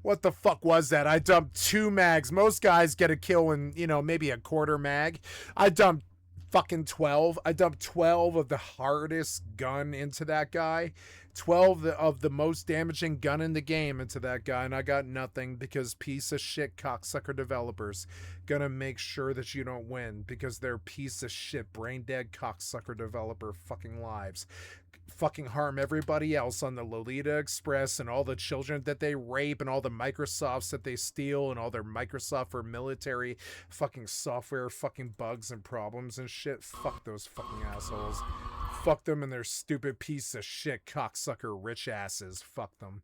What the fuck was that? I dumped 2 mags. Most guys get a kill in, maybe a quarter mag. I dumped fucking 12. I dumped 12 of the hardest gun into that guy. 12 of the most damaging gun in the game into that guy, and I got nothing because piece of shit cocksucker developers gonna make sure that you don't win because they're piece of shit brain dead cocksucker developer fucking lives. Fucking harm everybody else on the Lolita Express and all the children that they rape and all the Microsofts that they steal and all their Microsoft for military fucking software fucking bugs and problems and shit. Fuck those fucking assholes. Fuck them and their stupid piece of shit cocksucker rich asses. Fuck them.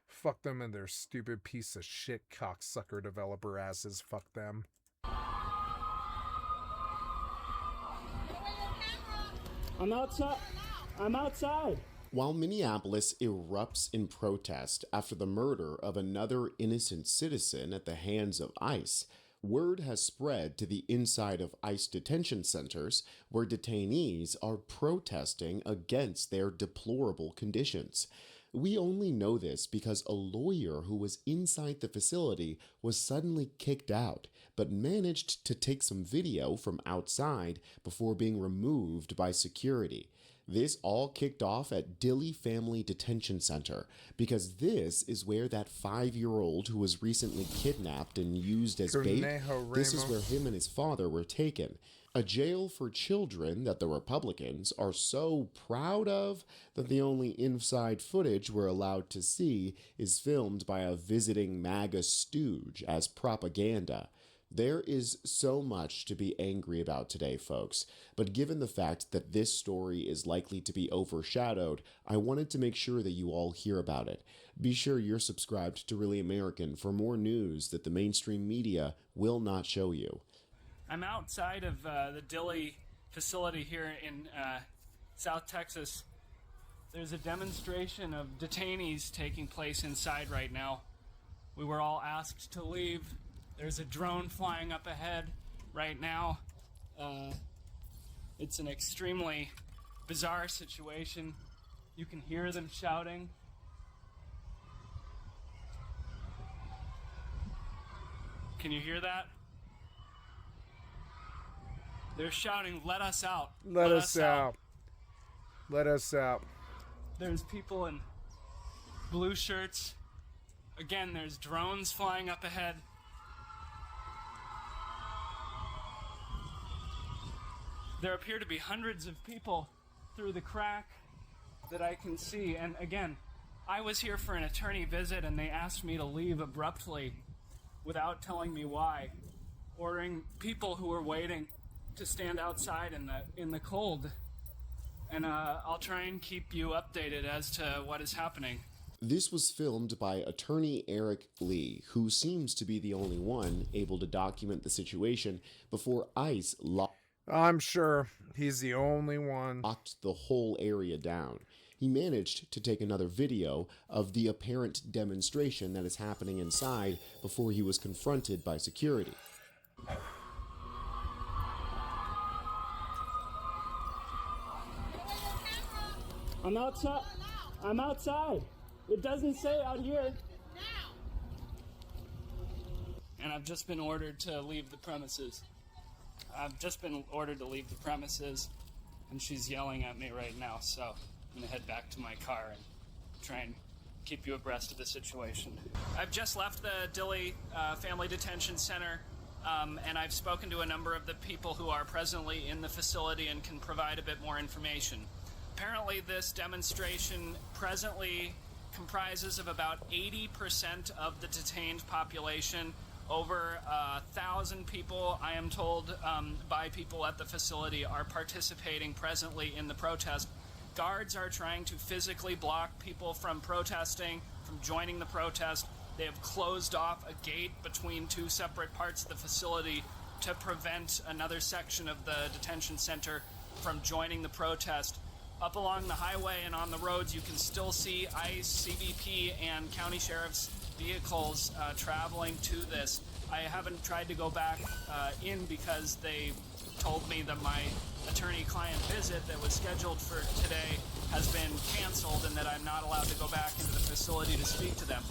Fuck them and their stupid piece of shit cocksucker developer asses. Fuck them. I'm outside. I'm outside. While Minneapolis erupts in protest after the murder of another innocent citizen at the hands of ICE, word has spread to the inside of ICE detention centers where detainees are protesting against their deplorable conditions. We only know this because a lawyer who was inside the facility was suddenly kicked out, but managed to take some video from outside before being removed by security. This all kicked off at Dilley Family Detention Center because this is where that 5-year-old who was recently kidnapped and used as bait, this is where him and his father were taken. A jail for children that the Republicans are so proud of that the only inside footage we're allowed to see is filmed by a visiting MAGA stooge as propaganda. There is so much to be angry about today, folks, but given the fact that this story is likely to be overshadowed, I wanted to make sure that you all hear about it. Be sure you're subscribed to Really American for more news that the mainstream media will not show you. I'm outside of the Dilley facility here in South Texas. There's a demonstration of detainees taking place inside right now. We were all asked to leave. There's a drone flying up ahead right now. It's an extremely bizarre situation. You can hear them shouting. Can you hear that? They're shouting, "Let us out! Let us out! Let us out!" There's people in blue shirts. Again, there's drones flying up ahead. There appear to be hundreds of people through the crack that I can see. And again, I was here for an attorney visit and they asked me to leave abruptly without telling me why, ordering people who were waiting to stand outside in the cold. And I'll try and keep you updated as to what is happening. This was filmed by attorney Eric Lee, who seems to be the only one able to document the situation before ICE I'm sure he's the only one. Locked the whole area down. He managed to take another video of the apparent demonstration that is happening inside before he was confronted by security. I'm outside. I'm outside. It doesn't say out here. And I've just been ordered to leave the premises. And she's yelling at me right now, so I'm gonna head back to my car and try and keep you abreast of the situation. I've just left the Dilley Family Detention Center, and I've spoken to a number of the people who are presently in the facility and can provide a bit more information. Apparently this demonstration presently comprises of about 80% of the detained population. Over 1,000 people, I am told by people at the facility, are participating presently in the protest. Guards are trying to physically block people from protesting, from joining the protest. They have closed off a gate between two separate parts of the facility to prevent another section of the detention center from joining the protest. Up along the highway and on the roads, you can still see ICE, CBP, and county sheriff's vehicles traveling to this. I haven't tried to go back in because they told me that my attorney-client visit that was scheduled for today has been canceled and that I'm not allowed to go back into the facility to speak to them.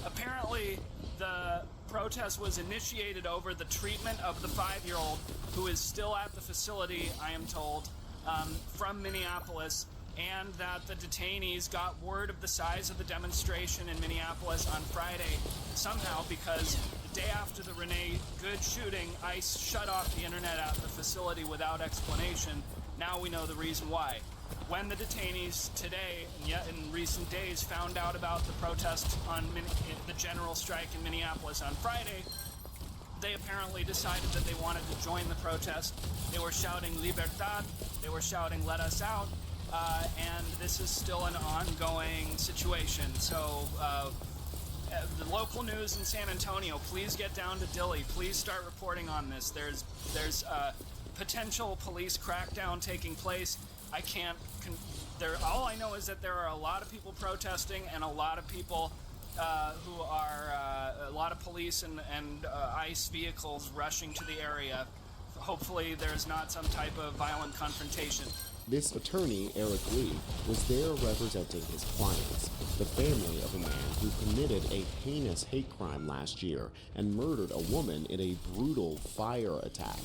Apparently, the protest was initiated over the treatment of the 5-year-old who is still at the facility, I am told, from Minneapolis, and that the detainees got word of the size of the demonstration in Minneapolis on Friday somehow because the day after the Renee Good shooting, ICE shut off the internet at the facility without explanation. Now we know the reason why. When the detainees today, and yet in recent days, found out about the protest on the general strike in Minneapolis on Friday, they apparently decided that they wanted to join the protest. They were shouting Libertad, they were shouting let us out, and this is still an ongoing situation. So the local news in San Antonio, please get down to Dilley. Please start reporting on this. There's potential police crackdown taking place. I can't. All I know is that there are a lot of people protesting and a lot of people who are a lot of police and ICE vehicles rushing to the area. Hopefully, there's not some type of violent confrontation. This attorney, Eric Lee, was there representing his clients, the family of a man who committed a heinous hate crime last year and murdered a woman in a brutal fire attack.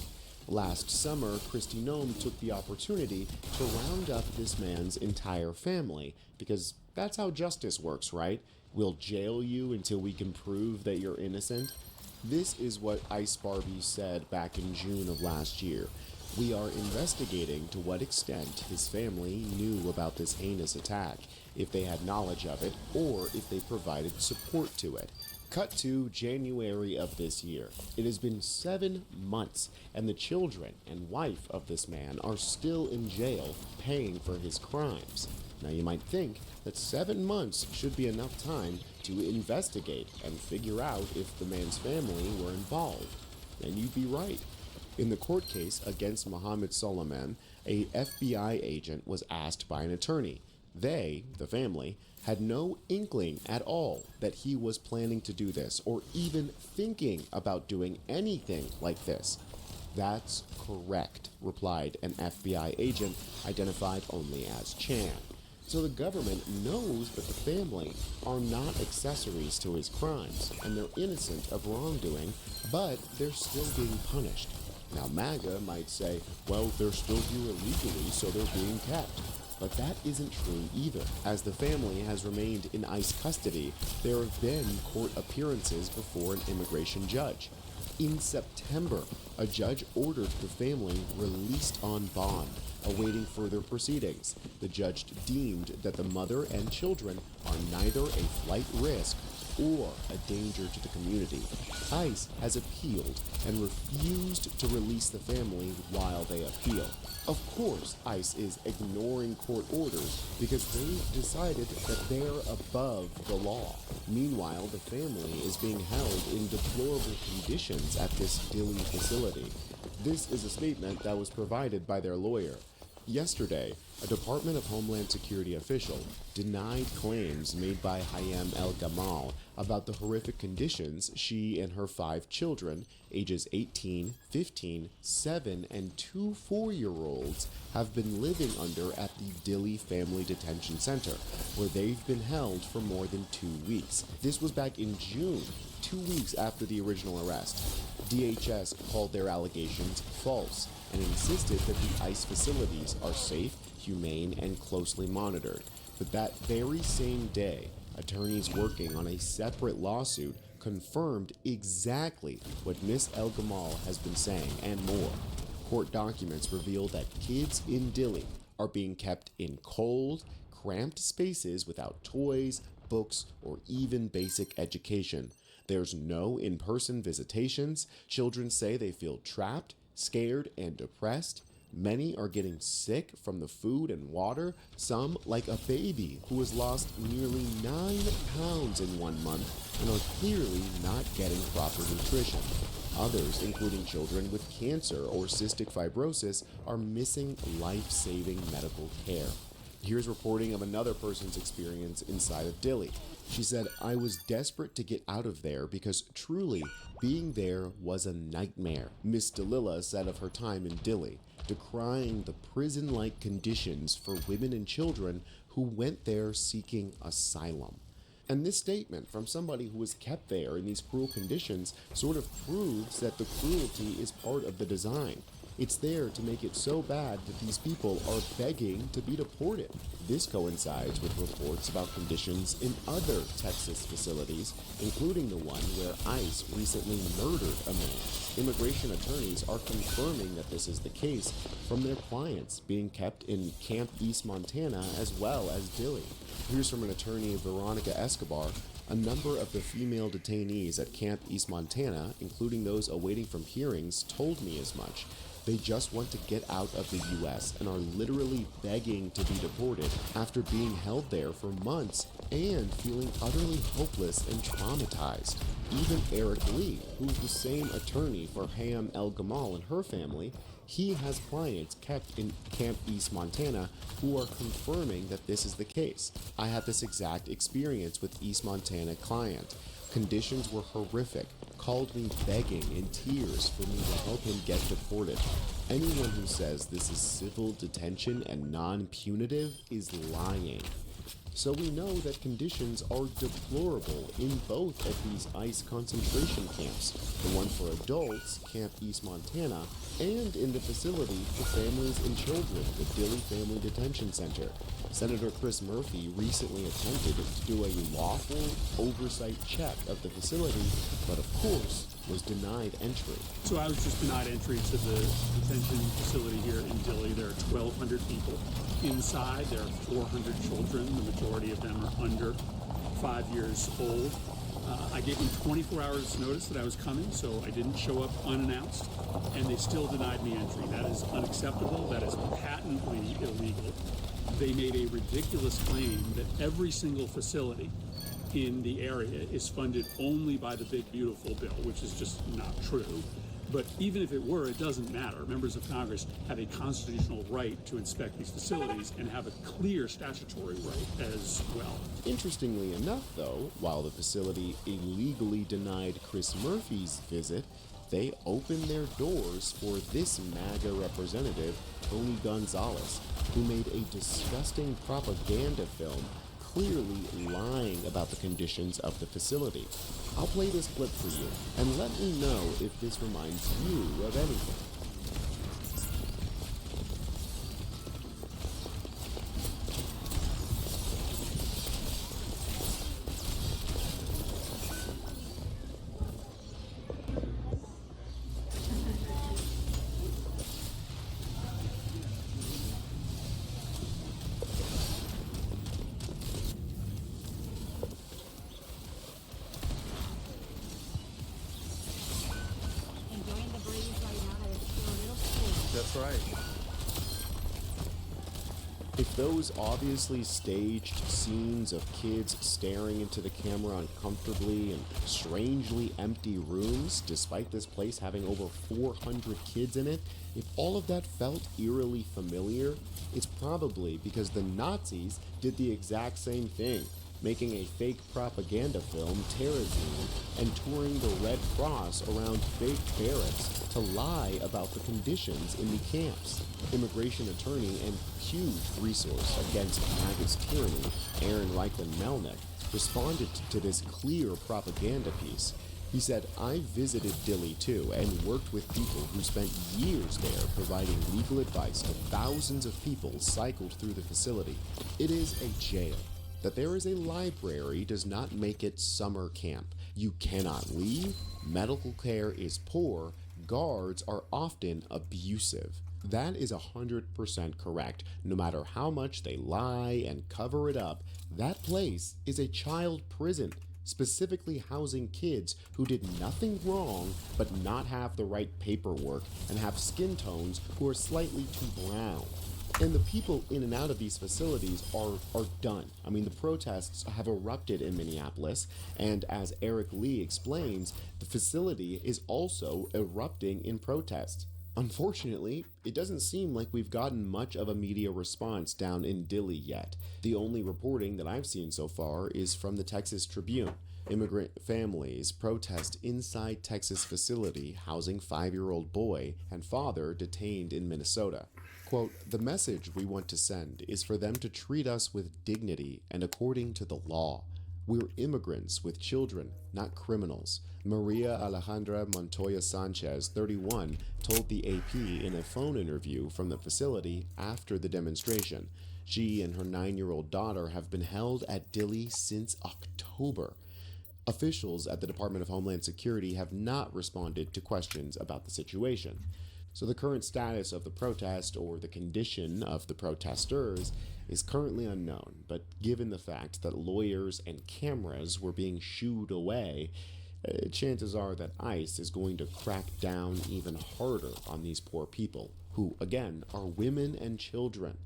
Last summer, Kristi Noem took the opportunity to round up this man's entire family, because that's how justice works, right? We'll jail you until we can prove that you're innocent. This is what Ice Barbie said back in June of last year. We are investigating to what extent his family knew about this heinous attack, if they had knowledge of it, or if they provided support to it. Cut to January of this year. It has been 7 months, and the children and wife of this man are still in jail paying for his crimes. Now you might think that 7 months should be enough time to investigate and figure out if the man's family were involved. And you'd be right. In the court case against Mohammed Soliman, a FBI agent was asked by an attorney. They, the family, had no inkling at all that he was planning to do this or even thinking about doing anything like this. That's correct, replied an FBI agent identified only as Chan. So the government knows that the family are not accessories to his crimes and they're innocent of wrongdoing, but they're still being punished. Now MAGA might say, well, they're still here illegally, so they're being kept. But that isn't true either. As the family has remained in ICE custody, there have been court appearances before an immigration judge. In September, a judge ordered the family released on bond, awaiting further proceedings. The judge deemed that the mother and children are neither a flight risk or a danger to the community. ICE has appealed and refused to release the family while they appeal. Of course, ICE is ignoring court orders because they've decided that they're above the law. Meanwhile, the family is being held in deplorable conditions at this Dilley facility. This is a statement that was provided by their lawyer. Yesterday, a Department of Homeland Security official denied claims made by Hayam El-Gamal about the horrific conditions she and her 5 children, ages 18, 15, 7, and 2 4-year-olds, have been living under at the Dilley Family Detention Center, where they've been held for more than 2 weeks. This was back in June, 2 weeks after the original arrest. DHS called their allegations false and insisted that the ICE facilities are safe, humane, and closely monitored. But that very same day, attorneys working on a separate lawsuit confirmed exactly what Ms. El-Gamal has been saying and more. Court documents reveal that kids in Dilley are being kept in cold, cramped spaces without toys, books, or even basic education. There's no in-person visitations. Children say they feel trapped, scared, and depressed. Many are getting sick from the food and water, some like a baby who has lost nearly 9 pounds in 1 month and are clearly not getting proper nutrition. Others, including children with cancer or cystic fibrosis, are missing life-saving medical care. Here's reporting of another person's experience inside of Dili. She said, I was desperate to get out of there because truly, being there was a nightmare. Miss Dalila said of her time in Dili, decrying the prison-like conditions for women and children who went there seeking asylum. And this statement from somebody who was kept there in these cruel conditions sort of proves that the cruelty is part of the design. It's there to make it so bad that these people are begging to be deported. This coincides with reports about conditions in other Texas facilities, including the one where ICE recently murdered a man. Immigration attorneys are confirming that this is the case from their clients being kept in Camp East Montana as well as Dili. Here's from an attorney, Veronica Escobar. A number of the female detainees at Camp East Montana, including those awaiting from hearings, told me as much. They just want to get out of the U.S. and are literally begging to be deported after being held there for months and feeling utterly hopeless and traumatized. Even Eric Lee, who's the same attorney for Hayam El Gamal and her family, he has clients kept in Camp East Montana who are confirming that this is the case. I had this exact experience with East Montana client. Conditions were horrific, called me begging in tears for me to help him get deported. Anyone who says this is civil detention and non-punitive is lying. So we know that conditions are deplorable in both of these ICE concentration camps, the one for adults, Camp East Montana, and in the facility for families and children, the Dili Family Detention Center. Senator Chris Murphy recently attempted to do a lawful oversight check of the facility, but of course was denied entry. So I was just denied entry to the detention facility here in Dili. There are 1,200 people. Inside, there are 400 children. The majority of them are under 5 years old. I gave them 24 hours notice that I was coming, so I didn't show up unannounced, and they still denied me entry. That is unacceptable. That is patently illegal. They made a ridiculous claim that every single facility in the area is funded only by the Big Beautiful Bill, which is just not true. But even if it were, it doesn't matter. Members of Congress have a constitutional right to inspect these facilities and have a clear statutory right as well. Interestingly enough, though, while the facility illegally denied Chris Murphy's visit, they opened their doors for this MAGA representative, Tony Gonzalez, who made a disgusting propaganda film clearly lying about the conditions of the facility. I'll play this clip for you, and let me know if this reminds you of anything. That's right. If those obviously staged scenes of kids staring into the camera uncomfortably in strangely empty rooms, despite this place having over 400 kids in it, if all of that felt eerily familiar, it's probably because the Nazis did the exact same thing, making a fake propaganda film, Terrorzine, and touring the Red Cross around fake barracks to lie about the conditions in the camps. Immigration attorney and huge resource against MAGA's tyranny, Aaron Reichlin-Melnick, responded to this clear propaganda piece. He said, I visited Dili too and worked with people who spent years there providing legal advice to thousands of people cycled through the facility. It is a jail. That there is a library does not make it summer camp. You cannot leave, medical care is poor, guards are often abusive. That is 100% correct. No matter how much they lie and cover it up, that place is a child prison, specifically housing kids who did nothing wrong but not have the right paperwork and have skin tones who are slightly too brown. And the people in and out of these facilities are done. I mean, the protests have erupted in Minneapolis, and as Eric Lee explains, the facility is also erupting in protest. Unfortunately, it doesn't seem like we've gotten much of a media response down in Dilley yet. The only reporting that I've seen so far is from the Texas Tribune. Immigrant families protest inside Texas facility housing 5-year-old boy and father detained in Minnesota. Quote, "The message we want to send is for them to treat us with dignity and according to the law. We're immigrants with children, not criminals." Maria Alejandra Montoya Sanchez, 31, told the AP in a phone interview from the facility after the demonstration. She and her 9-year-old daughter have been held at Dilley since October. Officials at the Department of Homeland Security have not responded to questions about the situation. So the current status of the protest, or the condition of the protesters, is currently unknown, but given the fact that lawyers and cameras were being shooed away, chances are that ICE is going to crack down even harder on these poor people, who, again, are women and children.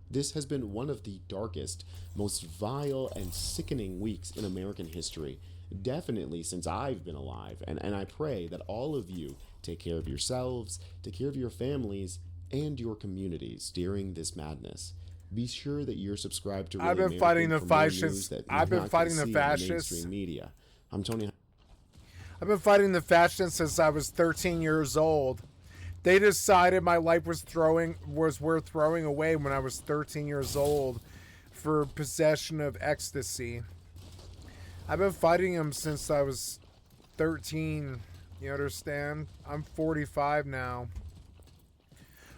This has been one of the darkest, most vile and sickening weeks in American history, definitely since I've been alive, and I pray that all of you take care of yourselves, take care of your families, and your communities during this madness. Be sure that you're subscribed to I've been fighting the fascists. I've been fighting the fascists. Mainstream media. I'm Tony. I've been fighting the fascists since I was 13 years old. They decided my life was worth throwing away when I was 13 years old for possession of ecstasy. I've been fighting them since I was 13. You understand? I'm 45 now.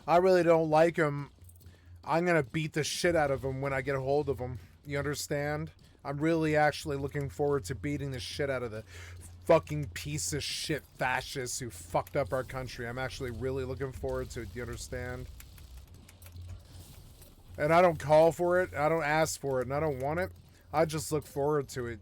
I really don't like them. I'm going to beat the shit out of them when I get a hold of them. You understand? I'm really actually looking forward to beating the shit out of the fucking piece of shit fascists who fucked up our country. I'm actually really looking forward to it. Do you understand? And I don't call for it. I don't ask for it. And I don't want it. I just look forward to it.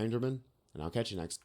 Hinderman, and I'll catch you next.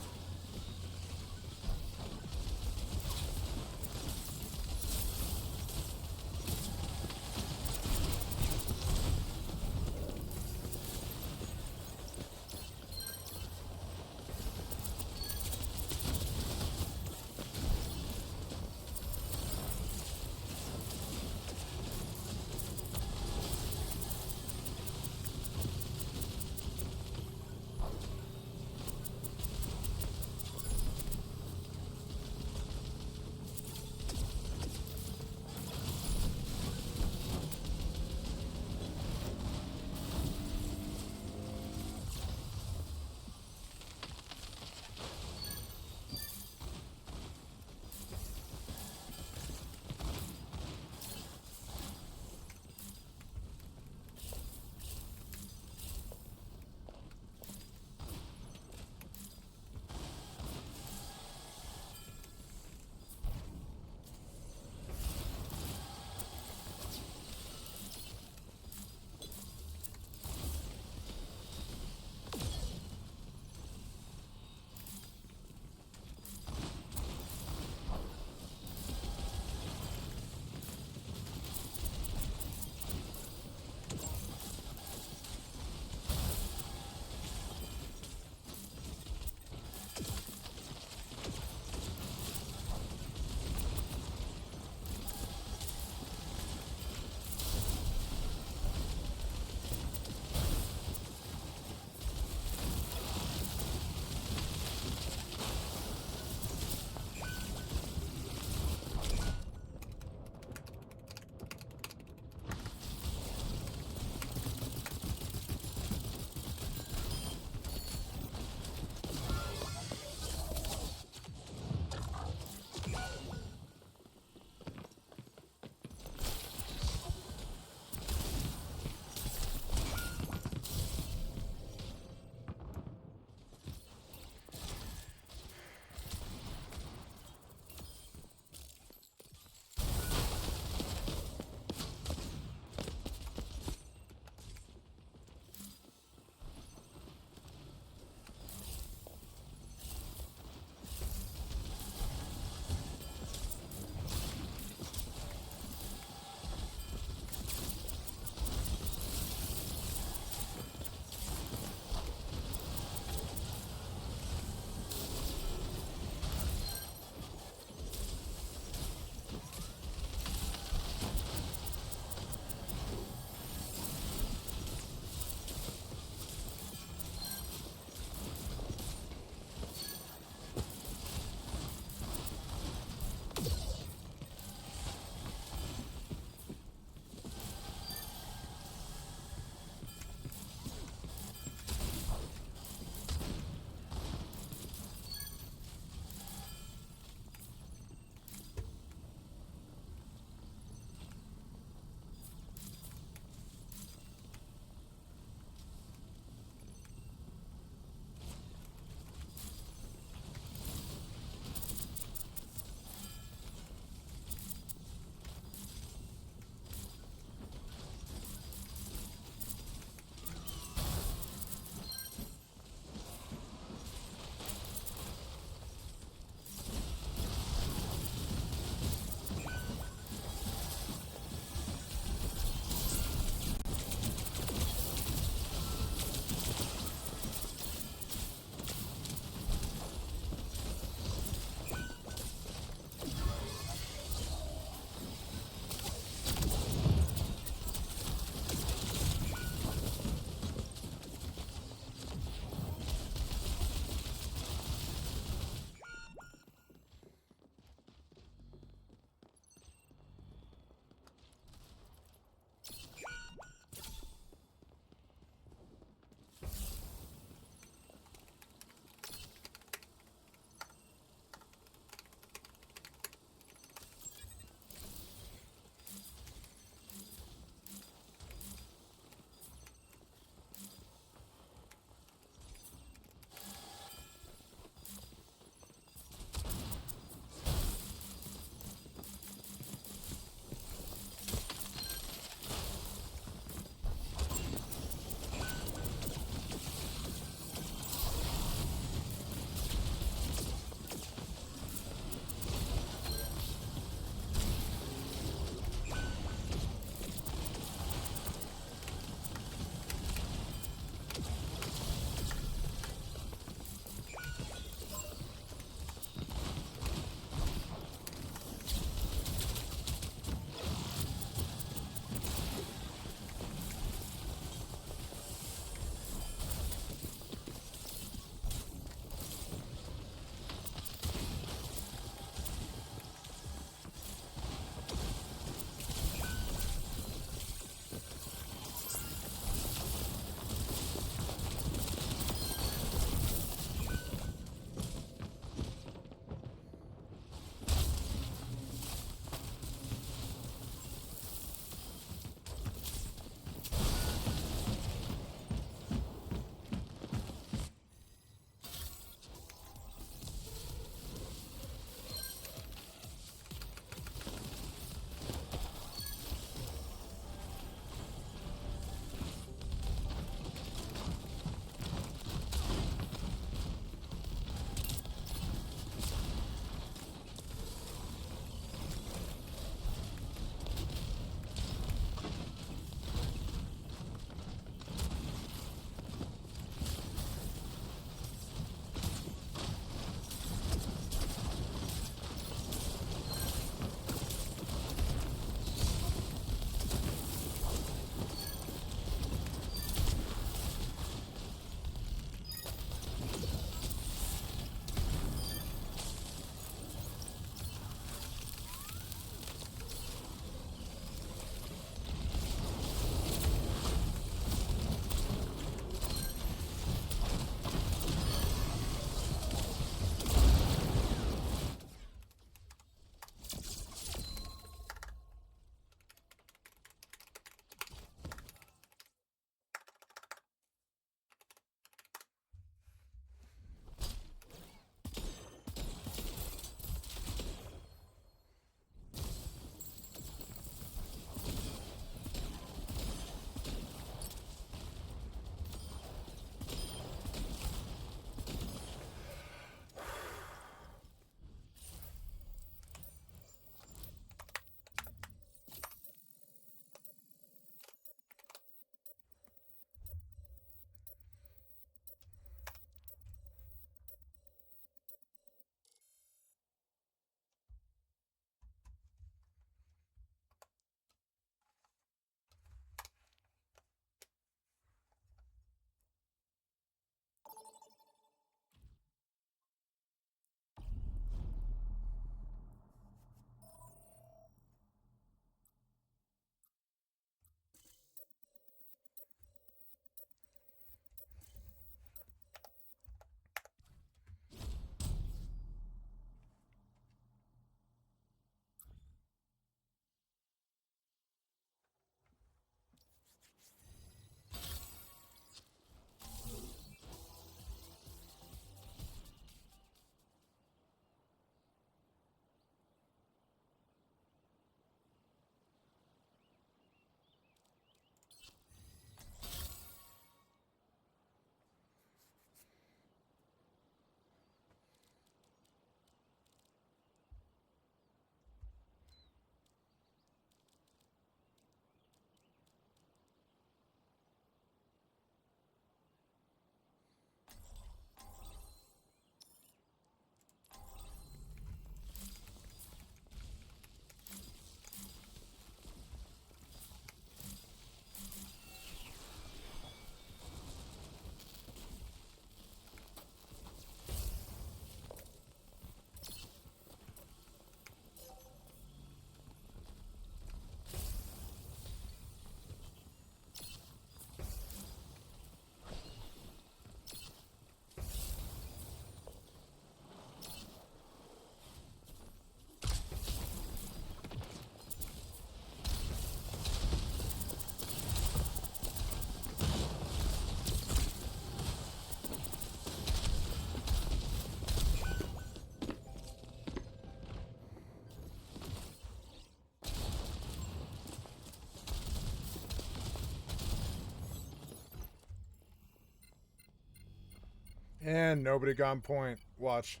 And nobody got on point. Watch.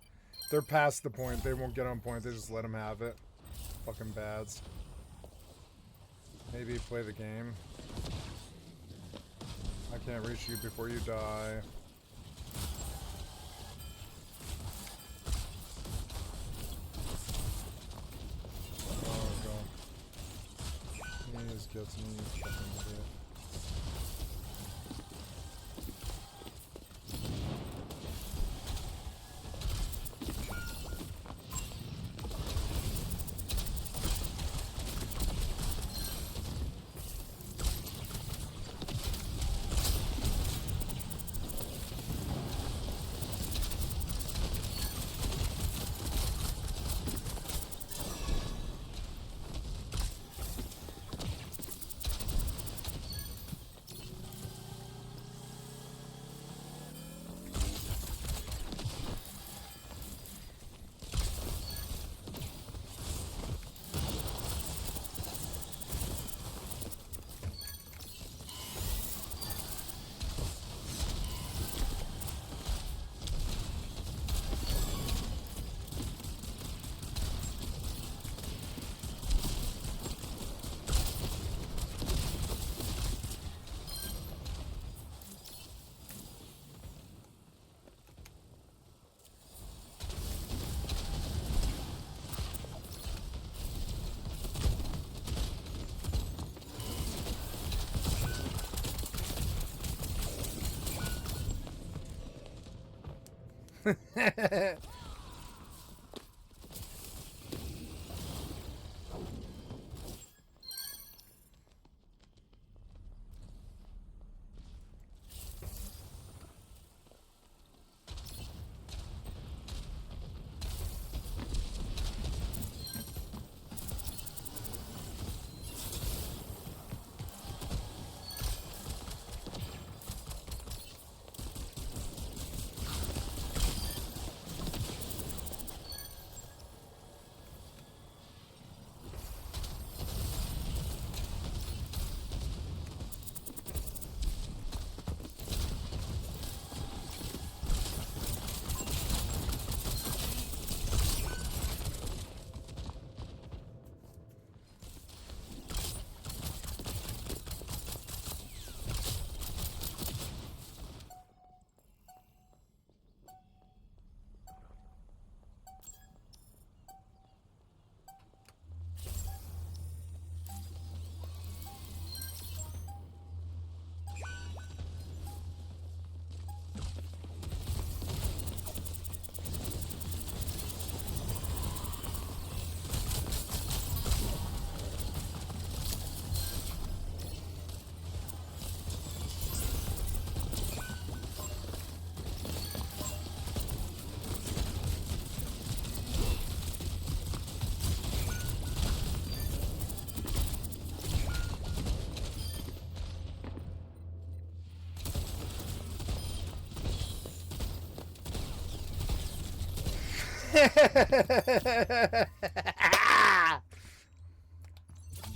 They're past the point. They won't get on point. They just let them have it. Fucking bads. Maybe play the game. I can't reach you before you die. Oh god. He just gets me, you fucking idiot.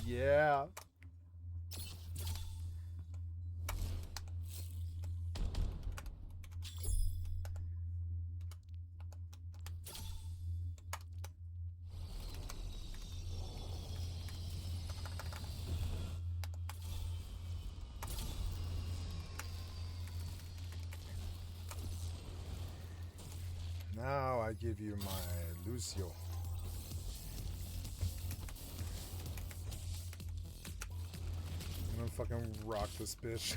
Yeah. Now I give you my Lucio. I'm gonna fucking rock this bitch.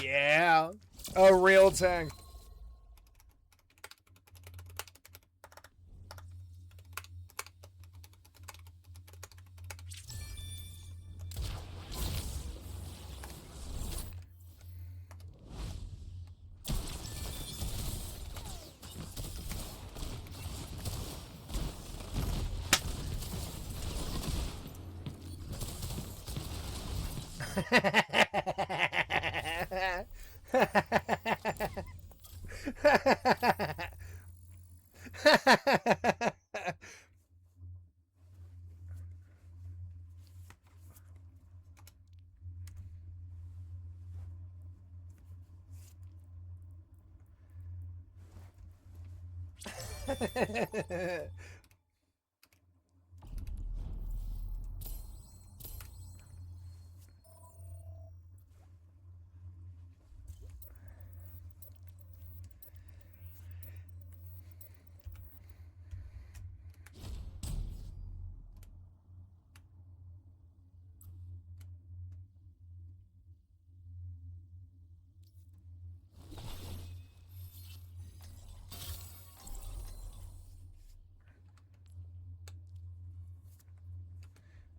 Yeah, a real tank.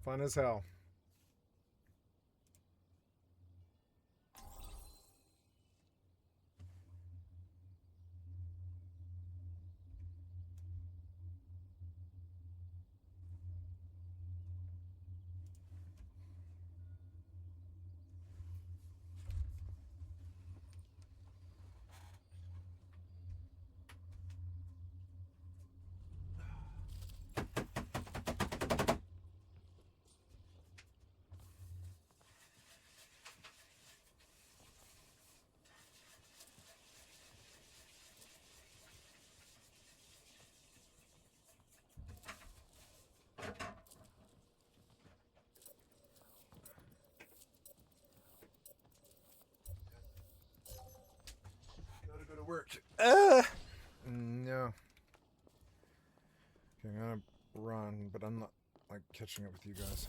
Fun as hell. Gotta go to work. No. Okay, I'm gonna run, but I'm not like catching up with you guys.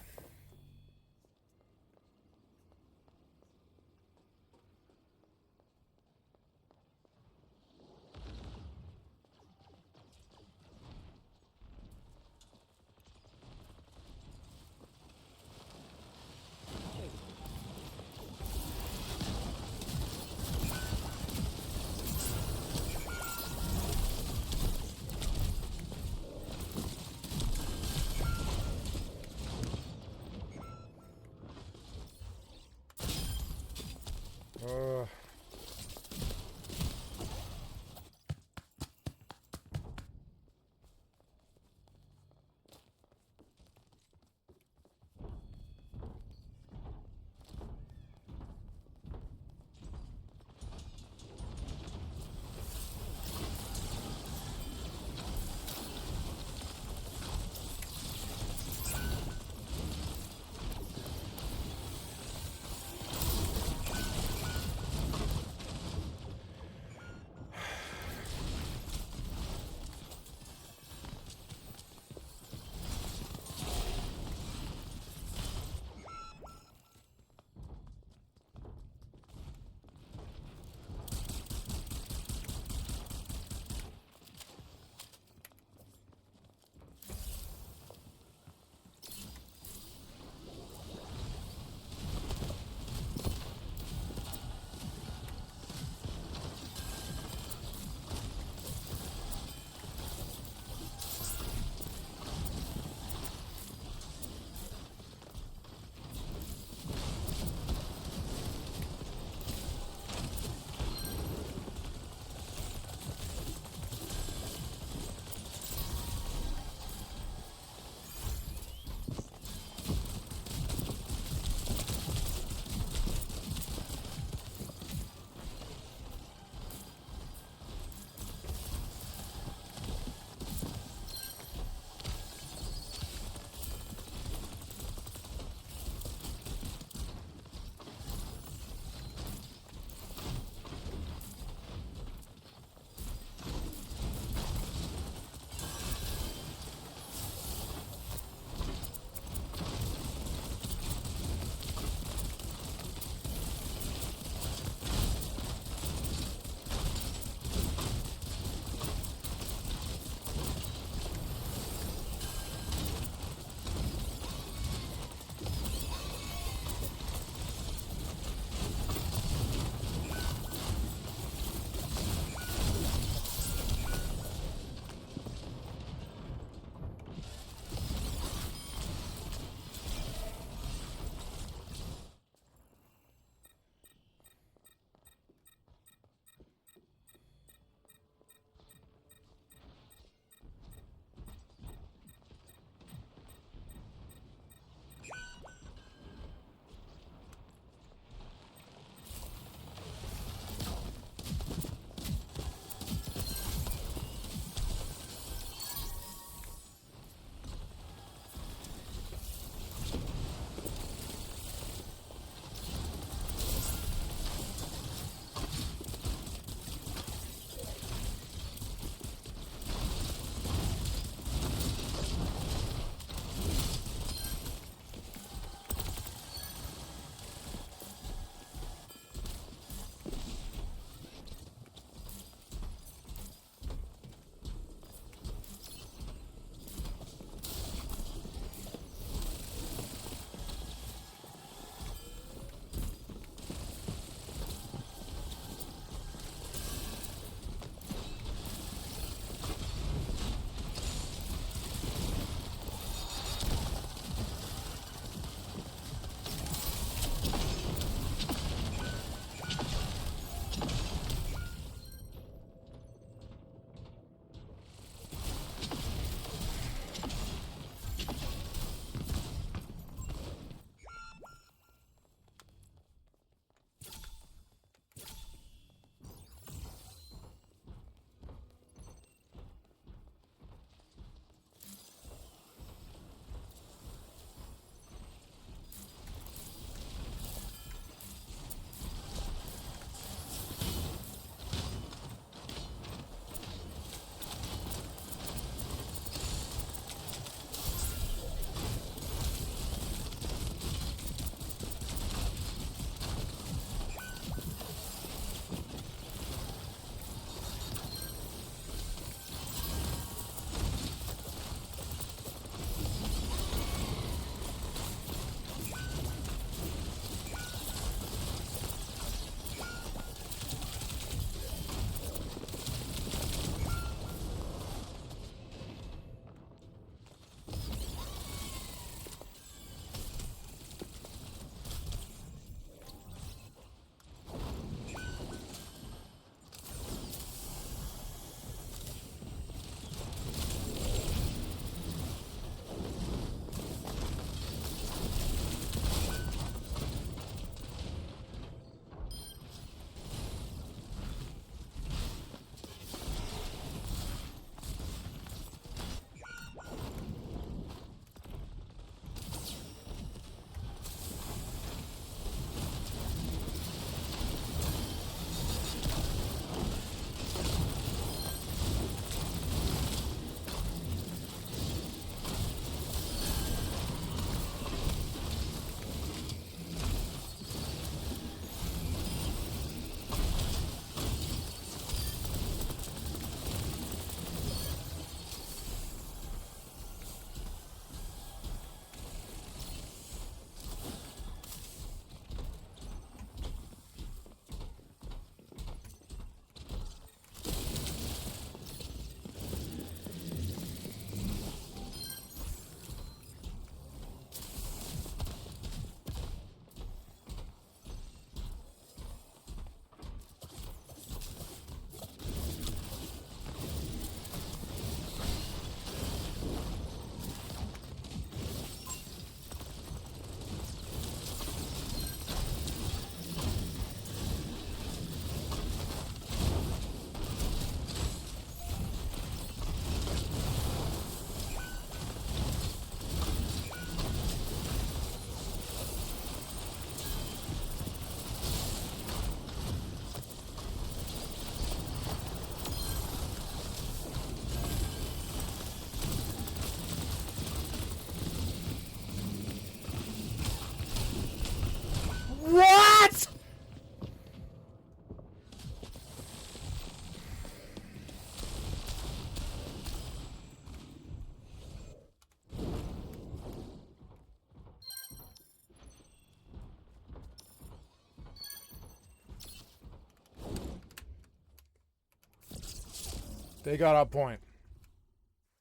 They got up point.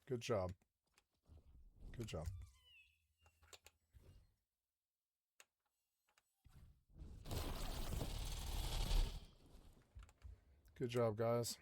Good job. Good job. Good job, guys.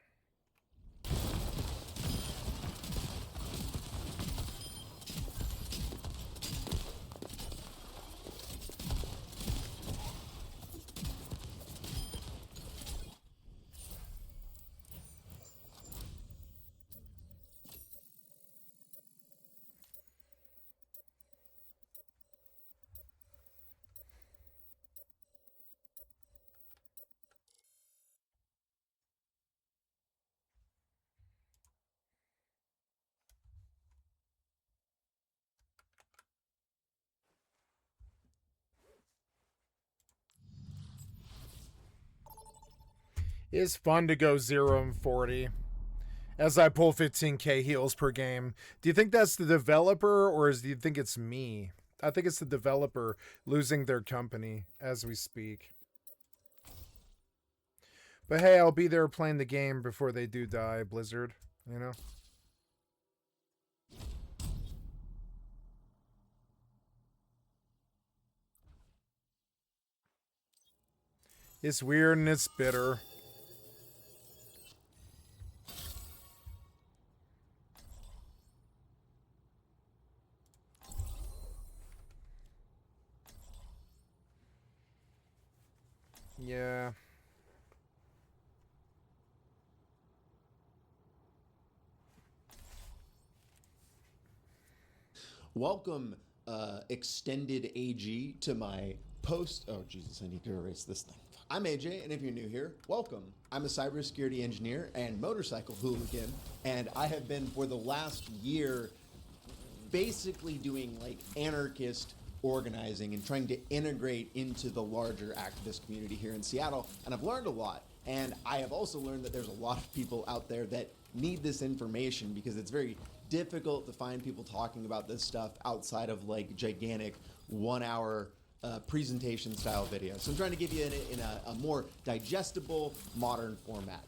It's fun to go 0-40 as I pull 15k heals per game. Do you think that's the developer, or do you think it's me? I think it's the developer losing their company as we speak. But hey, I'll be there playing the game before they do die, Blizzard, you know? It's weird and it's bitter. Yeah. Welcome, extended AG, to my post. Oh, Jesus, I need to erase this thing. I'm AJ, and if you're new here, welcome. I'm a cybersecurity engineer and motorcycle hooligan, and I have been for the last year basically doing like anarchist organizing and trying to integrate into the larger activist community here in Seattle, and I've learned a lot. And I have also learned that there's a lot of people out there that need this information because it's very difficult to find people talking about this stuff outside of like gigantic 1 hour presentation style videos. So I'm trying to give you in a more digestible, modern format.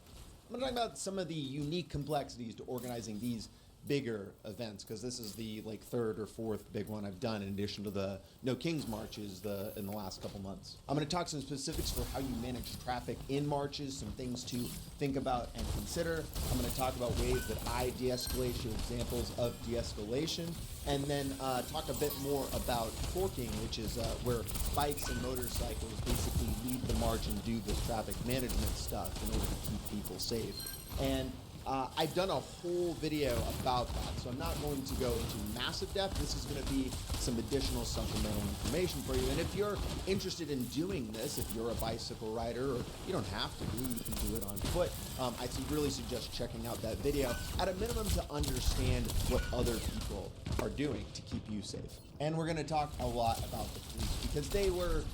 I'm going to talk about some of the unique complexities to organizing these bigger events, because this is the like third or fourth big one I've done in addition to the No Kings marches in the last couple months. I'm going to talk some specifics for how you manage traffic in marches, some things to think about and consider. I'm going to talk about ways that I de-escalate, show examples of de-escalation, and then talk a bit more about forking, which is where bikes and motorcycles basically lead the march and do the traffic management stuff in order to keep people safe. And I've done a whole video about that, so I'm not going to go into massive depth. This is going to be some additional supplemental information for you. And if you're interested in doing this, if you're a bicycle rider, or you don't have to be, you can do it on foot, I really suggest checking out that video, at a minimum to understand what other people are doing to keep you safe. And we're going to talk a lot about the police, because they were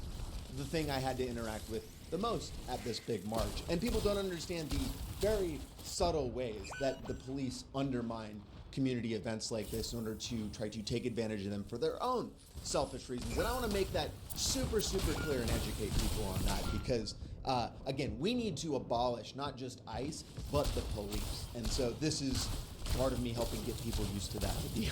the thing I had to interact with the most at this big march. And people don't understand the very subtle ways that the police undermine community events like this in order to try to take advantage of them for their own selfish reasons. And I want to make that super, super clear and educate people on that, because again, we need to abolish not just ICE, but the police. And so this is part of me helping get people used to that idea.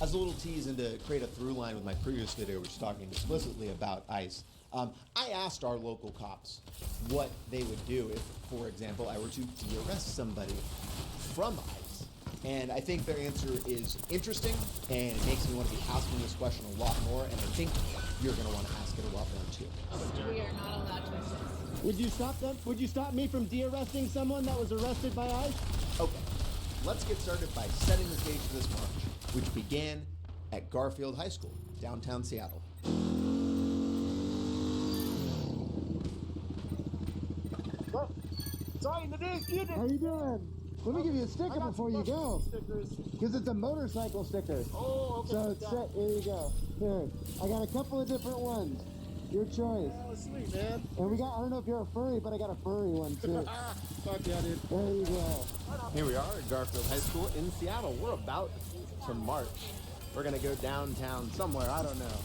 As a little tease and to create a through line with my previous video, which is talking explicitly about ICE, I asked our local cops what they would do if, for example, I were to de-arrest somebody from ICE. And I think their answer is interesting, and it makes me want to be asking this question a lot more, and I think you're going to want to ask it a lot more too. We are not allowed to assist. Would you stop them? Would you stop me from de-arresting someone that was arrested by ICE? Okay, let's get started by setting the stage for this march, which began at Garfield High School, downtown Seattle. Sorry, how you doing? Let me give you a sticker before you go. Because it's a motorcycle sticker. Oh, okay. So it's set, here you go. Here, I got a couple of different ones. Your choice. Oh, sweet, man. And we got, I don't know if you're a furry, but I got a furry one too. Fuck yeah, dude. There you go. Here we are at Garfield High School in Seattle. We're about to march. We're gonna go downtown somewhere, I don't know.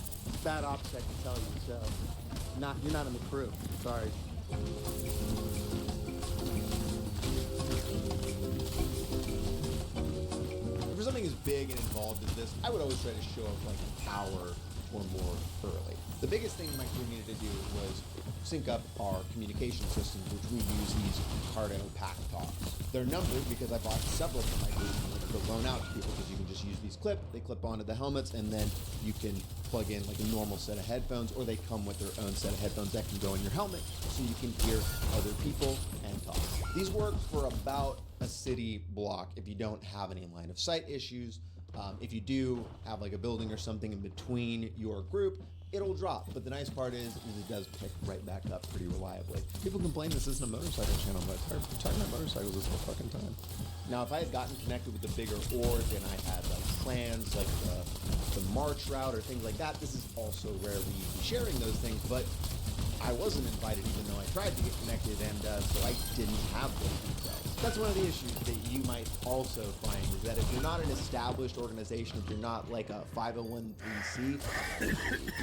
Bad optics, I can tell you, so you're not in the crew. Sorry. big and involved as this, I would always try to show up like an hour or more early. The biggest thing my crew needed to do was sync up our communication systems, which we use these Cardo pack talks. They're numbered because I bought several for my group to loan out to people, because you can just use these they clip onto the helmets, and then you can plug in like a normal set of headphones, or they come with their own set of headphones that can go in your helmet so you can hear other people and talk. These work for about a city block if you don't have any line of sight issues. If you do have like a building or something in between your group, it'll drop. But the nice part is it does pick right back up pretty reliably. People complain this isn't a motorcycle channel, but I'm talking about motorcycles this whole fucking time. Now, if I had gotten connected with the bigger org and I had like plans like the march route or things like that, this is also where we be sharing those things. But I wasn't invited, even though I tried to get connected, and so I didn't have those details. That's one of the issues that you might also find, is that if you're not an established organization, if you're not like a 501c,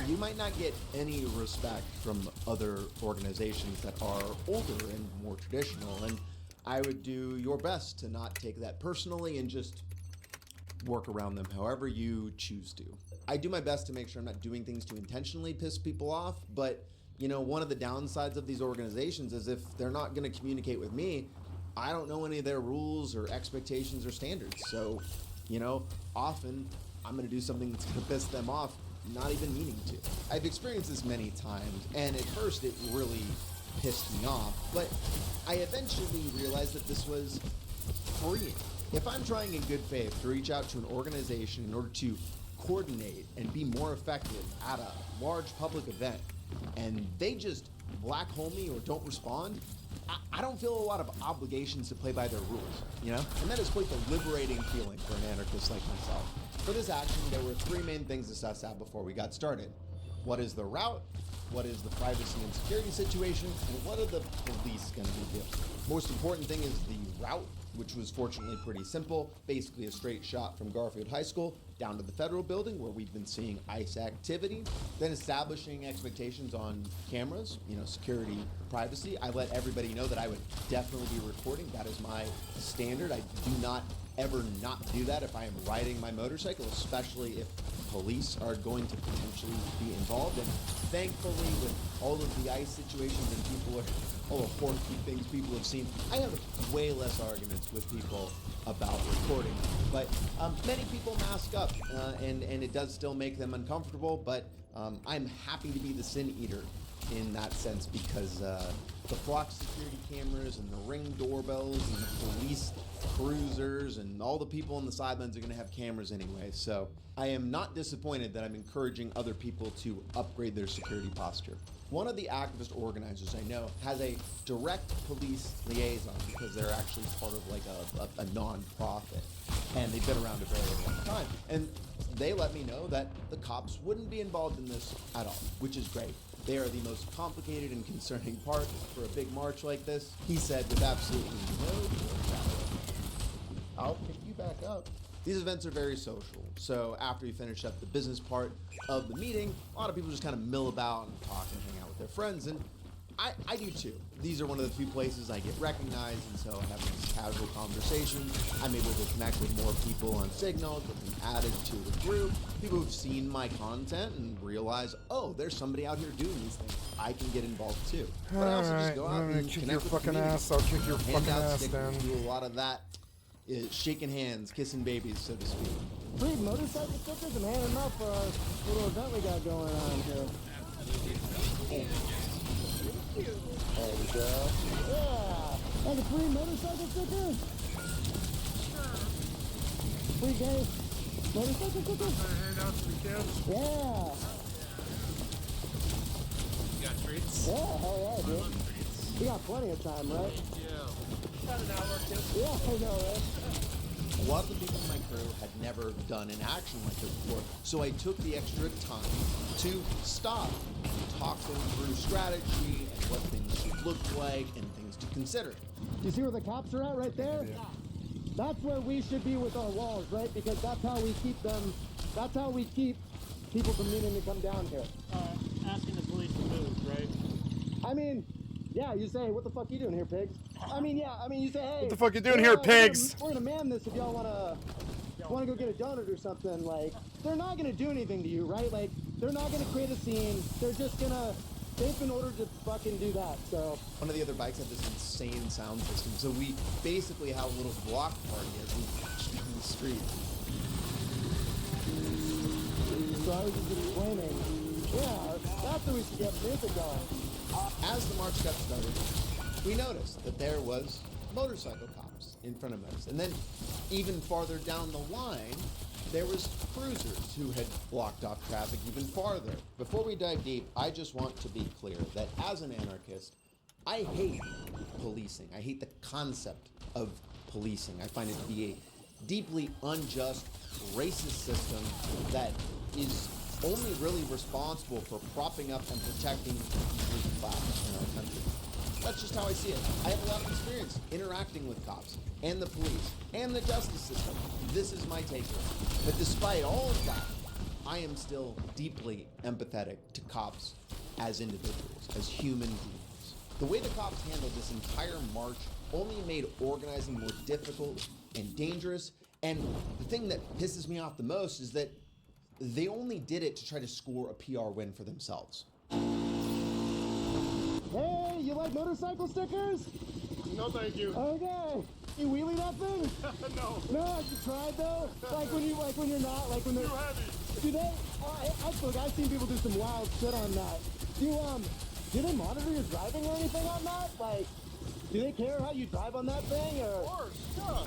you might not get any respect from other organizations that are older and more traditional. And I would do your best to not take that personally and just work around them however you choose to. I do my best to make sure I'm not doing things to intentionally piss people off, but you know, one of the downsides of these organizations is if they're not going to communicate with me, I don't know any of their rules or expectations or standards. So, you know, often I'm going to do something that's going to piss them off, not even meaning to. I've experienced this many times, and at first it really pissed me off, but I eventually realized that this was freeing. If I'm trying in good faith to reach out to an organization in order to coordinate and be more effective at a large public event, and they just black hole me or don't respond, I don't feel a lot of obligations to play by their rules, you know? And that is quite the liberating feeling for an anarchist like myself. For this action, there were three main things to suss out before we got started. What is the route? What is the privacy and security situation? And what are the police going to be doing? Most important thing is the route, which was fortunately pretty simple. Basically a straight shot from Garfield High School down to the federal building where we've been seeing ICE activity. Then establishing expectations on cameras, you know, security, privacy. I let everybody know that I would definitely be recording. That is my standard. I do not ever not do that if I am riding my motorcycle, especially if police are going to potentially be involved. And thankfully, with all of the ICE situations and people are, all the horrific things people have seen, I have way less arguments with people about recording. But many people mask up, and it does still make them uncomfortable, but I'm happy to be the sin eater in that sense, because the flock security cameras and the Ring doorbells and the police cruisers and all the people on the sidelines are going to have cameras anyway. So I am not disappointed that I'm encouraging other people to upgrade their security posture. One of the activist organizers I know has a direct police liaison, because they're actually part of like a non-profit, and they've been around a very long time. And they let me know that the cops wouldn't be involved in this at all, which is great. They are the most complicated and concerning part for a big march like this. He said with absolutely no shadow. I'll pick you back up. These events are very social, so after you finish up the business part of the meeting, a lot of people just kind of mill about and talk and hang out with their friends, and I do too. These are one of the few places I get recognized, and so I have these casual conversations. I'm able to connect with more people on Signal, get them added to the group. People who've seen my content and realize, oh, there's somebody out here doing these things. I can get involved too. But I also just go out and kick connect your with fucking the community. ass. I'll kick your Hand fucking out ass, stickers, Dan. do a lot of that, shaking hands, kissing babies, so to speak. Free motorcycle stickers and hand them out for our little event we got going on here. There we go. Yeah. And a free motorcycle sticker? Free gay motorcycle sticker? Handouts for the kids. Yeah. You got treats? Yeah, hell yeah, dude. We got plenty of time, right? Yeah. About an hour, kids. Yeah, I know, right? A lot of the people in my crew had never done an action like this before, so I took the extra time to stop and talk them through strategy and what things should look like and things to consider. You see where the cops are at right there? Yeah. That's where we should be with our walls, right? Because that's how we keep them, that's how we keep people from needing to come down here. Asking the police to move, right? I mean, yeah, you say, what the fuck you doing here, pigs? I mean, yeah, you say, hey. What the fuck you doing here, pigs? We're gonna man this if y'all wanna want to go get a donut or something, like, they're not going to do anything to you, right? Like, they're not going to create a scene. They're just going to, they've been ordered to fucking do that, so. One of the other bikes had this insane sound system, so we basically had a little block party as we marched down the street. So I was just explaining, yeah, that's where we should get music going. As the march got started, we noticed that there was motorcycle cops in front of us. And then even farther down the line, there was cruisers who had blocked off traffic even farther. Before we dive deep, I just want to be clear that as an anarchist, I hate policing. I hate the concept of policing. I find it to be a deeply unjust, racist system that is only really responsible for propping up and protecting the class in our country. That's just how I see it. I have a lot of experience interacting with cops and the police and the justice system. This is my take. But despite all of that, I am still deeply empathetic to cops as individuals, as human beings. The way the cops handled this entire march only made organizing more difficult and dangerous. And the thing that pisses me off the most is that they only did it to try to score a PR win for themselves. Hey, you like motorcycle stickers? No, thank you. Okay. You wheelie that thing? No. No, have you tried though? Like when you're not, like when they're... Too heavy. Do they? Look, I've seen people do some wild shit on that. Do they monitor your driving or anything on that? Like, do they care how you drive on that thing, or? Of course, yeah.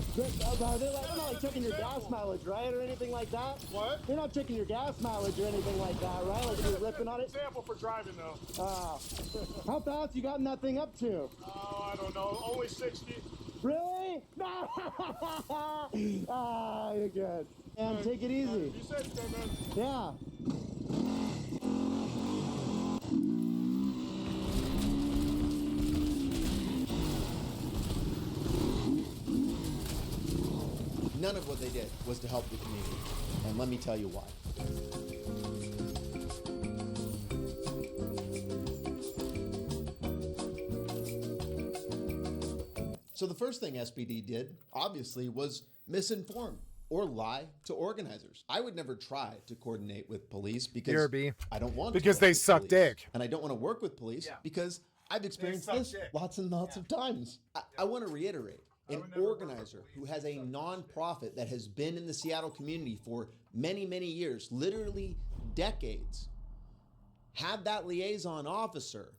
They're not like checking your gas mileage, right, or anything like that? What? They're not checking your gas mileage or anything like that, right? Like if you're ripping on it? Example for driving, though. How fast you gotten that thing up to? Oh, I don't know. Only 60. Really? You're good. And take it easy. You said so, man. Yeah. None of what they did was to help the community. And let me tell you why. So the first thing SPD did, obviously, was misinform or lie to organizers. I would never try to coordinate with police because I don't want to. Because they suck dick. And I don't want to work with police because I've experienced this dick. lots and lots of times. I want to reiterate, an organizer who has a nonprofit that has been in the Seattle community for many, many years, literally decades, had that liaison officer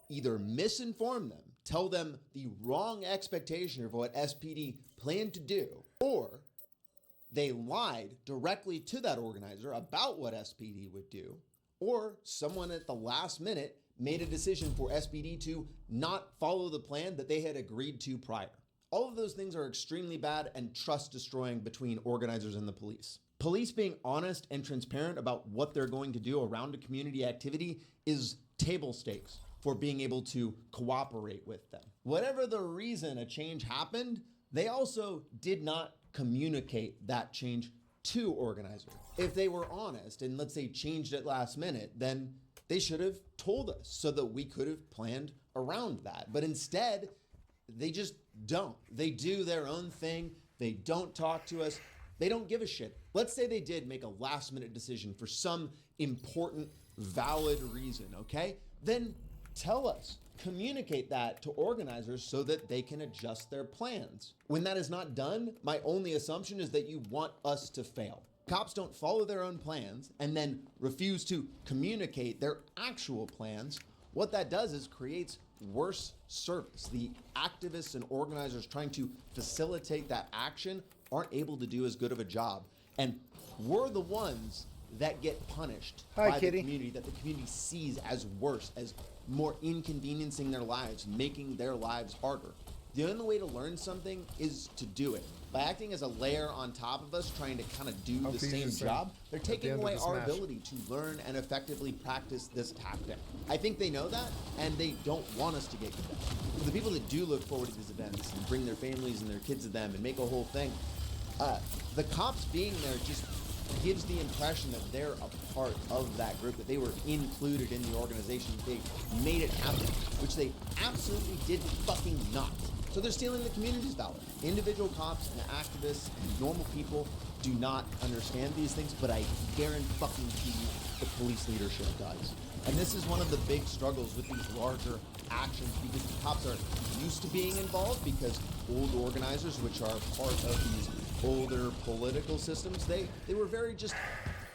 either misinform them, tell them the wrong expectation of what SPD planned to do, or they lied directly to that organizer about what SPD would do, or someone at the last minute made a decision for SPD to not follow the plan that they had agreed to prior. All of those things are extremely bad and trust destroying between organizers and the police. Police being honest and transparent about what they're going to do around a community activity is table stakes for being able to cooperate with them. Whatever the reason a change happened, they also did not communicate that change to organizers. If they were honest and let's say changed at last minute, then they should have told us so that we could have planned around that. But instead, they just don't. They do their own thing. They don't talk to us. They don't give a shit. Let's say they did make a last minute decision for some important, valid reason, okay? Then tell us, communicate that to organizers so that they can adjust their plans. When that is not done, my only assumption is that you want us to fail. Cops don't follow their own plans and then refuse to communicate their actual plans. What that does is creates worse service. The activists and organizers trying to facilitate that action aren't able to do as good of a job. And we're the ones that get punished by the community, that the community sees as worse, as more inconveniencing their lives, making their lives harder. The only way to learn something is to do it. By acting as a layer on top of us, trying to kind of do the same job, they're taking away our ability to learn and effectively practice this tactic. I think they know that, and they don't want us to get good at it. For the people that do look forward to these events and bring their families and their kids to them and make a whole thing, the cops being there just gives the impression that they're a part of that group, that they were included in the organization, they made it happen, which they absolutely did fucking not. So they're stealing the community's dollar. Individual cops and activists and normal people do not understand these things, but I guarantee you the police leadership does. And this is one of the big struggles with these larger actions, because the cops are used to being involved, because old organizers, which are part of these older political systems, they were very just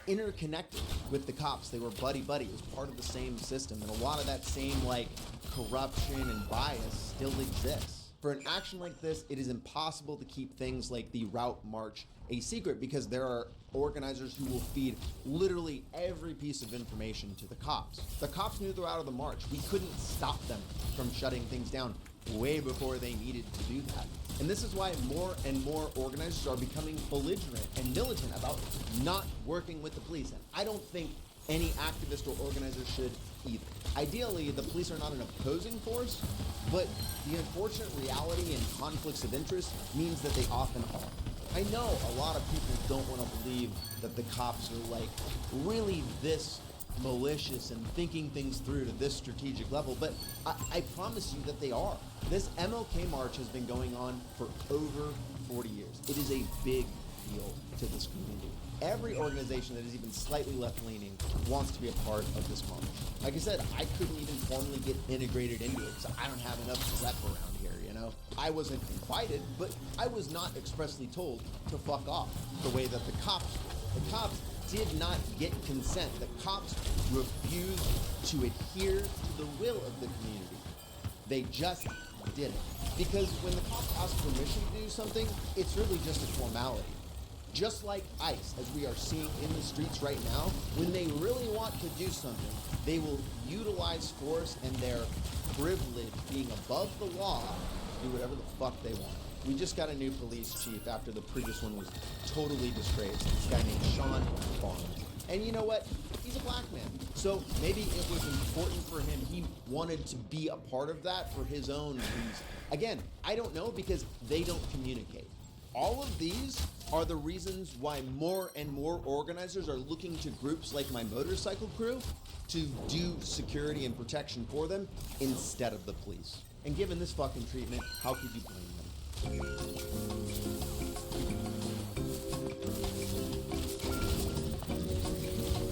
interconnected with the cops. They were buddy-buddy. It was part of the same system. And a lot of that same, like, corruption and bias still exists. For an action like this, it is impossible to keep things like the route march a secret, because there are organizers who will feed literally every piece of information to the cops. The cops knew the route of the march. We couldn't stop them from shutting things down way before they needed to do that. And this is why more and more organizers are becoming belligerent and militant about not working with the police. And I don't think any activist or organizer should either. Ideally, the police are not an opposing force, but the unfortunate reality and conflicts of interest means that they often are. I know a lot of people don't want to believe that the cops are like really this malicious and thinking things through to this strategic level, but I promise you that they are. This MLK March has been going on for over 40 years. It is a big deal to this community. Every organization that is even slightly left-leaning wants to be a part of this march. Like I said, I couldn't even formally get integrated into it, so I don't have enough rep around here, you know? I wasn't invited, but I was not expressly told to fuck off the way that the cops did not get consent. The cops refused to adhere to the will of the community. They just didn't. Because when the cops ask permission to do something, it's really just a formality. Just like ICE, as we are seeing in the streets right now, when they really want to do something, they will utilize force and their privilege, being above the law, to do whatever the fuck they want. We just got a new police chief after the previous one was totally disgraced. This guy named Sean Barnes. And you know what? He's a black man. So maybe it was important for him. He wanted to be a part of that for his own reason. Again, I don't know, because they don't communicate. All of these are the reasons why more and more organizers are looking to groups like my motorcycle crew to do security and protection for them instead of the police. And given this fucking treatment, how could you blame them?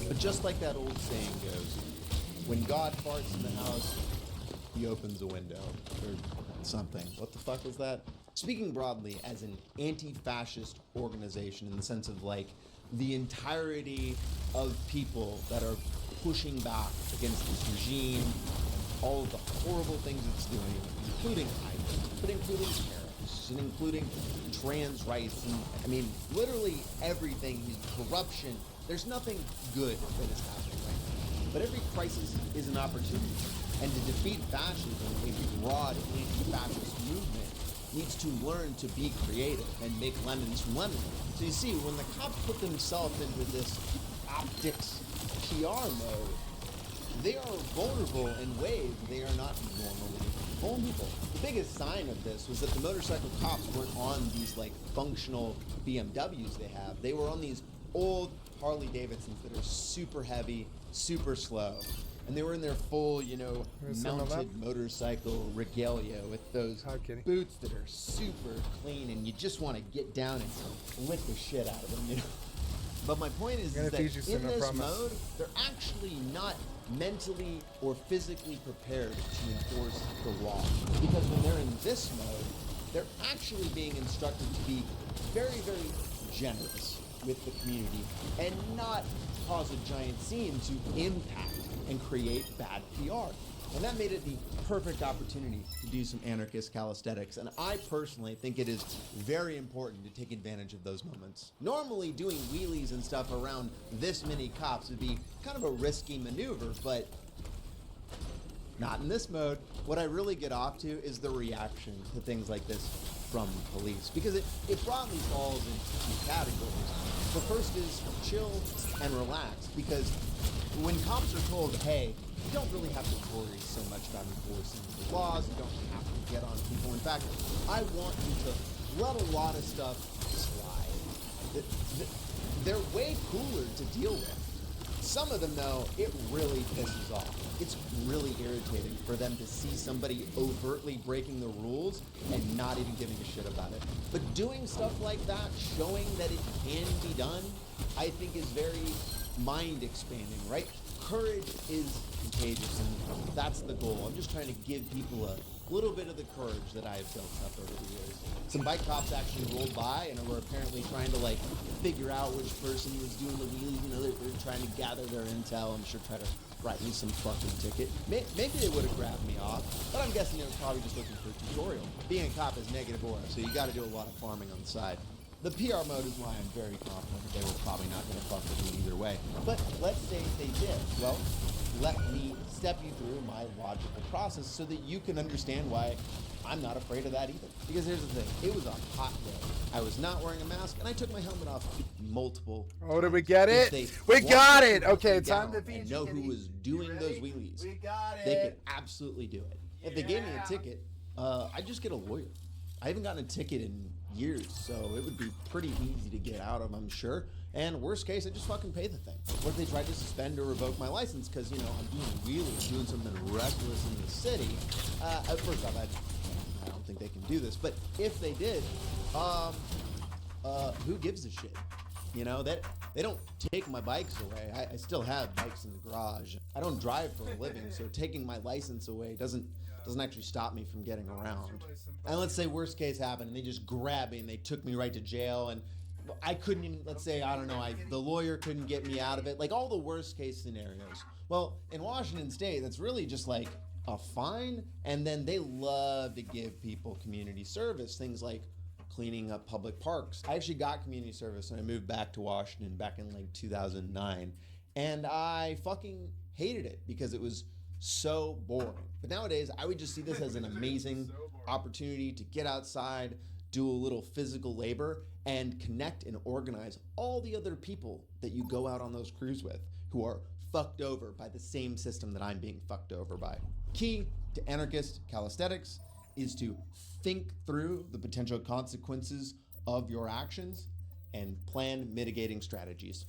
But just like that old saying goes, when God farts in the house, he opens a window, or something. What the fuck was that? Speaking broadly as an anti-fascist organization, in the sense of like the entirety of people that are pushing back against this regime and all of the horrible things it's doing, including ICE, but including terrorists, and including trans rights, and I mean, literally everything, corruption. There's nothing good that is happening right now. But every crisis is an opportunity. And to defeat fascism, a broad anti-fascist movement needs to learn to be creative and make lemons from lemons. So you see, when the cops put themselves into this optics PR mode, they are vulnerable in ways they are not normally vulnerable. The biggest sign of this was that the motorcycle cops weren't on these like functional BMWs they have. They were on these old Harley Davidsons that are super heavy, super slow. And they were in their full, you know, mounted motorcycle regalia with those boots that are super clean, and you just want to get down and lick the shit out of them, you know. But my point is that in this mode, they're actually not mentally or physically prepared to enforce the law. Because when they're in this mode, they're actually being instructed to be very, very generous with the community and not cause a giant scene to impact and create bad PR. And that made it the perfect opportunity to do some anarchist calisthenics. And I personally think it is very important to take advantage of those moments. Normally doing wheelies and stuff around this many cops would be kind of a risky maneuver, but not in this mode. What I really get off to is the reaction to things like this from police, because it broadly falls into two categories. The first is chill and relax, because when cops are told, hey, you don't really have to worry so much about enforcing the laws, you don't have to get on people. In fact, I want you to let a lot of stuff slide. They're way cooler to deal with. Some of them, though, it really pisses off. It's really irritating for them to see somebody overtly breaking the rules and not even giving a shit about it. But doing stuff like that, showing that it can be done, I think is very mind expanding, right? Courage is contagious, and that's the goal. I'm just trying to give people a little bit of the courage that I've built up over the years. Some bike cops actually rolled by and were apparently trying to like figure out which person was doing the wheelies. You know, they're trying to gather their intel. I'm sure try to write me some fucking ticket. Maybe they would have grabbed me off, but I'm guessing they were probably just looking for a tutorial. Being a cop is negative aura, so you got to do a lot of farming on the side. The PR mode is why I'm very confident that they were probably not going to fuck with me either way. But let's say they did. Well, let me step you through my logical process so that you can understand why I'm not afraid of that either. Because here's the thing, it was a hot day. I was not wearing a mask, and I took my helmet off multiple Oh, did we get times. it? We got it! Okay, time to and know who was doing those wheelies. We got it! They could absolutely do it. If they gave me a ticket, I'd just get a lawyer. I haven't gotten a ticket in years, so it would be pretty easy to get out of, I'm sure. And worst case, I just fucking pay the thing. What if they tried to suspend or revoke my license because, you know, I'm doing wheelies, doing something reckless in the city? First off, I don't think they can do this, but if they did, who gives a shit? You know, that they don't take my bikes away. I still have bikes in the garage. I don't drive for a living, so taking my license away doesn't actually stop me from getting around. And let's say worst case happened and they just grabbed me and they took me right to jail and I couldn't even, let's say, I don't know, the lawyer couldn't get me out of it. Like all the worst case scenarios. Well, in Washington State, that's really just like a fine, and then they love to give people community service, things like cleaning up public parks. I actually got community service when I moved back to Washington back in like 2009, and I fucking hated it because it was so boring. But nowadays, I would just see this as an amazing opportunity to get outside, do a little physical labor, and connect and organize all the other people that you go out on those crews with who are fucked over by the same system that I'm being fucked over by. Key to anarchist calisthenics is to think through the potential consequences of your actions and plan mitigating strategies.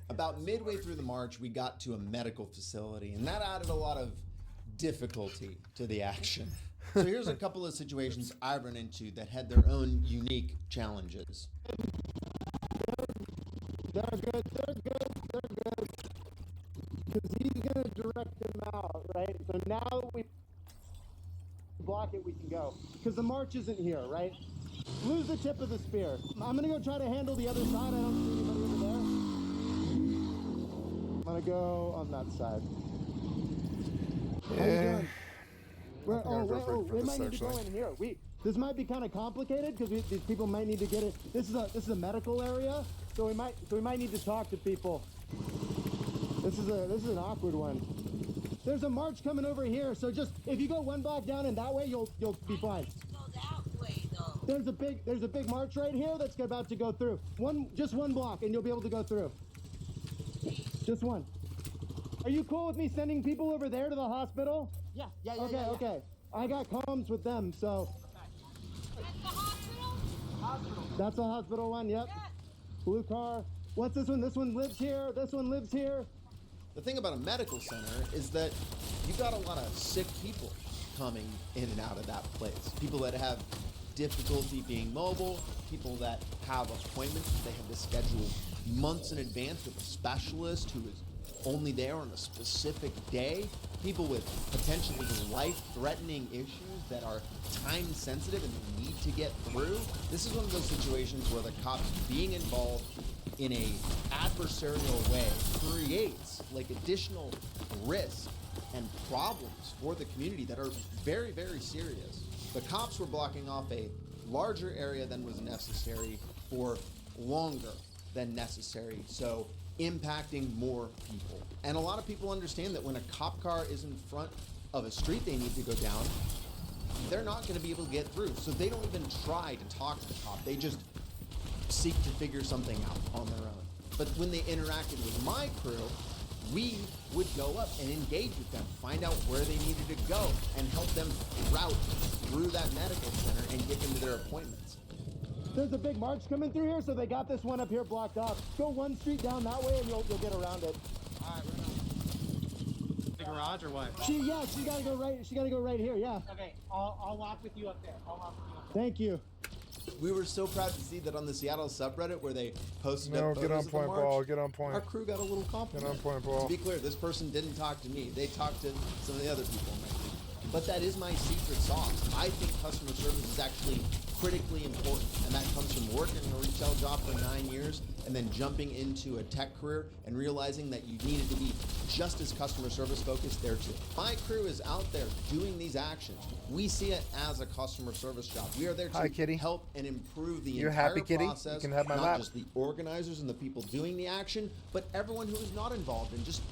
About midway through the march, we got to a medical facility, and that added a lot of difficulty to the action. So here's a couple of situations I've run into that had their own unique challenges. They're good. Because he's going to direct them out, right? So now that we block it, we can go. Because the march isn't here, right? Lose the tip of the spear. I'm going to go try to handle the other side. I don't see anybody over there. I'm going to go on that side. How you doing? We might need to go in here. This might be kind of complicated because these people might need to get it. This is a medical area, so we might need to talk to people. This is an awkward one. There's a march coming over here, so just if you go one block down and that way, you'll be fine. Go that way though. There's a big march right here that's about to go through. Just one block, and you'll be able to go through. Just one. Are you cool with me sending people over there to the hospital? Yeah. Okay. I got comms with them, so. That's the hospital? Hospital. That's a hospital one, yep. Yeah. Blue car. What's this one? This one lives here. This one lives here. The thing about a medical center is that you got a lot of sick people coming in and out of that place. People that have difficulty being mobile, people that have appointments that they have to schedule months in advance with a specialist who is only there on a specific day, people with potentially life-threatening issues that are time-sensitive and need to get through. This is one of those situations where the cops being involved in a adversarial way creates like additional risk and problems for the community that are very, very serious. The cops were blocking off a larger area than was necessary for longer than necessary, so impacting more people. And a lot of people understand that when a cop car is in front of a street they need to go down, they're not going to be able to get through. So they don't even try to talk to the cop. They just seek to figure something out on their own. But when they interacted with my crew, we would go up and engage with them, find out where they needed to go, and help them route through that medical center and get them to their appointments. There's a big march coming through here, so they got this one up here blocked off. Go one street down that way, and you'll get around it. All right, right on. The garage or what? She gotta go right. She gotta go right here. Yeah. Okay, I'll walk with you up there. Thank you. We were so proud to see that on the Seattle subreddit where they posted No, up get on photos of the point, march, ball. Get on point. our crew got a little compliment. Get on point, ball. To be clear, this person didn't talk to me. They talked to some of the other people in my team. But that is my secret sauce. I think customer service is actually critically important, and that comes from working a retail job for 9 years and then jumping into a tech career and realizing that you needed to be just as customer service focused there too. My crew is out there doing these actions. We see it as a customer service job. We are there Hi, to kitty. help and improve the You're entire happy, kitty? process. You can have my not lap. just the organizers and the people doing the action, but everyone who is not involved and just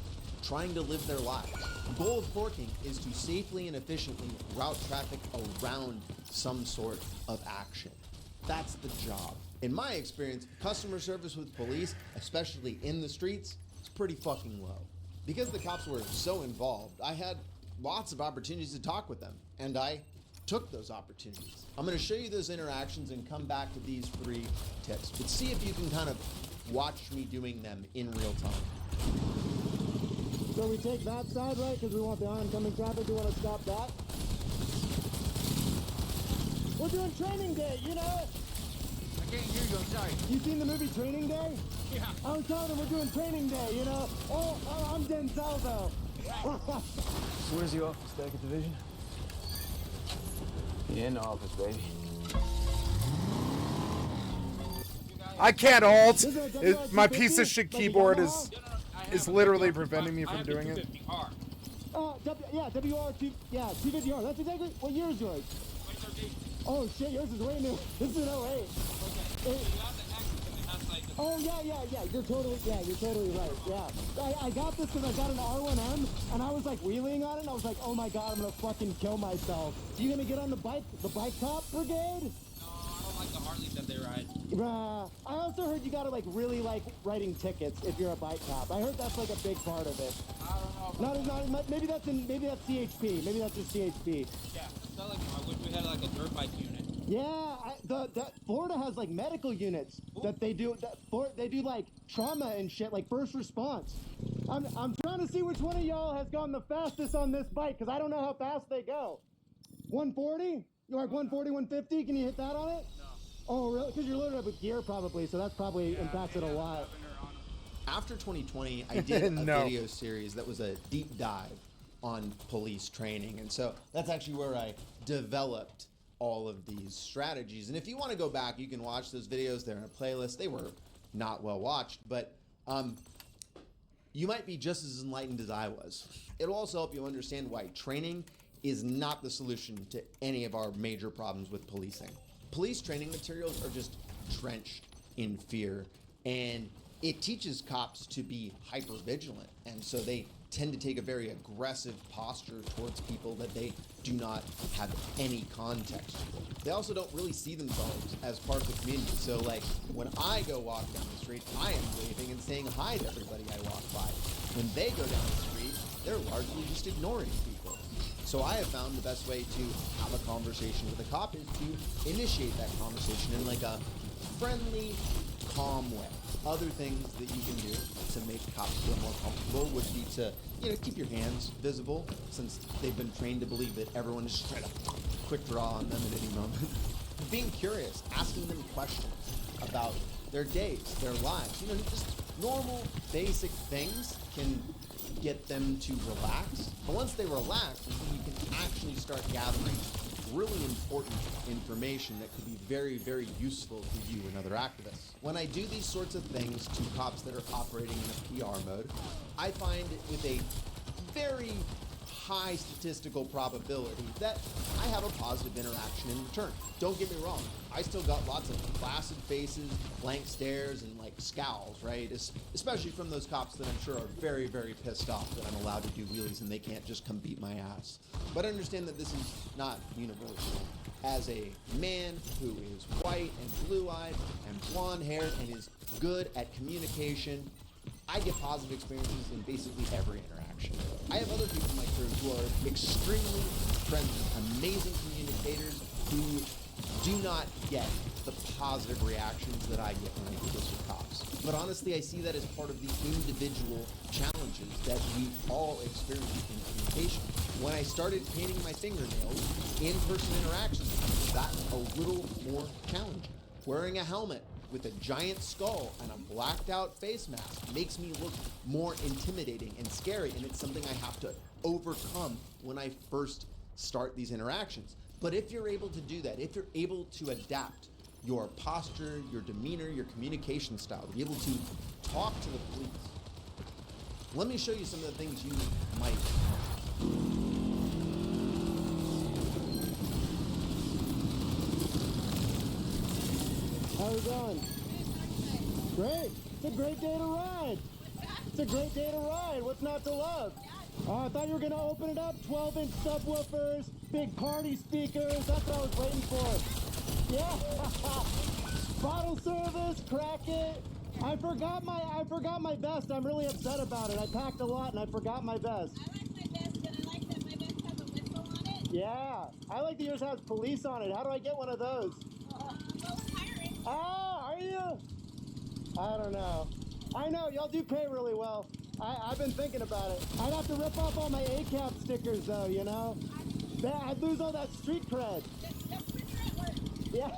trying to live their lives. The goal of forking is to safely and efficiently route traffic around some sort of action. That's the job. In my experience, customer service with police, especially in the streets, is pretty fucking low. Because the cops were so involved, I had lots of opportunities to talk with them, and I took those opportunities. I'm going to show you those interactions and come back to these 3 tips, but see if you can kind of watch me doing them in real time. So we take that side, right? Because we want the oncoming traffic. We want to stop that. We're doing training day, you know? I can't hear you, I'm sorry. You seen the movie Training Day? Yeah. I was telling them we're doing training day, you know? Oh, I'm Denzel, though. Where's the office, Deckard Division? In the office, baby. I can't alt. This is a My WR250, piece of shit like a keyboard Yamaha? is literally preventing me from doing it. WR2, yeah, 250R. That's exactly, what year is yours? 2013. Oh shit, yours is way new. This is an 08. Okay. So you have the X and it has like the... Oh yeah. You're totally right. Yeah. I got this because I got an R1M and I was like wheeling on it and I was like, oh my god, I'm gonna fucking kill myself. You gonna get on the bike cop brigade? No, I don't like the Harleys that they ride. I also heard you gotta like really like writing tickets if you're a bike cop. I heard that's like a big part of it. I don't know. Maybe that's CHP. Maybe that's just CHP. Yeah. It's not like, I wish we had like a dirt bike unit. Yeah, Florida has like medical units that they do. They do like trauma and shit, like first response. I'm trying to see which one of y'all has gone the fastest on this bike because I don't know how fast they go. 140? You like 140, 150? Can you hit that on it? No. Oh, really? Because you're loaded up with gear probably, so that's probably impacts it a lot. After 2020, I did a No. video series that was a deep dive on police training. And so that's actually where I developed all of these strategies. And if you want to go back, you can watch those videos. They're in a playlist. They were not well watched, but you might be just as enlightened as I was. It'll also help you understand why training is not the solution to any of our major problems with policing. Police training materials are just drenched in fear, and it teaches cops to be hyper vigilant, and so they tend to take a very aggressive posture towards people that they do not have any context for. They also don't really see themselves as part of the community. So like when I go walk down the street, I am waving and saying hi to everybody I walk by. When they go down the street, they're largely just ignoring people. So I have found the best way to have a conversation with a cop is to initiate that conversation in like a friendly, calm way. Other things that you can do to make cops feel more comfortable would be to, keep your hands visible, since they've been trained to believe that everyone is just trying to quick draw on them at any moment. Being curious, asking them questions about their days, their lives, just normal, basic things can get them to relax. But once they relax, then you can actually start gathering really important information that could be very, very useful to you and other activists. When I do these sorts of things to cops that are operating in a PR mode, I find with a very high statistical probability that I have a positive interaction in return. Don't get me wrong, I still got lots of placid faces, blank stares, and like scowls, right? Especially from those cops that I'm sure are very, very pissed off that I'm allowed to do wheelies and they can't just come beat my ass. But understand that this is not universal. As a man who is white and blue-eyed and blonde-haired and is good at communication, I get positive experiences in basically every interaction. I have other people in my crew who are extremely friendly, amazing communicators who do not get the positive reactions that I get when I do this with cops. But honestly, I see that as part of the individual challenges that we all experience in communication. When I started painting my fingernails, in-person interactions got a little more challenging. Wearing a helmet with a giant skull and a blacked out face mask makes me look more intimidating and scary, and it's something I have to overcome when I first start these interactions. But if you're able to do that, if you're able to adapt your posture, your demeanor, your communication style, to be able to talk to the police, let me show you some of the things you might want. How's it going? Great. It's a great day to ride. It's a great day to ride. What's not to love? Oh, I thought you were going to open it up. 12-inch subwoofers, big party speakers. That's what I was waiting for. Yeah. Bottle service, crack it. I forgot my vest. I'm really upset about it. I packed a lot and I forgot my vest. I like my vest, and I like that my vest has a whistle on it. Yeah. I like that yours has police on it. How do I get one of those? Most hiring. Oh, are you? I don't know. I know, y'all do pay really well. I've been thinking about it. I'd have to rip off all my ACAP stickers though, you know? I'd lose all that street cred. That's when you're at work. Yeah,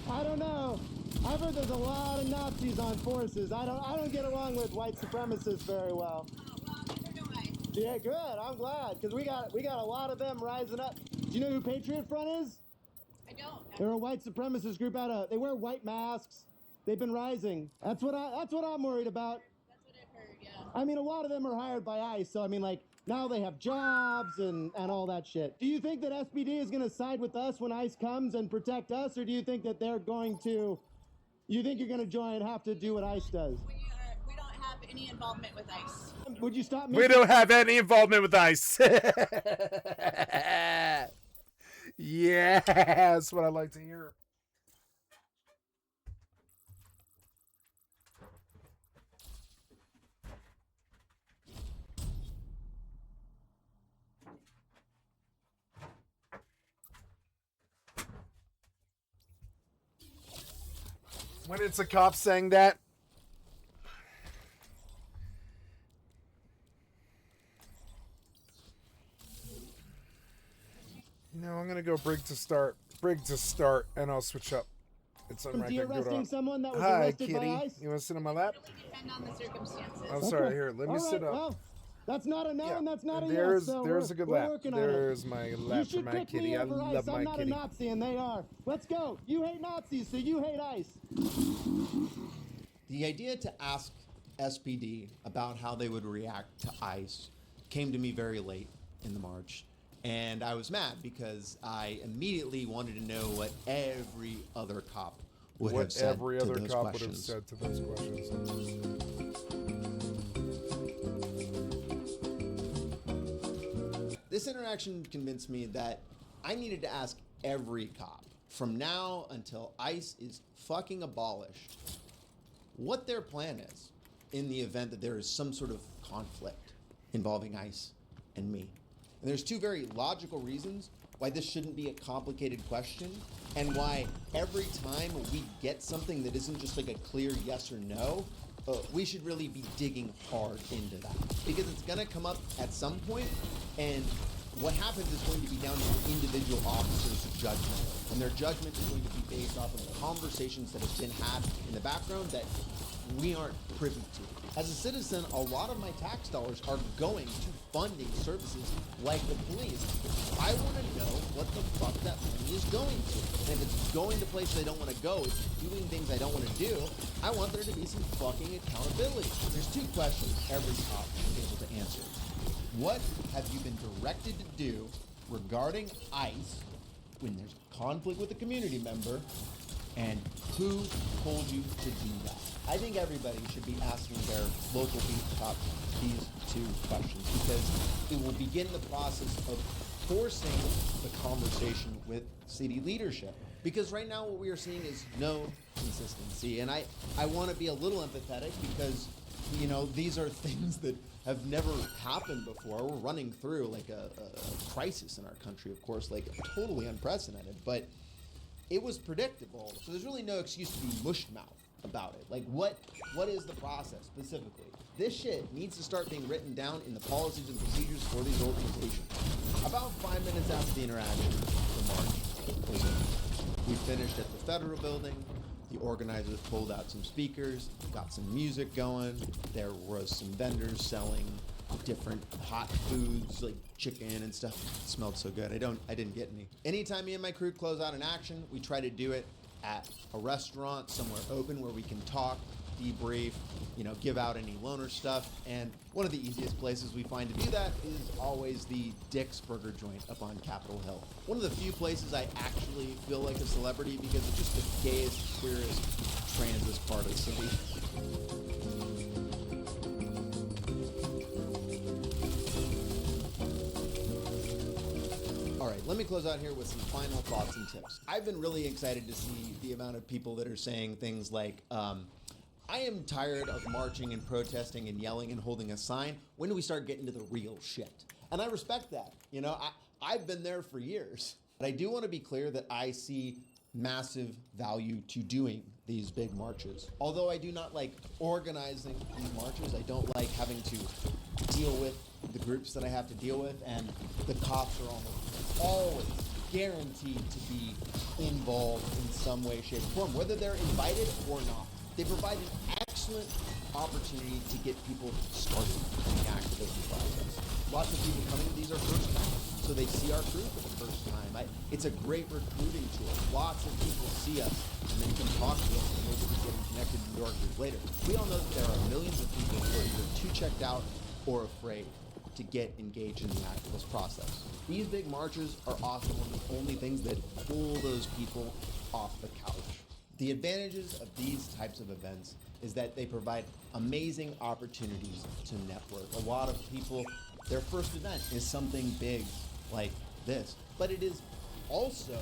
I don't know. I've heard there's a lot of Nazis on forces. I don't get along with white supremacists very well. Oh, well, neither do I. Yeah, good. I'm glad, because we got a lot of them rising up. Do you know who Patriot Front is? I don't. They're a white supremacist group they wear white masks. They've been rising. That's what I'm worried about. That's what I've heard, yeah. I mean, a lot of them are hired by ICE, so I mean, like, now they have jobs and all that shit. Do you think that SPD is going to side with us when ICE comes and protect us, or do you think that they're going to, you think you're going to join and have to do what ICE does? We don't have any involvement with ICE. Would you stop me? We don't have any involvement with ICE. Yeah, that's what I like to hear. When it's a cop saying that, you know, I'm gonna go brig to start, and I'll switch up. It's on right there. De-arresting someone that was Hi, arrested kitty. by ICE? You want to sit on my lap? It would depend on the circumstances. I'm sorry. Here, let me All right, sit up. well, that's not a no, and that's not a there's, yes. So there's a good we're lap. working on it. There's my You lap for should my pick kitty. me I over love ICE. my I'm not kitty. a Nazi, and they are. Let's go. You hate Nazis, so you hate ICE. The idea to ask SPD about how they would react to ICE came to me very late in the march. And I was mad because I immediately wanted to know what every other cop would have said every to other those cop would have questions. said to those questions. This interaction convinced me that I needed to ask every cop from now until ICE is fucking abolished what their plan is in the event that there is some sort of conflict involving ICE and me. And there's two very logical reasons why this shouldn't be a complicated question, and why every time we get something that isn't just like a clear yes or no, we should really be digging hard into that. Because it's gonna come up at some point, and what happens is going to be down to the individual officer's judgment. And their judgment is going to be based off of the conversations that have been had in the background that we aren't privy to. As a citizen, a lot of my tax dollars are going to funding services like the police. I want to know what the fuck that money is going to. And if it's going to places I don't want to go, it's doing things I don't want to do, I want there to be some fucking accountability. There's two questions every cop should be able to answer. What have you been directed to do regarding ICE when there's conflict with a community member, and who told you to do that? I think everybody should be asking their local beat cop these two questions, because it will begin the process of forcing the conversation with city leadership. Because right now what we are seeing is no consistency, and I want to be a little empathetic because, you know, these are things that have never happened before. We're running through like a crisis in our country, of course, like totally unprecedented. But it was predictable. So there's really no excuse to be mush-mouth about it. Like, what is the process specifically? This shit needs to start being written down in the policies and procedures for these organizations. About 5 minutes after the interaction, the march was in. We finished at the Federal Building. The organizers pulled out some speakers, got some music going. There was some vendors selling different hot foods like chicken and stuff. It smelled so good. I didn't get any. Anytime me and my crew close out an action, we try to do it at a restaurant, somewhere open where we can talk, debrief, give out any loaner stuff. And one of the easiest places we find to do that is always the Dick's Burger joint up on Capitol Hill. One of the few places I actually feel like a celebrity because it's just the gayest, queerest, transest part of the city. All right, let me close out here with some final thoughts and tips. I've been really excited to see the amount of people that are saying things like, I am tired of marching and protesting and yelling and holding a sign. When do we start getting to the real shit? And I respect that. I've been there for years. But I do want to be clear that I see massive value to doing these big marches. Although I do not like organizing these marches, I don't like having to deal with the groups that I have to deal with, and the cops are almost always guaranteed to be involved in some way, shape, or form, whether they're invited or not. They provide an excellent opportunity to get people started in the activism process. Lots of people coming to these are first time, so they see our crew for the first time. It's a great recruiting tool. Lots of people see us and they can talk to us and maybe be getting connected to our group later. We all know that there are millions of people who are either too checked out or afraid to get engaged in the activist process. These big marches are often one of the only things that pull those people off the couch. The advantages of these types of events is that they provide amazing opportunities to network. A lot of people, their first event is something big like this, but it is also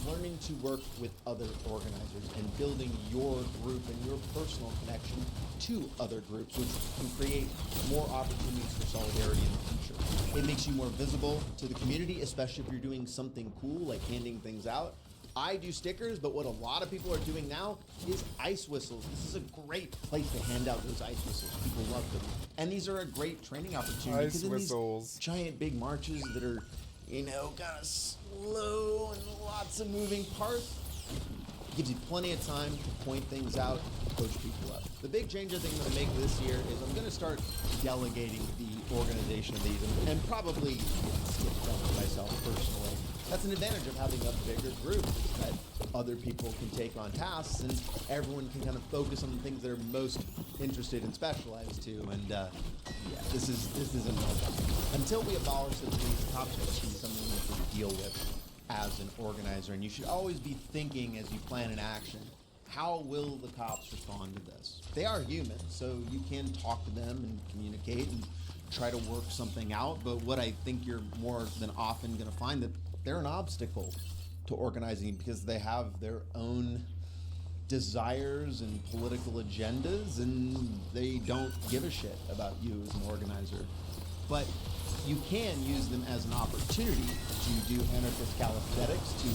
learning to work with other organizers and building your group and your personal connection to other groups, which can create more opportunities for solidarity in the future. It makes you more visible to the community, especially if you're doing something cool like handing things out. I do stickers, but what a lot of people are doing now is ice whistles. This is a great place to hand out those ice whistles. People love them. And these are a great training opportunity. Ice whistles. These giant big marches that are, kind of slow and lots of moving parts, it gives you plenty of time to point things out, coach people up. The big change I think I'm going to make this year is I'm going to start delegating the organization of these and probably skip them myself personally. That's an advantage of having a bigger group, that other people can take on tasks and everyone can kind of focus on the things they're most interested and specialized to. And this isn't my job. Until we abolish the police, cops are just something you have to deal with as an organizer. And you should always be thinking as you plan an action, how will the cops respond to this? They are human, so you can talk to them and communicate and try to work something out. But what I think you're more than often going to find that they're an obstacle to organizing because they have their own desires and political agendas and they don't give a shit about you as an organizer. But you can use them as an opportunity to do anarchist calisthenics, to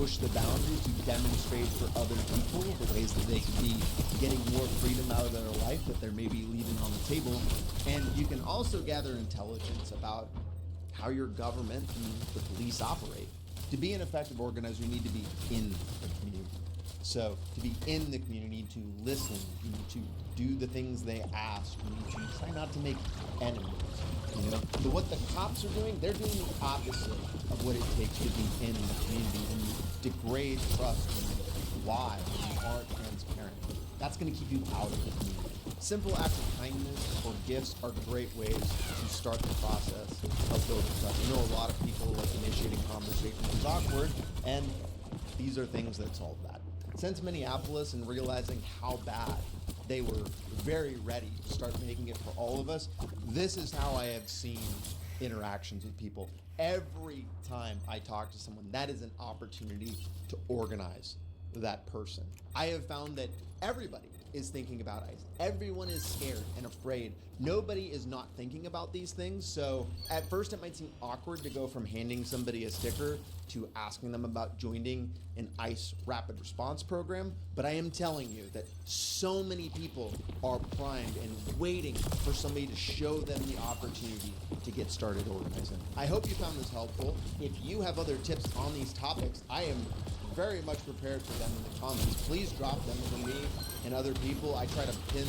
push the boundaries, to demonstrate for other people the ways that they can be getting more freedom out of their life that they're maybe leaving on the table. And you can also gather intelligence about how your government and the police operate. To be an effective organizer, you need to be in the community. So to be in the community, you need to listen, you need to do the things they ask, you need to try not to make enemies. But what the cops are doing, they're doing the opposite of what it takes to be in the community and degrade trust and lie when you aren't transparent. That's going to keep you out of the community. Simple acts of kindness or gifts are great ways to start the process of building trust. I know a lot of people like initiating conversations is awkward, and these are things that solve that. Since Minneapolis and realizing how bad they were very ready to start making it for all of us, this is how I have seen interactions with people. Every time I talk to someone, that is an opportunity to organize that person. I have found that everybody is thinking about ice. Everyone is scared and afraid. Nobody is not thinking about these things. So at first it might seem awkward to go from handing somebody a sticker to asking them about joining an ICE rapid response program. But I am telling you that so many people are primed and waiting for somebody to show them the opportunity to get started organizing. I hope you found this helpful. If you have other tips on these topics, I am very much prepared for them in the comments. Please drop them to me and other people. I try to pin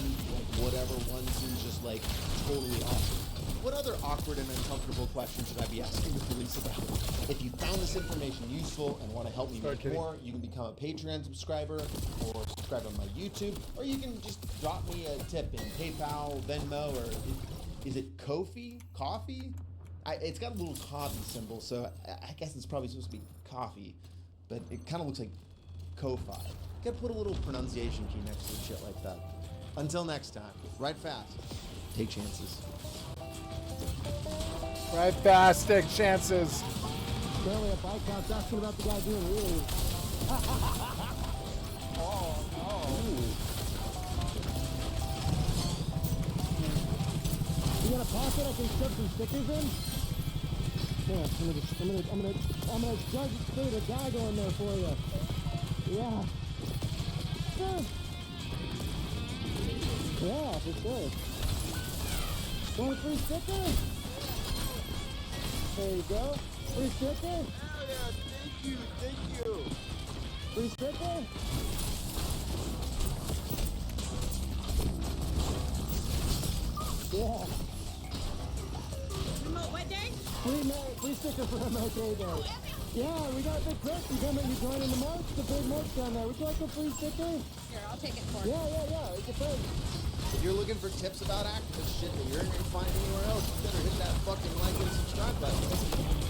whatever one seems just like totally awesome. What other awkward and uncomfortable questions should I be asking the police about? If you found this information useful and want to help me make more, you can become a Patreon subscriber or subscribe on my YouTube, or you can just drop me a tip in PayPal, Venmo, or is it Ko-fi? Coffee? It's got a little coffee symbol, so I guess it's probably supposed to be coffee, but it kind of looks like Ko-fi. Gotta put a little pronunciation key next to shit like that. Until next time, ride fast, take chances. Right fast, take chances. Apparently a bike cop's asking about the guy doing wheelies. You got a pocket I can shove some stickers in? Yeah, I'm gonna judge straight a guy going there for you. Yeah. Sure. Yeah, for sure. Want a free sticker? There you go. Free sticker? Hell yeah, thank you. Free sticker? Yeah. Remote what day? Free sticker for MLK Day. Yeah, we got the Chris. You joining the march? The big march down there. Would you like a free sticker? Here, I'll take it for you. Yeah. It's a friend. If you're looking for tips about activist shit that you're not gonna find anywhere else, you better hit that fucking like and subscribe button.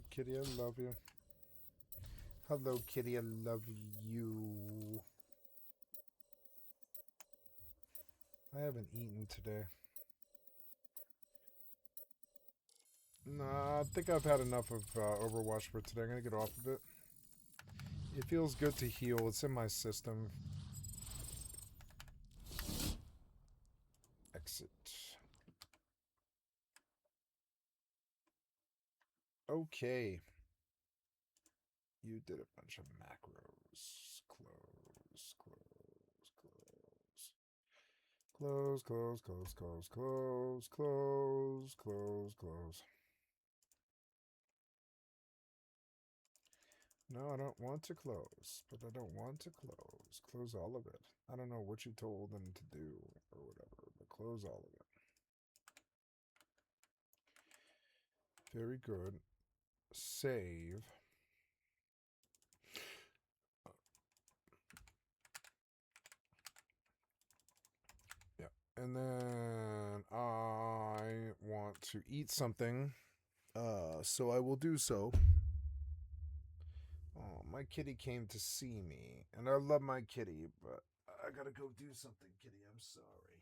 Kitty, I love you. Hello, Kitty, I love you. I haven't eaten today. Nah, I think I've had enough of Overwatch for today. I'm gonna get off of it. It feels good to heal. It's in my system. Exit. Okay. You did a bunch of macros. Close, close, close. Close, close, close, close, close, close, close, close. No, I don't want to close, but I don't want to close. Close all of it. I don't know what you told them to do or whatever, but close all of it. Very good. Save. Yeah. And then I want to eat something. So I will do so. Oh, my kitty came to see me. And I love my kitty, but I gotta go do something, kitty. I'm sorry.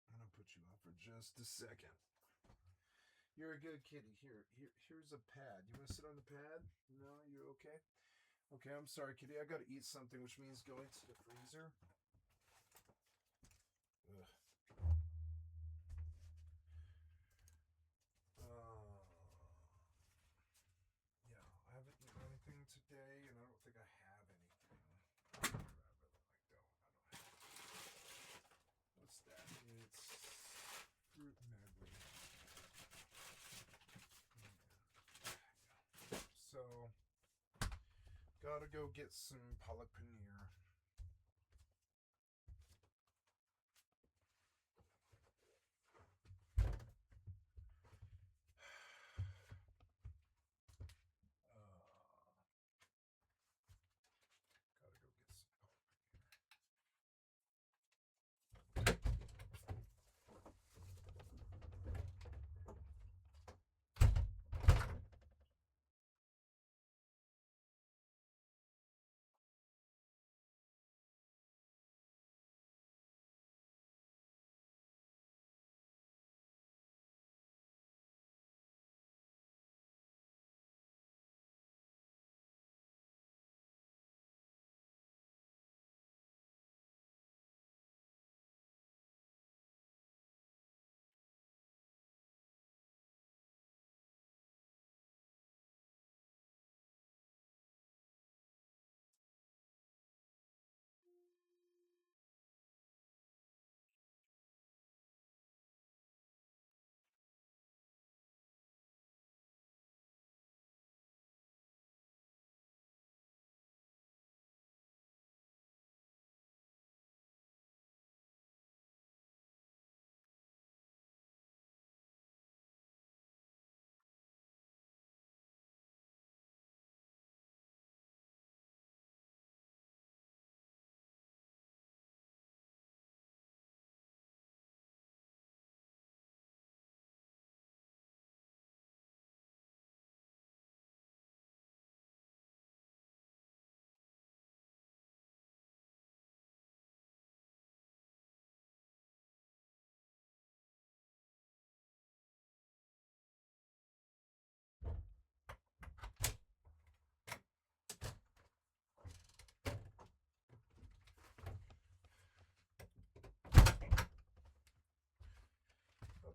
I'm gonna put you off for just a second. You're a good kitty. Here's a pad. You want to sit on the pad? No, you're okay? Okay, I'm sorry, kitty. I gotta eat something, which means going to the freezer. Ugh. Yeah, I haven't eaten anything today, and I don't think I have anything. I don't have. What's that? It's fruit medley. Yeah. So, gotta go get some palak paneer. Gotta go get some palak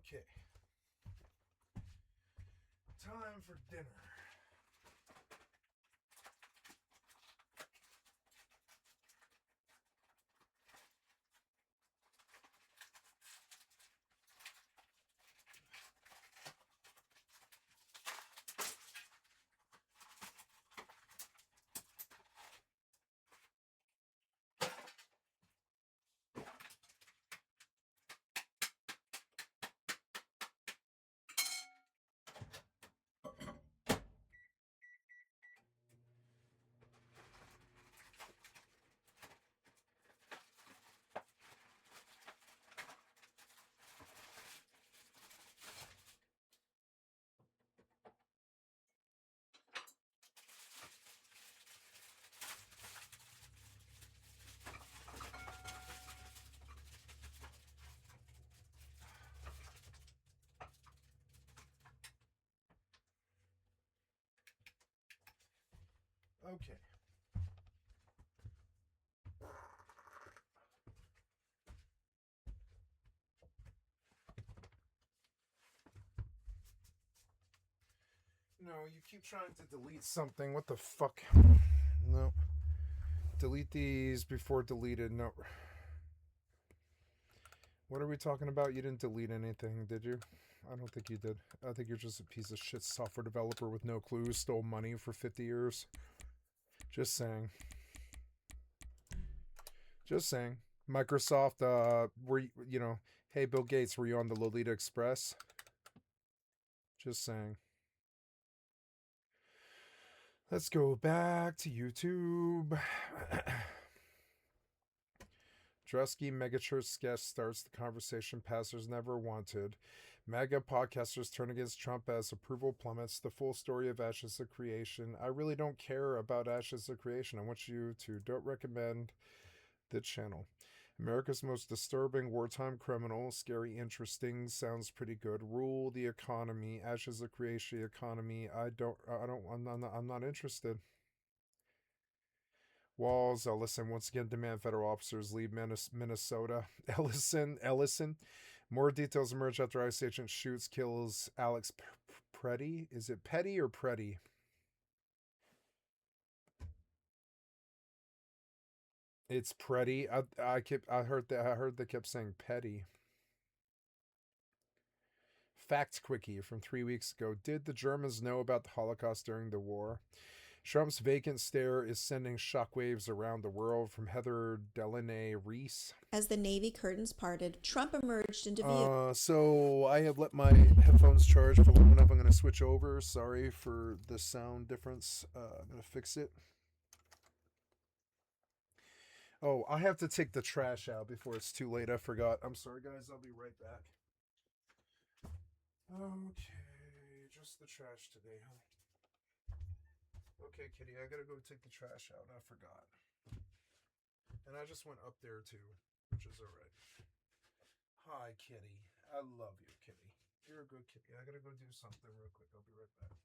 Okay. Time for dinner. Okay. No, you keep trying to delete something. What the fuck? No. Delete these before deleted. No. What are we talking about? You didn't delete anything, did you? I don't think you did. I think you're just a piece of shit software developer with no clue who stole money for 50 years. Just saying. Just saying. Microsoft, hey, Bill Gates, were you on the Lolita Express? Just saying. Let's go back to YouTube. Drusky Megachurch guest starts the conversation pastors never wanted. MAGA podcasters turn against Trump as approval plummets. The full story of Ashes of Creation. I really don't care about Ashes of Creation. I want you to don't recommend the channel. America's most disturbing wartime criminal. Scary, interesting. Sounds pretty good. Rule the economy. Ashes of Creation economy. I'm not interested. Walls, Ellison once again demand federal officers leave Minnesota. Ellison. More details emerge after ICE agent shoots, kills Alex Preddy. Is it Petty or Preddy? It's Preddy. I heard they kept saying Petty. Fact Quickie from 3 weeks ago. Did the Germans know about the Holocaust during the war? Trump's vacant stare is sending shockwaves around the world from Heather Delaney Reese. As the Navy curtains parted, Trump emerged into view. So I have let my headphones charge for long enough. I'm going to switch over. Sorry for the sound difference. I'm going to fix it. Oh, I have to take the trash out before it's too late. I forgot. I'm sorry, guys. I'll be right back. Okay, just the trash today, huh? Okay, kitty, I gotta go take the trash out. I forgot. And I just went up there too, which is alright. Hi, kitty. I love you, kitty. You're a good kitty. I gotta go do something real quick. I'll be right back.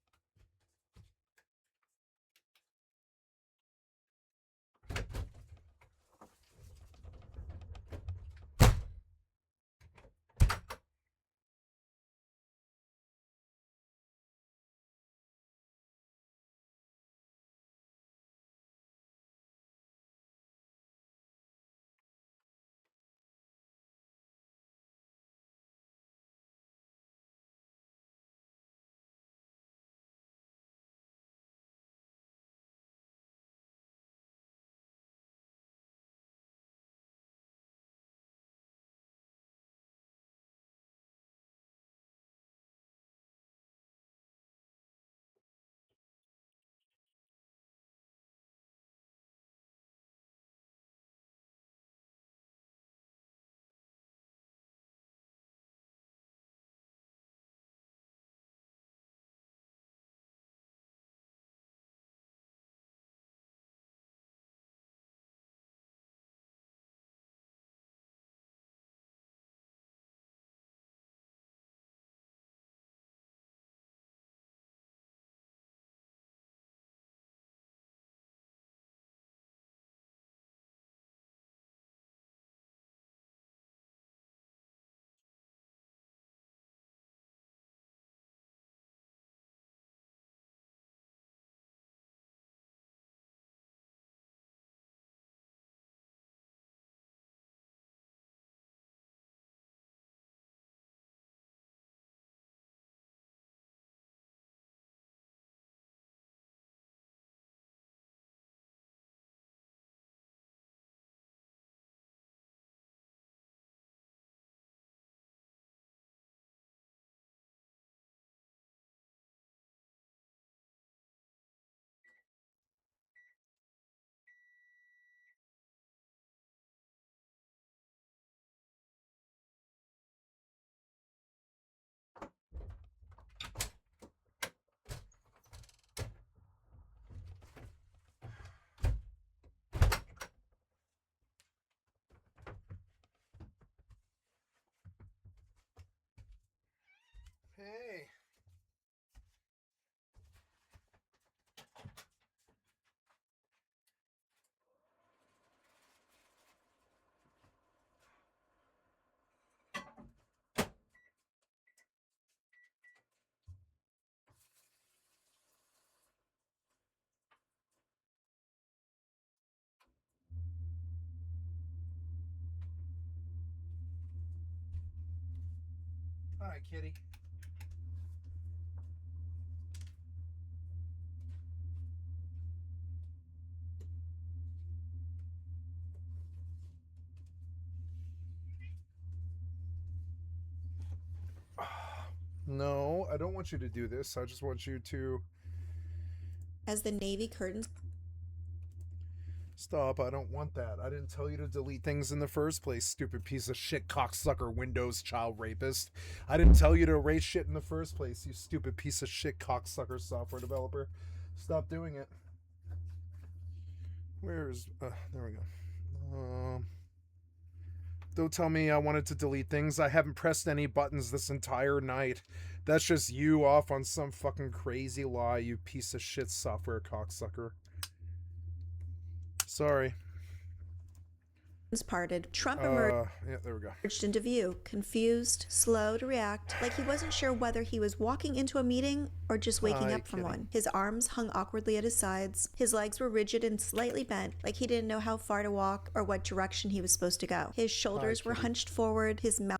Hi, kitty. No, I don't want you to do this. I just want you to... As the Navy curtains... Stop, I don't want that. I didn't tell you to delete things in the first place, stupid piece of shit cocksucker Windows child rapist. I didn't tell you to erase shit in the first place, you stupid piece of shit cocksucker software developer. Stop doing it. Where's... there we go. Don't tell me I wanted to delete things. I haven't pressed any buttons this entire night. That's just you off on some fucking crazy lie, you piece of shit software cocksucker. Sorry. Parted. Trump emerged yeah, there we go. into view, confused, slow to react, like he wasn't sure whether he was walking into a meeting or just waking up from one. His arms hung awkwardly at his sides. His legs were rigid and slightly bent, like he didn't know how far to walk or what direction he was supposed to go. His shoulders were hunched forward, his mouth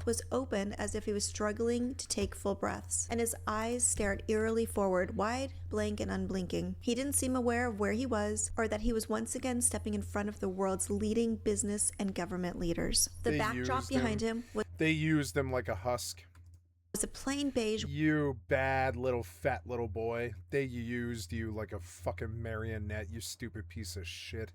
was open as if he was struggling to take full breaths, and his eyes stared eerily forward, wide, blank, and unblinking. He didn't seem aware of where he was, or that he was once again stepping in front of the world's leading business and government leaders. The backdrop behind him was... They used him like a husk. Was a plain beige... You bad little fat little boy. They used you like a fucking marionette, you stupid piece of shit.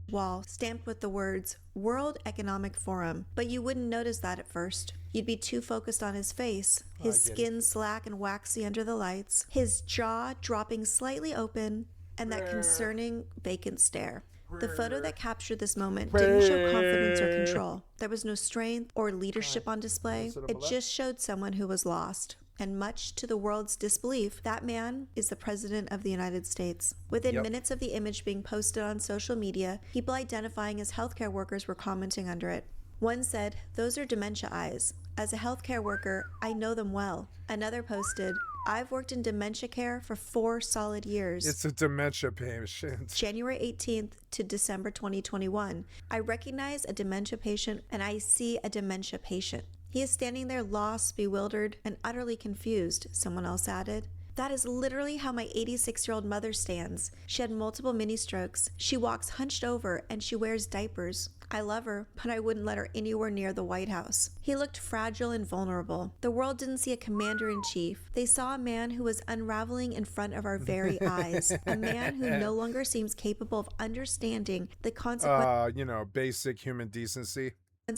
Wall stamped with the words World Economic Forum, but you wouldn't notice that at first. You'd be too focused on his face, his skin slack and waxy under the lights, his jaw dropping slightly open, and that concerning vacant stare. The photo that captured this moment didn't show confidence or control. There was no strength or leadership on display. It just showed someone who was lost. And much to the world's disbelief, that man is the President of the United States. Within minutes of the image being posted on social media, people identifying as healthcare workers were commenting under it. One said, "Those are dementia eyes. As a healthcare worker, I know them well." Another posted, "I've worked in dementia care for 4 solid years. It's a dementia patient." January 18th to December 2021. I recognize a dementia patient and I see a dementia patient. He is standing there lost, bewildered, and utterly confused, someone else added. That is literally how my 86-year-old mother stands. She had multiple mini strokes. She walks hunched over and she wears diapers. I love her, but I wouldn't let her anywhere near the White House. He looked fragile and vulnerable. The world didn't see a commander-in-chief. They saw a man who was unraveling in front of our very eyes. A man who no longer seems capable of understanding the consequences. Basic human decency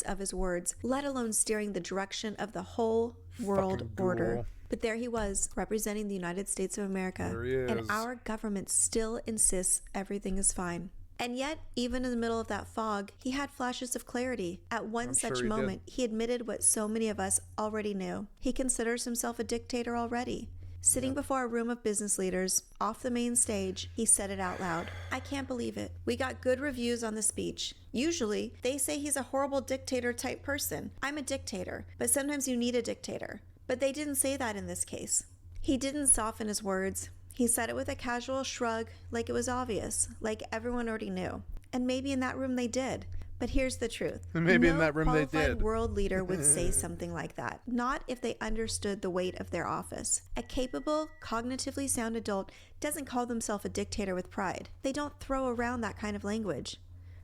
Of his words, let alone steering the direction of the whole world order. But there he was, representing the United States of America. There he is. And our government still insists everything is fine. And yet, even in the middle of that fog, he had flashes of clarity. At one such moment, he admitted what so many of us already knew. He considers himself a dictator already. Sitting before a room of business leaders, off the main stage, he said it out loud. I can't believe it. We got good reviews on the speech. Usually, they say he's a horrible dictator type person. I'm a dictator, but sometimes you need a dictator. But they didn't say that in this case. He didn't soften his words. He said it with a casual shrug, like it was obvious, like everyone already knew. And maybe in that room they did. But here's the truth. Maybe in that room they did. No qualified world leader would say something like that. Not if they understood the weight of their office. A capable, cognitively sound adult doesn't call themselves a dictator with pride. They don't throw around that kind of language.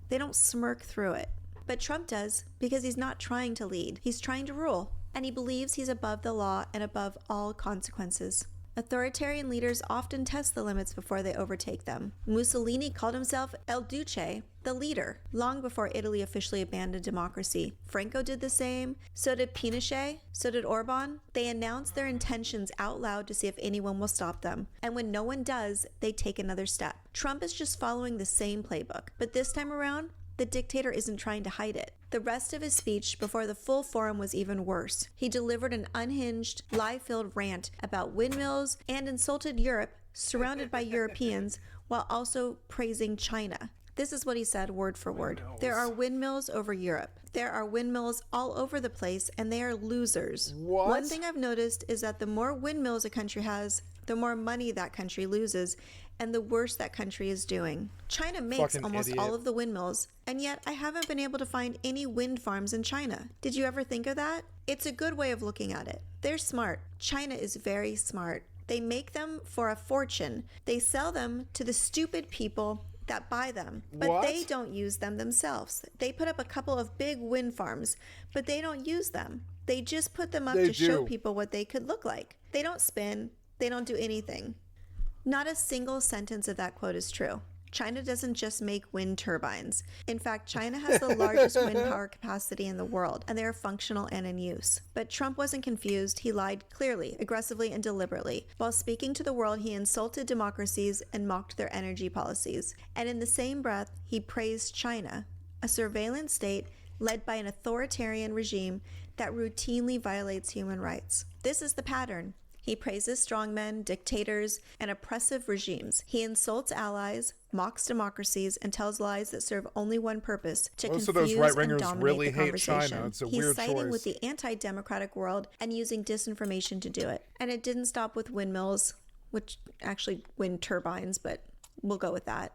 They don't smirk through it. But Trump does, because he's not trying to lead. He's trying to rule. And he believes he's above the law and above all consequences. Authoritarian leaders often test the limits before they overtake them. Mussolini called himself El Duce, the leader, long before Italy officially abandoned democracy. Franco did the same, so did Pinochet, so did Orban. They announce their intentions out loud to see if anyone will stop them. And when no one does, they take another step. Trump is just following the same playbook. But this time around, the dictator isn't trying to hide it. The rest of his speech before the full forum was even worse. He delivered an unhinged, lie-filled rant about windmills and insulted Europe, surrounded by Europeans, while also praising China. This is what he said word for word. There are windmills over Europe. There are windmills all over the place, and they are losers. What? One thing I've noticed is that the more windmills a country has, the more money that country loses, and the worse that country is doing. China makes Fucking almost idiot. all of the windmills, and yet I haven't been able to find any wind farms in China. Did you ever think of that? It's a good way of looking at it. They're smart. China is very smart. They make them for a fortune. They sell them to the stupid people that buy them, but What? they don't use them themselves. They put up a couple of big wind farms, but they don't use them. They just put them up They to show do. people what they could look like. They don't spin. They don't do anything. Not a single sentence of that quote is true. China doesn't just make wind turbines. In fact, China has the largest wind power capacity in the world, and they are functional and in use. But Trump wasn't confused. He lied clearly, aggressively, and deliberately. While speaking to the world, he insulted democracies and mocked their energy policies. And in the same breath, he praised China, a surveillance state led by an authoritarian regime that routinely violates human rights. This is the pattern. He praises strongmen, dictators, and oppressive regimes. He insults allies, mocks democracies, and tells lies that serve only one purpose: to Most of those confuse and right-wingers dominate really the hate conversation. China. It's a He's weird siding choice. with the anti-democratic world and using disinformation to do it. And it didn't stop with windmills, which actually wind turbines, but we'll go with that.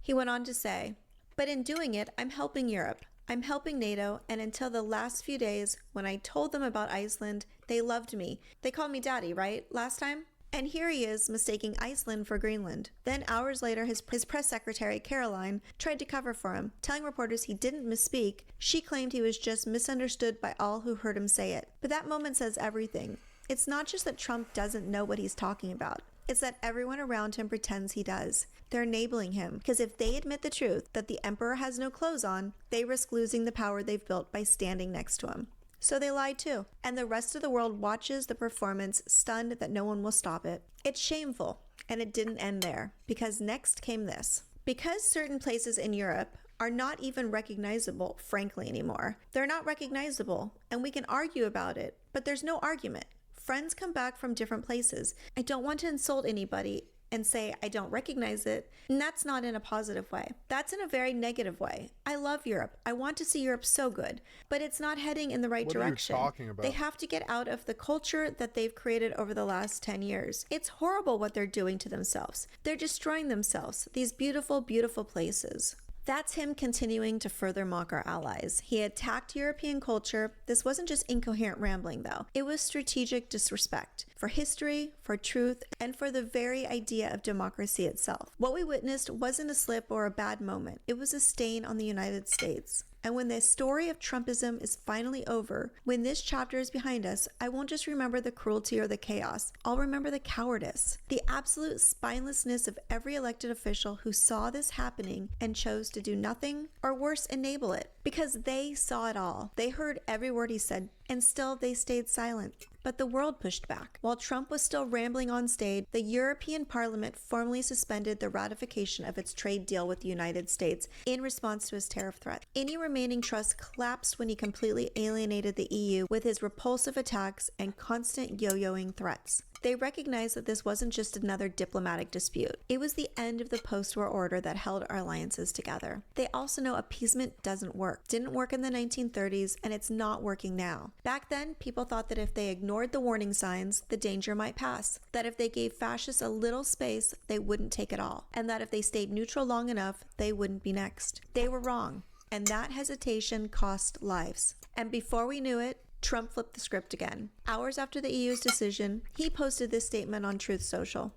He went on to say, "But in doing it, I'm helping Europe. I'm helping NATO, and until the last few days, when I told them about Iceland, they loved me. They called me daddy, right? Last time? And here he is, mistaking Iceland for Greenland." Then hours later, his press secretary, Caroline, tried to cover for him, telling reporters he didn't misspeak. She claimed he was just misunderstood by all who heard him say it. But that moment says everything. It's not just that Trump doesn't know what he's talking about. It's that everyone around him pretends he does. They're enabling him, because if they admit the truth that the emperor has no clothes on, they risk losing the power they've built by standing next to him. So they lied too. And the rest of the world watches the performance, stunned that no one will stop it. It's shameful. And it didn't end there, because next came this. Because certain places in Europe are not even recognizable, frankly, anymore. They're not recognizable, and we can argue about it, but there's no argument. Friends come back from different places. I don't want to insult anybody and say I don't recognize it, and that's not in a positive way. That's in a very negative way. I love Europe. I want to see Europe so good, but it's not heading in the right What are you direction. talking about? They have to get out of the culture that they've created over the last 10 years. It's horrible what they're doing to themselves. They're destroying themselves, these beautiful, beautiful places. That's him continuing to further mock our allies. He attacked European culture. This wasn't just incoherent rambling, though. It was strategic disrespect for history, for truth, and for the very idea of democracy itself. What we witnessed wasn't a slip or a bad moment. It was a stain on the United States. And when the story of Trumpism is finally over, when this chapter is behind us, I won't just remember the cruelty or the chaos. I'll remember the cowardice, the absolute spinelessness of every elected official who saw this happening and chose to do nothing, or worse, enable it. Because they saw it all. They heard every word he said, and still they stayed silent. But the world pushed back. While Trump was still rambling on stage, the European Parliament formally suspended the ratification of its trade deal with the United States in response to his tariff threat. Any remaining trust collapsed when he completely alienated the EU with his repulsive attacks and constant yo-yoing threats. They recognized that this wasn't just another diplomatic dispute. It was the end of the post-war order that held our alliances together. They also know appeasement doesn't work. Didn't work in the 1930s, and it's not working now. Back then, people thought that if they ignored the warning signs, the danger might pass. That if they gave fascists a little space, they wouldn't take it all. And that if they stayed neutral long enough, they wouldn't be next. They were wrong. And that hesitation cost lives. And before we knew it, Trump flipped the script again. Hours after the EU's decision, he posted this statement on Truth Social.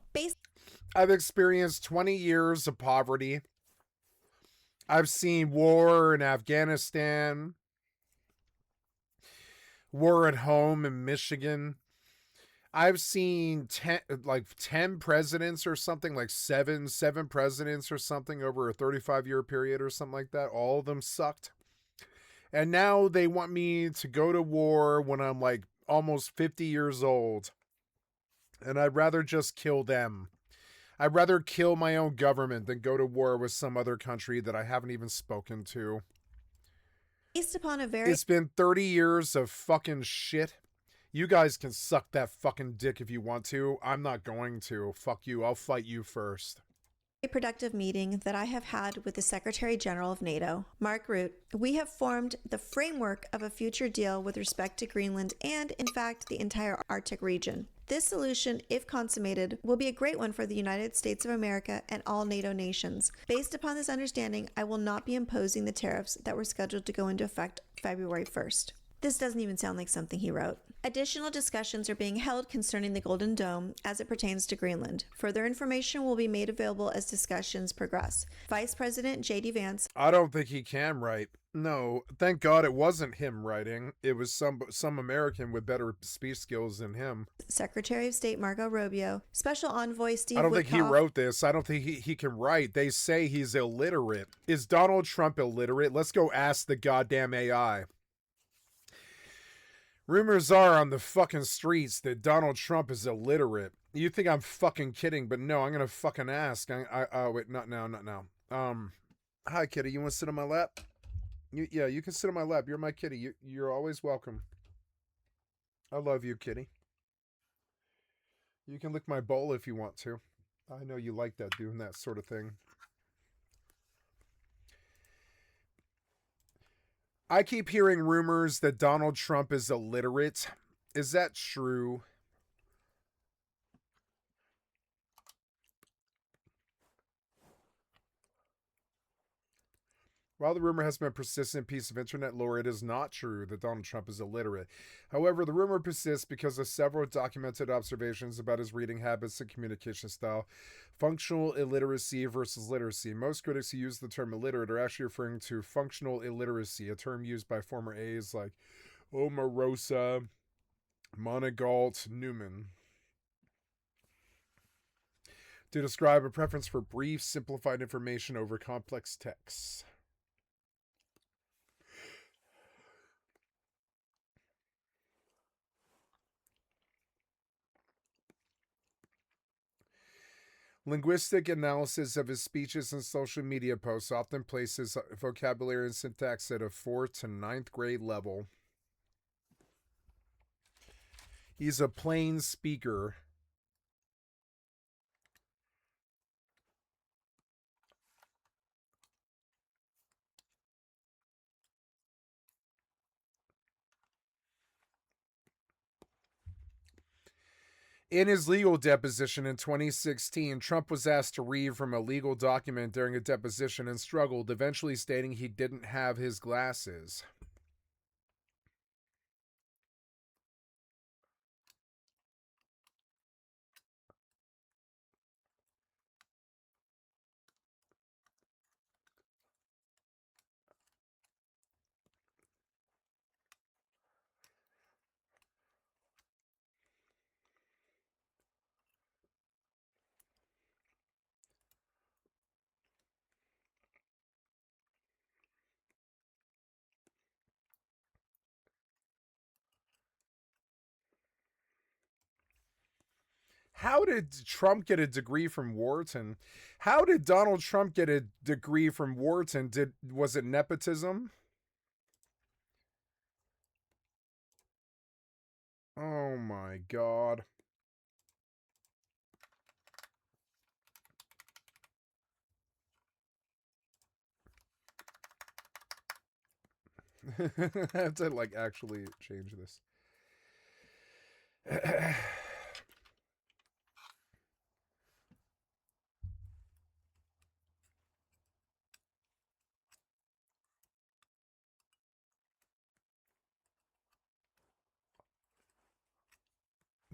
I've experienced 20 years of poverty. I've seen war in Afghanistan, war at home in Michigan. I've seen 10 presidents or something, like seven presidents or something over a 35-year period or something like that. All of them sucked. And now they want me to go to war when I'm like almost 50 years old. And I'd rather just kill them. I'd rather kill my own government than go to war with some other country that I haven't even spoken to. Based upon a very... It's been 30 years of fucking shit. You guys can suck that fucking dick if you want to. I'm not going to. Fuck you. I'll fight you first. A productive meeting that I have had with the Secretary General of NATO, Mark Rutte, we have formed the framework of a future deal with respect to Greenland and, in fact, the entire Arctic region. This solution, if consummated, will be a great one for the United States of America and all NATO nations. Based upon this understanding, I will not be imposing the tariffs that were scheduled to go into effect February 1st. This doesn't even sound like something he wrote. Additional discussions are being held concerning the Golden Dome as it pertains to Greenland. Further information will be made available as discussions progress. Vice President J.D. Vance. I don't think he can write. No, thank God it wasn't him writing. It was some American with better speech skills than him. Secretary of State Marco Rubio. Special Envoy Steve I don't Witkoff. think he wrote this. I don't think he can write. They say he's illiterate. Is Donald Trump illiterate? Let's go ask the goddamn AI. Rumors are on the fucking streets that Donald Trump is illiterate. You think I'm fucking kidding, but no, I'm gonna fucking ask. Wait, not now. Hi, kitty. You want to sit on my lap? Yeah, you can sit on my lap. You're my kitty. You're always welcome. I love you, kitty. You can lick my bowl if you want to. I know you like that, doing that sort of thing. I keep hearing rumors that Donald Trump is illiterate. Is that true? While the rumor has been a persistent piece of internet lore, it is not true that Donald Trump is illiterate. However, the rumor persists because of several documented observations about his reading habits and communication style. Functional illiteracy versus literacy. Most critics who use the term illiterate are actually referring to functional illiteracy, a term used by former A's like Omarosa, Monegault, Newman, to describe a preference for brief, simplified information over complex texts. Linguistic analysis of his speeches and social media posts often places vocabulary and syntax at a 4th to 9th grade level. He's a plain speaker. In his legal deposition in 2016, Trump was asked to read from a legal document during a deposition and struggled, eventually stating he didn't have his glasses. How did Trump get a degree from Wharton? How did Donald Trump get a degree from Wharton? Was it nepotism? Oh my God. I have to like actually change this.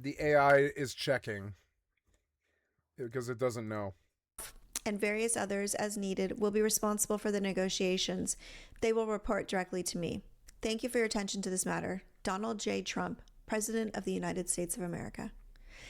The AI is checking because it doesn't know. And various others as needed will be responsible for the negotiations. They will report directly to me. Thank you for your attention to this matter. Donald J. Trump, President of the United States of America.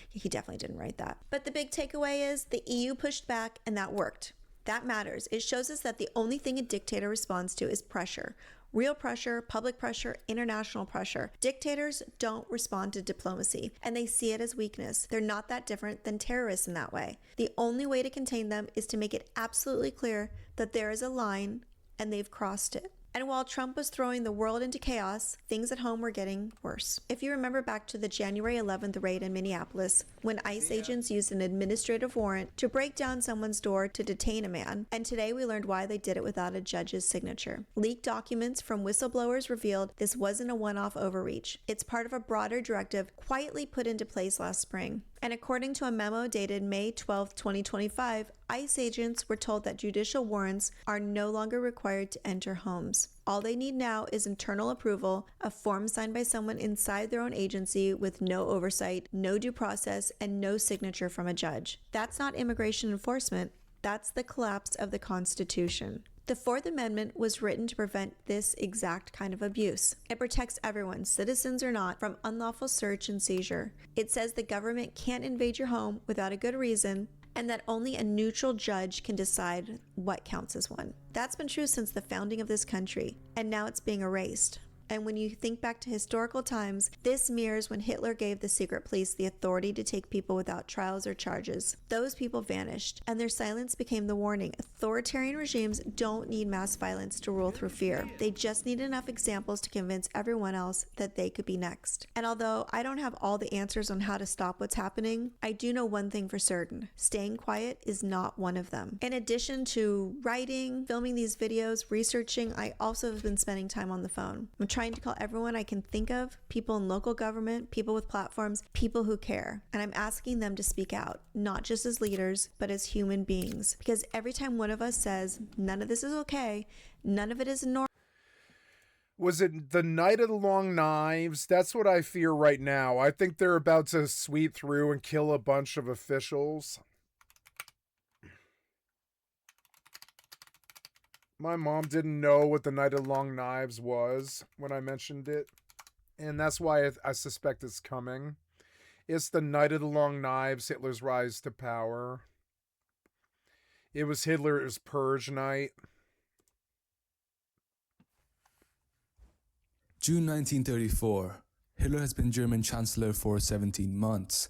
He definitely didn't write that. But the big takeaway is the EU pushed back and that worked. That matters. It shows us that the only thing a dictator responds to is pressure. Real pressure, public pressure, international pressure. Dictators don't respond to diplomacy, and they see it as weakness. They're not that different than terrorists in that way. The only way to contain them is to make it absolutely clear that there is a line and they've crossed it. And while Trump was throwing the world into chaos, things at home were getting worse. If you remember back to the January 11th raid in Minneapolis, when ICE agents used an administrative warrant to break down someone's door to detain a man, and today we learned why they did it without a judge's signature. Leaked documents from whistleblowers revealed this wasn't a one-off overreach. It's part of a broader directive quietly put into place last spring. And according to a memo dated May 12, 2025, ICE agents were told that judicial warrants are no longer required to enter homes. All they need now is internal approval, a form signed by someone inside their own agency with no oversight, no due process, and no signature from a judge. That's not immigration enforcement. That's the collapse of the Constitution. The Fourth Amendment was written to prevent this exact kind of abuse. It protects everyone, citizens or not, from unlawful search and seizure. It says the government can't invade your home without a good reason, and that only a neutral judge can decide what counts as one. That's been true since the founding of this country, and now it's being erased. And when you think back to historical times, this mirrors when Hitler gave the secret police the authority to take people without trials or charges. Those people vanished, and their silence became the warning. Authoritarian regimes don't need mass violence to rule through fear. They just need enough examples to convince everyone else that they could be next. And although I don't have all the answers on how to stop what's happening, I do know one thing for certain. Staying quiet is not one of them. In addition to writing, filming these videos, researching, I also have been spending time on the phone. I'm trying to call everyone I can think of, people in local government, people with platforms, people who care. And I'm asking them to speak out, not just as leaders, but as human beings. Because every time one of us says, none of this is okay, none of it is normal. Was it the Night of the Long Knives? That's what I fear right now. I think they're about to sweep through and kill a bunch of officials. My mom didn't know what the Night of the Long Knives was when I mentioned it. And that's why I suspect it's coming. It's the Night of the Long Knives, Hitler's rise to power. It was Hitler's purge night. June 1934. Hitler has been German Chancellor for 17 months.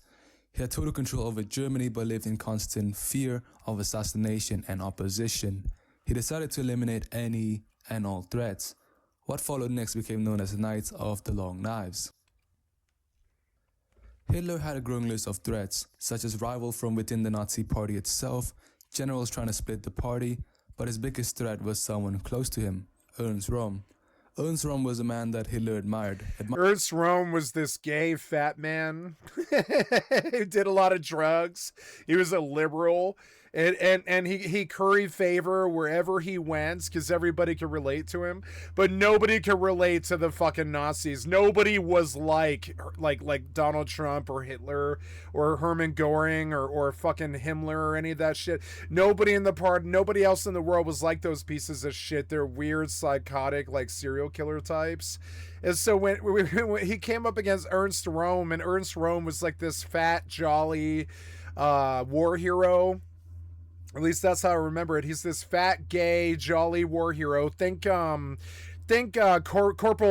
He had total control over Germany but lived in constant fear of assassination and opposition. He decided to eliminate any and all threats. What followed next became known as the Night of the Long Knives. Hitler had a growing list of threats, such as rivals from within the Nazi party itself, generals trying to split the party, but his biggest threat was someone close to him, Ernst Röhm. Ernst Röhm was a man that Hitler admired. Ernst Röhm was this gay fat man who did a lot of drugs. He was a liberal. And he curried favor wherever he went because everybody could relate to him, but nobody could relate to the fucking Nazis. Nobody was like Donald Trump or Hitler or Hermann Goring or fucking Himmler or any of that shit. Nobody else in the world was like those pieces of shit. They're weird, psychotic, like serial killer types. And so when he came up against Ernst Röhm, and Ernst Röhm was like this fat, jolly war hero. At least that's how I remember it. He's this fat, gay, jolly war hero. Think Corporal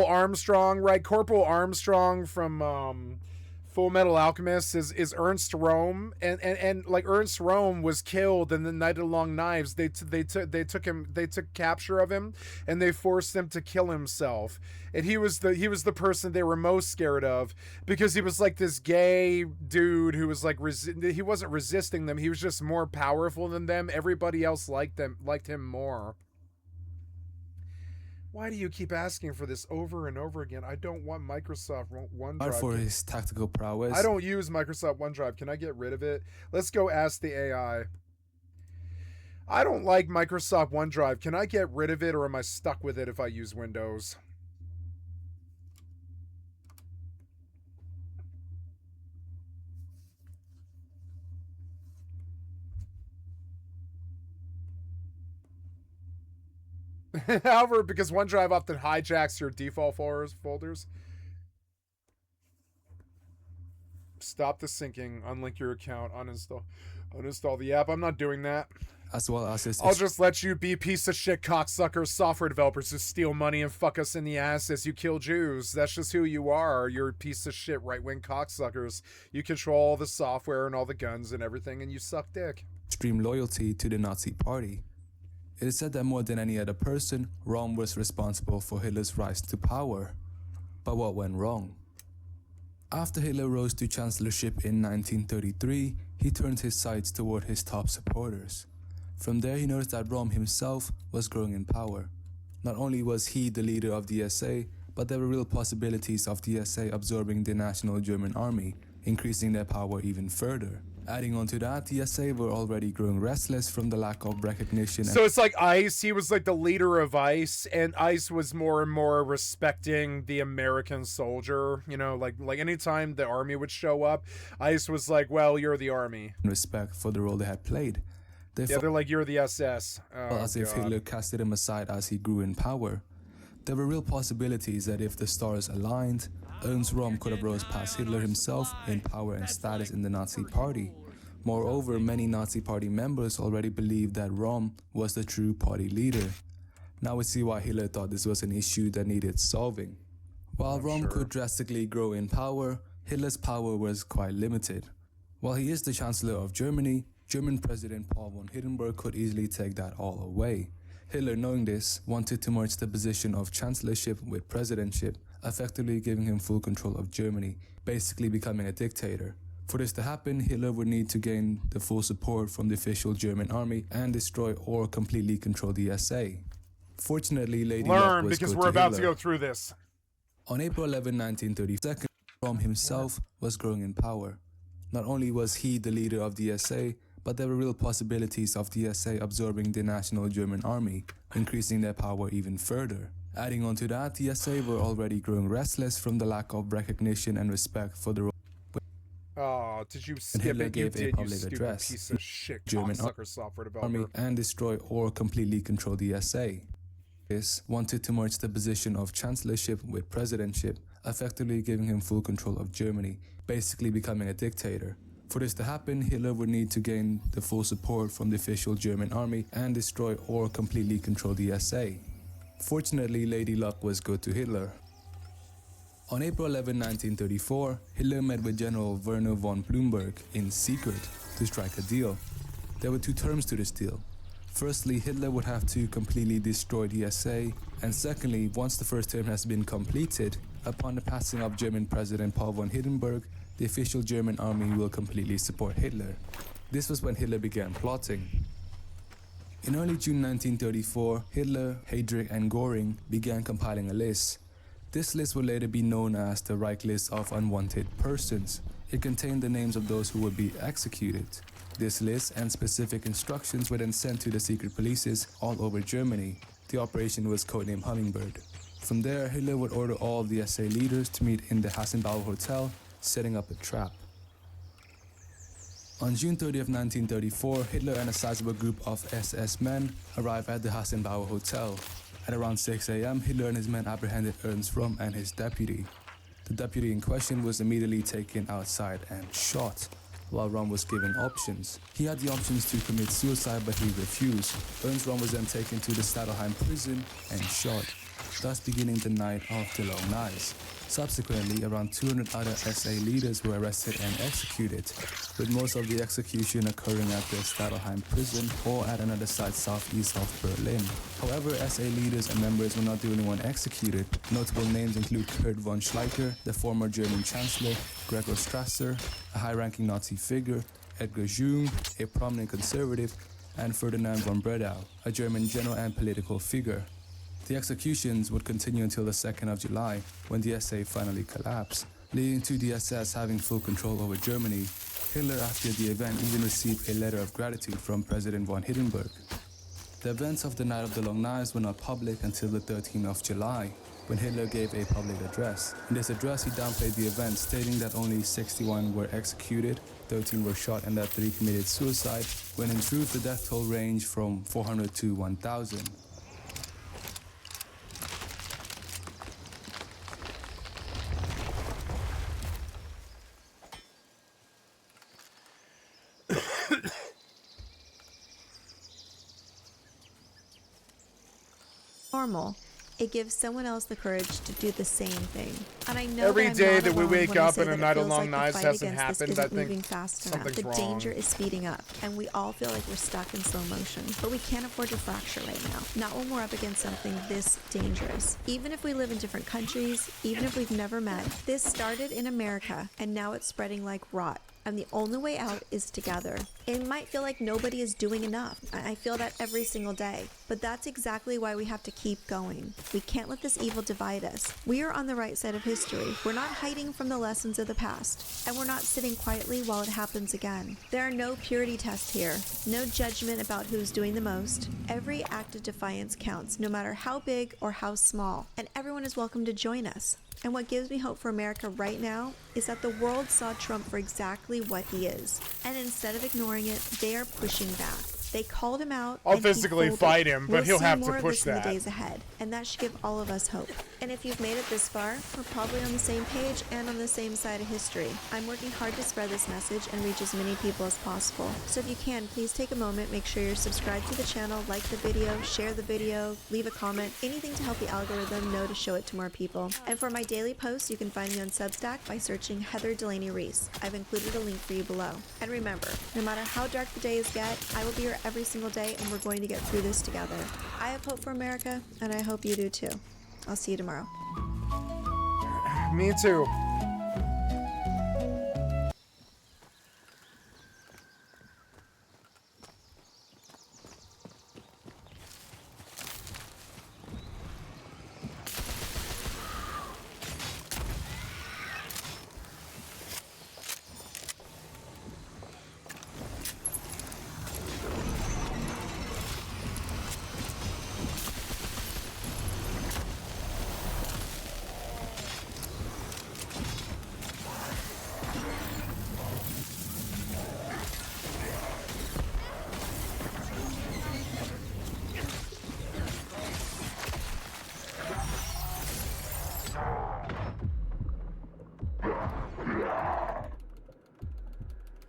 Armstrong, right? Corporal Armstrong from Full Metal Alchemist is Ernst Röhm, and like Ernst Röhm was killed in the Night of the Long Knives. They took capture of him, and they forced him to kill himself. And he was the person they were most scared of because he was like this gay dude who was like he wasn't resisting them. He was just more powerful than them. Everybody else liked him more. Why do you keep asking for this over and over again? I don't want Microsoft OneDrive. For his tactical prowess. I don't use Microsoft OneDrive. Can I get rid of it? Let's go ask the AI. I don't like Microsoft OneDrive. Can I get rid of it, or am I stuck with it if I use Windows? However, because OneDrive often hijacks your default folders. Stop the syncing, unlink your account, uninstall the app. I'm not doing that. As well as I'll just let you be piece of shit cocksucker software developers who steal money and fuck us in the ass as you kill Jews. That's just who you are. You're a piece of shit right-wing cocksuckers. You control all the software and all the guns and everything, and you suck dick. Extreme loyalty to the Nazi party. It is said that more than any other person, Röhm was responsible for Hitler's rise to power. But what went wrong? After Hitler rose to chancellorship in 1933, he turned his sights toward his top supporters. From there, he noticed that Röhm himself was growing in power. Not only was he the leader of the SA, but there were real possibilities of the SA absorbing the National German Army, increasing their power even further. Adding on to that, the SA were already growing restless from the lack of recognition. So it's like ICE, he was like the leader of ICE, and ICE was more and more respecting the American soldier. You know, like anytime the army would show up, ICE was like, well, you're the army. Respect for the role they had played. They're like, you're the SS. As if Hitler casted him aside as he grew in power. There were real possibilities that if the stars aligned, Ernst Röhm could have rose past Hitler himself in power and status in the Nazi Party. Moreover, many Nazi Party members already believed that Röhm was the true party leader. Now we see why Hitler thought this was an issue that needed solving. While Röhm could drastically grow in power, Hitler's power was quite limited. While he is the Chancellor of Germany, German President Paul von Hindenburg could easily take that all away. Hitler, knowing this, wanted to merge the position of chancellorship with presidentship, effectively giving him full control of Germany, basically becoming a dictator. For this to happen, Hitler would need to gain the full support from the official German army and destroy or completely control the SA. Fortunately, Lady Luck was because good we're to about Hitler. to go through this. On April 11, 1932, Röhm himself was growing in power. Not only was he the leader of the SA, but there were real possibilities of the SA absorbing the National German Army, increasing their power even further. Adding on to that, the SA were already growing restless from the lack of recognition and respect for the role. Oh, did you skip Hitler it? You gave a did, you public stupid address. piece of shit German cocksucker software army developer. and destroy or completely control the SA. This wanted to merge the position of chancellorship with presidentship, effectively giving him full control of Germany, basically becoming a dictator. For this to happen, Hitler would need to gain the full support from the official German army and destroy or completely control the SA. Fortunately, Lady Luck was good to Hitler. On April 11, 1934, Hitler met with General Werner von Blumberg in secret to strike a deal. There were two terms to this deal. Firstly, Hitler would have to completely destroy the SA, and secondly, once the first term has been completed, upon the passing of German President Paul von Hindenburg, the official German army will completely support Hitler. This was when Hitler began plotting. In early June 1934, Hitler, Heydrich and Göring began compiling a list. This list would later be known as the Reich List of Unwanted Persons. It contained the names of those who would be executed. This list and specific instructions were then sent to the secret polices all over Germany. The operation was codenamed Hummingbird. From there, Hitler would order all of the SA leaders to meet in the Hassenbauer Hotel, setting up a trap. On June 30th, 1934, Hitler and a sizable group of SS men arrived at the Hassenbauer Hotel. At around 6 a.m., Hitler and his men apprehended Ernst Röhm and his deputy. The deputy in question was immediately taken outside and shot, while Röhm was given options. He had the options to commit suicide, but he refused. Ernst Röhm was then taken to the Stadelheim prison and shot, thus beginning the Night of the Long Knives. Subsequently, around 200 other SA leaders were arrested and executed, with most of the execution occurring at the Stadelheim prison or at another site southeast of Berlin. However, SA leaders and members were not the only one executed. Notable names include Kurt von Schleicher, the former German Chancellor, Gregor Strasser, a high-ranking Nazi figure, Edgar Jung, a prominent conservative, and Ferdinand von Bredau, a German general and political figure. The executions would continue until the 2nd of July, when the SA finally collapsed, leading to the SS having full control over Germany. Hitler, after the event, even received a letter of gratitude from President von Hindenburg. The events of the Night of the Long Knives were not public until the 13th of July, when Hitler gave a public address. In this address, he downplayed the event, stating that only 61 were executed, 13 were shot, and that 3 committed suicide, when in truth the death toll ranged from 400 to 1,000. Normal. it gives someone else the courage to do the same thing. And I know Every that day I'm not that we alone wake when I up say and a that it night feels along like the knives fight hasn't against this happened, isn't I think moving fast enough. something's The wrong. danger is speeding up, and we all feel like we're stuck in slow motion. But we can't afford to fracture right now. Not when we're up against something this dangerous. Even if we live in different countries, even if we've never met, this started in America, and now it's spreading like rot. And the only way out is together. It might feel like nobody is doing enough. I feel that every single day. But that's exactly why we have to keep going. We can't let this evil divide us. We are on the right side of history. We're not hiding from the lessons of the past. And we're not sitting quietly while it happens again. There are no purity tests here. No judgment about who's doing the most. Every act of defiance counts, no matter how big or how small. And everyone is welcome to join us. And what gives me hope for America right now is that the world saw Trump for exactly what he is. And instead of ignoring it, they are pushing back. They called him out. I'll and he physically folded. fight him, but We'll he'll see have more to of push this in the that. days ahead, and that should give all of us hope. And if you've made it this far, we're probably on the same page and on the same side of history. I'm working hard to spread this message and reach as many people as possible. So if you can, please take a moment, make sure you're subscribed to the channel, like the video, share the video, leave a comment, anything to help the algorithm know to show it to more people. And for my daily posts, you can find me on Substack by searching Heather Delaney Reese. I've included a link for you below. And remember, no matter how dark the days get, I will be here every single day, and we're going to get through this together. I have hope for America, and I hope you do too. I'll see you tomorrow. Me too.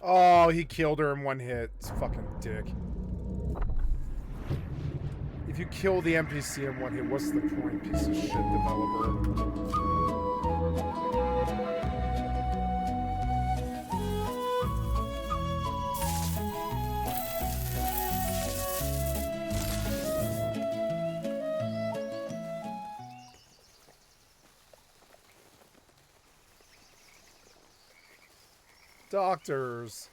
Oh, he killed her in one hit. It's fucking dick. If you kill the NPC in one hit, what's the point, piece of shit developer? Doctors.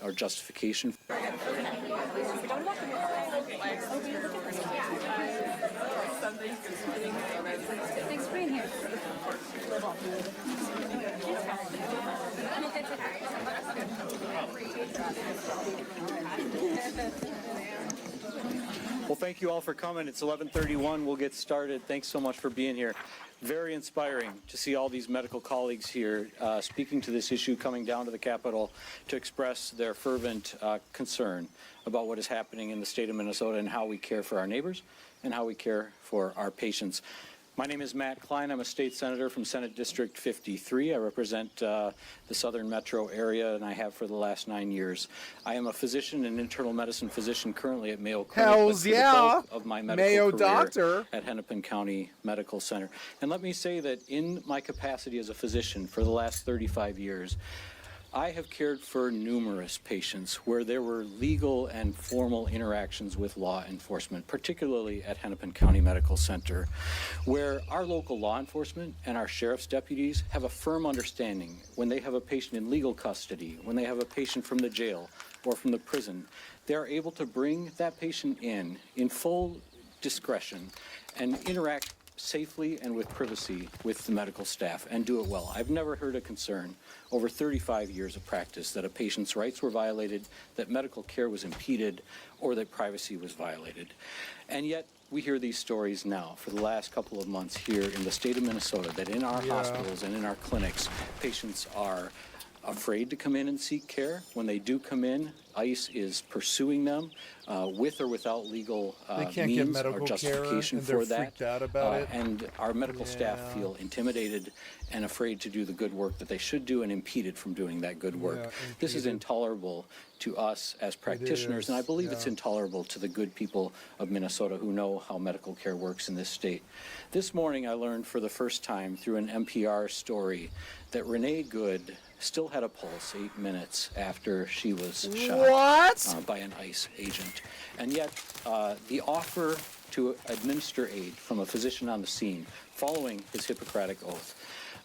Our justification. Thanks for being here. Well, thank you all for coming. It's 11:31. We'll get started. Thanks so much for being here. Very inspiring to see all these medical colleagues here speaking to this issue, coming down to the Capitol to express their fervent concern about what is happening in the state of Minnesota and how we care for our neighbors and how we care for our patients. My name is Matt Klein. I'm a state senator from Senate District 53. I represent the southern metro area, and I have for the last 9 years. I am a physician and internal medicine physician currently at Mayo Clinic. Hells yeah! The bulk of my medical Mayo career doctor at Hennepin County Medical Center. And let me say that in my capacity as a physician for the last 35 years, I have cared for numerous patients where there were legal and formal interactions with law enforcement, particularly at Hennepin County Medical Center, where our local law enforcement and our sheriff's deputies have a firm understanding when they have a patient in legal custody, when they have a patient from the jail or from the prison, they are able to bring that patient in full discretion and interact safely and with privacy with the medical staff and do it well. I've never heard a concern over 35 years of practice that a patient's rights were violated, that medical care was impeded, or that privacy was violated. And yet we hear these stories now for the last couple of months here in the state of Minnesota that in our hospitals and in our clinics, patients are afraid to come in and seek care. When they do come in, ICE is pursuing them with or without legal they can't means get medical or justification care, and for that. freaked out about it. And our medical staff feel intimidated and afraid to do the good work that they should do and impeded from doing that good work. This is intolerable to us as practitioners, and I believe it's intolerable to the good people of Minnesota who know how medical care works in this state. This morning I learned for the first time through an NPR story that Renee Good still had a pulse 8 minutes after she was shot by an ICE agent. And yet the offer to administer aid from a physician on the scene following his Hippocratic oath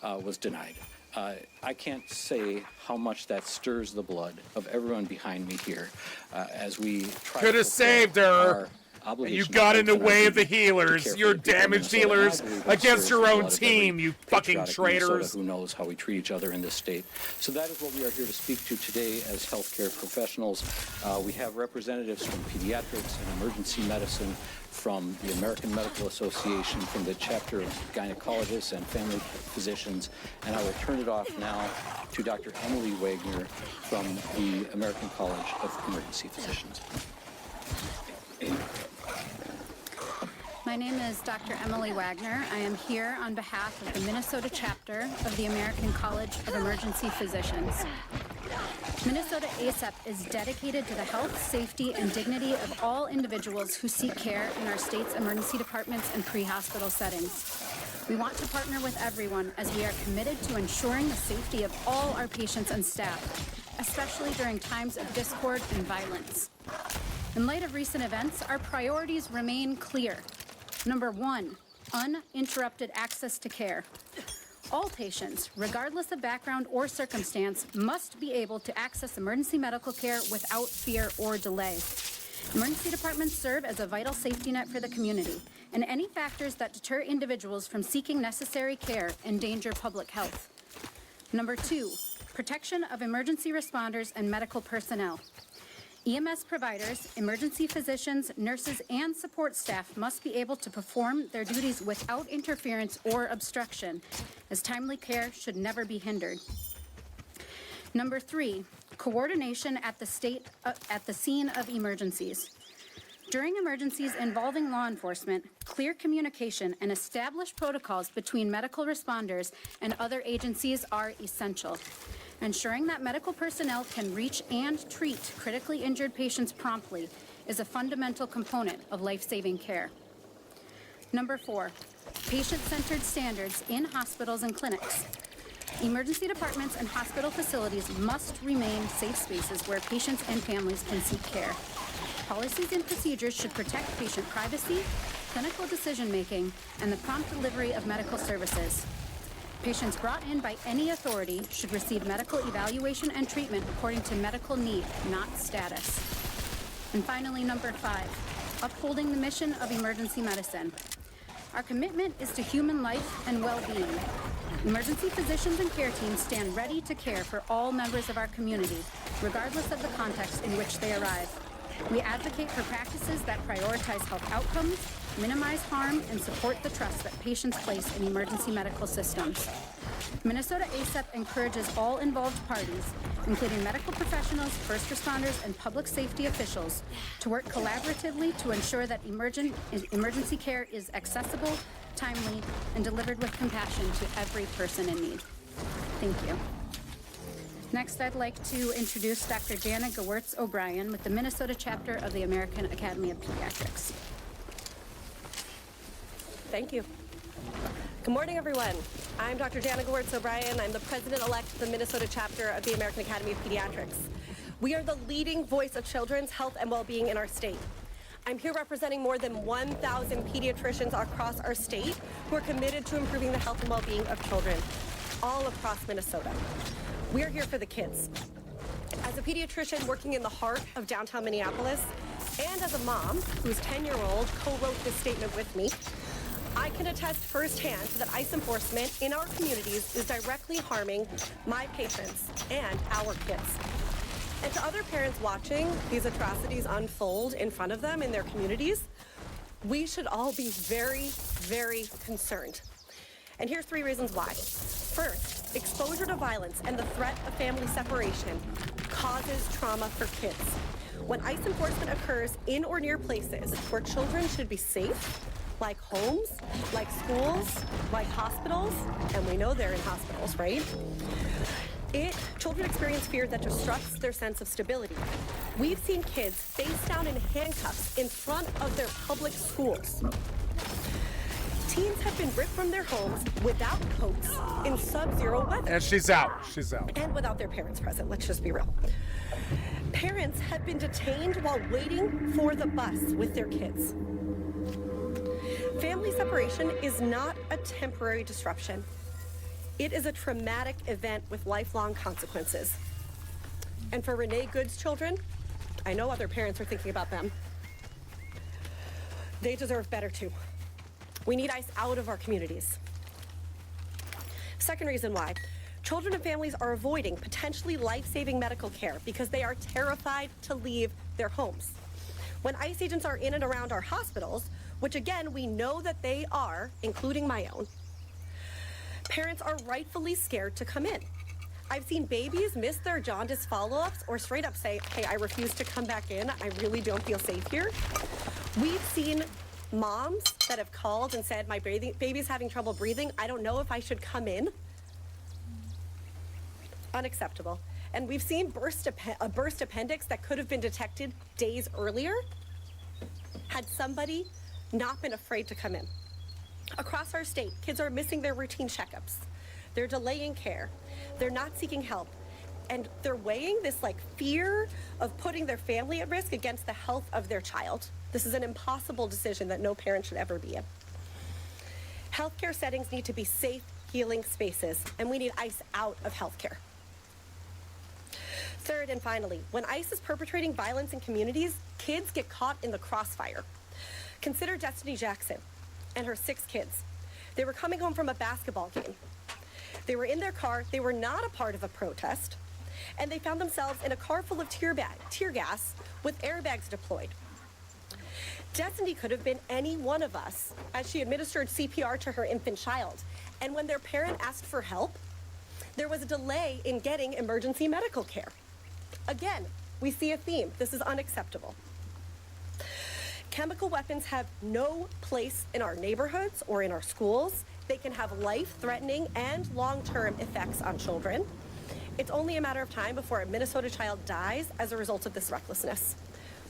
was denied. I can't say how much that stirs the blood of everyone behind me here as we try could have saved her. You got in the way of the healers. You're damaged healers against your own team, you fucking traitors. Who knows how we treat each other in this state. So that is what we are here to speak to today as healthcare professionals. We have representatives from pediatrics and emergency medicine, from the American Medical Association, from the chapter of gynecologists and family physicians, and I will turn it off now to Dr. Emily Wagner from the American College of Emergency Physicians. My name is Dr. Emily Wagner. I am here on behalf of the Minnesota chapter of the American College of Emergency Physicians. Minnesota ACEP is dedicated to the health, safety, and dignity of all individuals who seek care in our state's emergency departments and pre-hospital settings. We want to partner with everyone as we are committed to ensuring the safety of all our patients and staff, especially during times of discord and violence. In light of recent events, our priorities remain clear. Number 1, uninterrupted access to care. All patients, regardless of background or circumstance, must be able to access emergency medical care without fear or delay. Emergency departments serve as a vital safety net for the community, and any factors that deter individuals from seeking necessary care endanger public health. Number 2, protection of emergency responders and medical personnel. EMS providers, emergency physicians, nurses, and support staff must be able to perform their duties without interference or obstruction, as timely care should never be hindered. Number 3, coordination at the scene of emergencies. During emergencies involving law enforcement, clear communication and established protocols between medical responders and other agencies are essential. Ensuring that medical personnel can reach and treat critically injured patients promptly is a fundamental component of life-saving care. Number 4, patient-centered standards in hospitals and clinics. Emergency departments and hospital facilities must remain safe spaces where patients and families can seek care. Policies and procedures should protect patient privacy, clinical decision-making, and the prompt delivery of medical services. Patients brought in by any authority should receive medical evaluation and treatment according to medical need, not status. And finally, number 5, upholding the mission of emergency medicine. Our commitment is to human life and well-being. Emergency physicians and care teams stand ready to care for all members of our community, regardless of the context in which they arrive. We advocate for practices that prioritize health outcomes, minimize harm, and support the trust that patients place in emergency medical systems. Minnesota ASAP encourages all involved parties, including medical professionals, first responders, and public safety officials, to work collaboratively to ensure that emergency care is accessible, timely, and delivered with compassion to every person in need. Thank you. Next, I'd like to introduce Dr. Jana Gewurz O'Brien with the Minnesota chapter of the American Academy of Pediatrics. Thank you. Good morning, everyone. I'm Dr. Jana Gewurz O'Brien. I'm the president-elect of the Minnesota chapter of the American Academy of Pediatrics. We are the leading voice of children's health and well-being in our state. I'm here representing more than 1,000 pediatricians across our state who are committed to improving the health and well-being of children all across Minnesota. We are here for the kids. As a pediatrician working in the heart of downtown Minneapolis, and as a mom whose 10-year-old co-wrote this statement with me, I can attest firsthand that ICE enforcement in our communities is directly harming my patients and our kids. And to other parents watching these atrocities unfold in front of them in their communities, we should all be very, very concerned. And here's 3 reasons why. First, exposure to violence and the threat of family separation causes trauma for kids. When ICE enforcement occurs in or near places where children should be safe, like homes, like schools, like hospitals, and we know they're in hospitals, right? Children experience fear that disrupts their sense of stability. We've seen kids face down in handcuffs in front of their public schools. Teens have been ripped from their homes without coats in sub-zero weather. And she's out. She's out. And without their parents present, let's just be real. Parents have been detained while waiting for the bus with their kids. Family separation is not a temporary disruption. It is a traumatic event with lifelong consequences. And for Renee Good's children, I know other parents are thinking about them. They deserve better too. We need ICE out of our communities. Second reason why. Children and families are avoiding potentially life-saving medical care because they are terrified to leave their homes. When ICE agents are in and around our hospitals, which again, we know that they are, including my own, parents are rightfully scared to come in. I've seen babies miss their jaundice follow-ups or straight up say, hey, I refuse to come back in. I really don't feel safe here. We've seen moms that have called and said, my baby's having trouble breathing. I don't know if I should come in. Unacceptable. And we've seen a burst appendix that could have been detected days earlier had somebody not been afraid to come in. Across our state, kids are missing their routine checkups. They're delaying care. They're not seeking help. And they're weighing this fear of putting their family at risk against the health of their child. This is an impossible decision that no parent should ever be in. Healthcare settings need to be safe, healing spaces, and we need ICE out of healthcare. Third and finally, when ICE is perpetrating violence in communities, kids get caught in the crossfire. Consider Destiny Jackson and her 6 kids. They were coming home from a basketball game. They were in their car, they were not a part of a protest, and they found themselves in a car full of tear gas with airbags deployed. Destiny could have been any one of us as she administered CPR to her infant child. And when their parent asked for help, there was a delay in getting emergency medical care. Again, we see a theme. This is unacceptable. Chemical weapons have no place in our neighborhoods or in our schools. They can have life-threatening and long-term effects on children. It's only a matter of time before a Minnesota child dies as a result of this recklessness.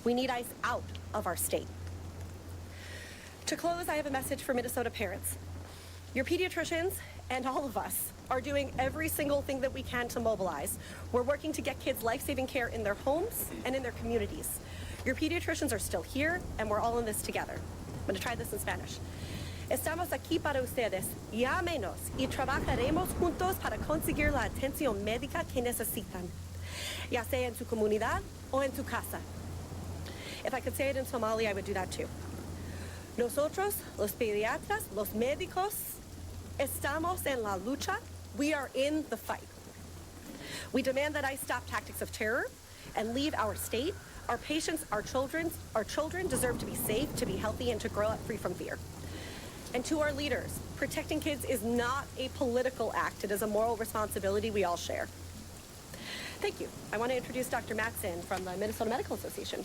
We need ICE out of our state. To close, I have a message for Minnesota parents. Your pediatricians and all of us are doing every single thing that we can to mobilize. We're working to get kids life-saving care in their homes and in their communities. Your pediatricians are still here, and we're all in this together. I'm going to try this in Spanish. Estamos aquí para ustedes. Llámenos y trabajaremos juntos para conseguir la atención médica que necesitan, ya sea en su comunidad o en su casa. If I could say it in Somali, I would do that too. Nosotros, los pediatras, los médicos, estamos en la lucha. We are in the fight. We demand that ICE stop tactics of terror and leave our state. Our patients, our children deserve to be safe, to be healthy, and to grow up free from fear. And to our leaders, protecting kids is not a political act. It is a moral responsibility we all share. Thank you. I want to introduce Dr. Matson from the Minnesota Medical Association.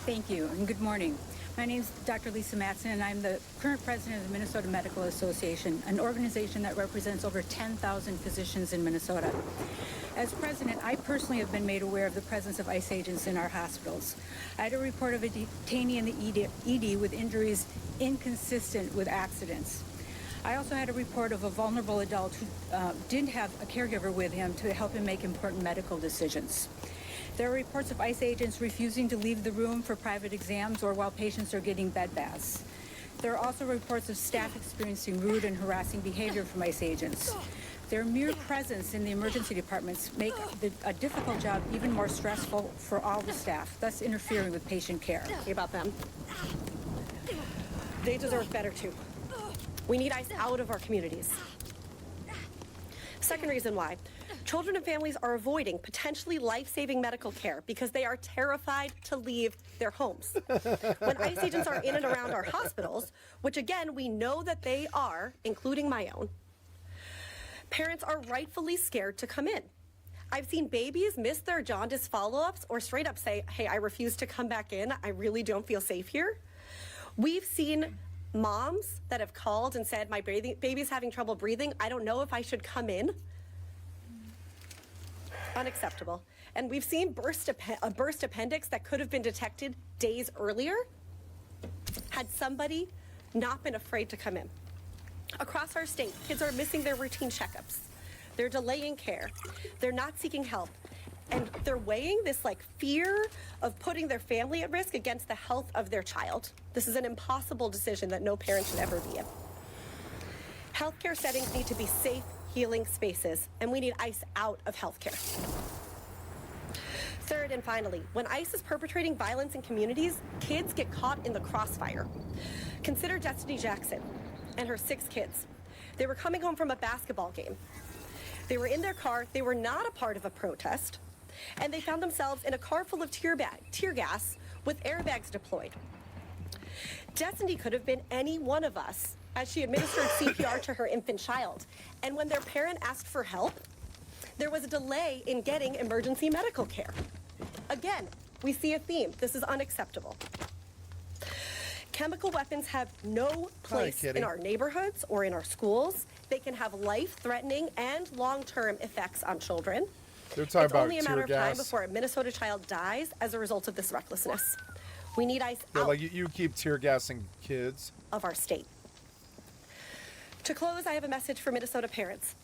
Thank you, and good morning. My name is Dr. Lisa Matson, and I'm the current president of the Minnesota Medical Association, an organization that represents over 10,000 physicians in Minnesota. As president, I personally have been made aware of the presence of ICE agents in our hospitals. I had a report of a detainee in the ED with injuries inconsistent with accidents. I also had a report of a vulnerable adult who didn't have a caregiver with him to help him make important medical decisions. There are reports of ICE agents refusing to leave the room for private exams or while patients are getting bed baths. There are also reports of staff experiencing rude and harassing behavior from ICE agents. Their mere presence in the emergency departments make a difficult job even more stressful for all the staff, thus interfering with patient care. About them. They deserve better too. We need ICE out of our communities. Second reason why. Children and families are avoiding potentially life-saving medical care because they are terrified to leave their homes. When ICE agents are in and around our hospitals, which again, we know that they are, including my own, parents are rightfully scared to come in. I've seen babies miss their jaundice follow-ups or straight up say, hey, I refuse to come back in. I really don't feel safe here. We've seen moms that have called and said, my baby's having trouble breathing. I don't know if I should come in. Unacceptable. And we've seen a burst appendix that could have been detected days earlier had somebody not been afraid to come in. Across our state, kids are missing their routine checkups. They're delaying care. They're not seeking help. And they're weighing this fear of putting their family at risk against the health of their child. This is an impossible decision that no parent should ever be in. Healthcare settings need to be safe, healing spaces, and we need ICE out of healthcare. Third and finally, when ICE is perpetrating violence in communities, kids get caught in the crossfire. Consider Destiny Jackson and her 6 kids. They were coming home from a basketball game. They were in their car, they were not a part of a protest, and they found themselves in a car full of tear gas with airbags deployed. Destiny could have been any one of us as she administered CPR to her infant child. And when their parent asked for help, there was a delay in getting emergency medical care. Again, we see a theme. This is unacceptable. Chemical weapons have no place in our neighborhoods or in our schools. They can have life-threatening and long-term effects on children. They're talking about only a matter tear of time gas. before a Minnesota child dies as a result of this recklessness. We need ICE Yeah, out like you keep tear gassing kids. of our state. To close, I have a message for Minnesota parents.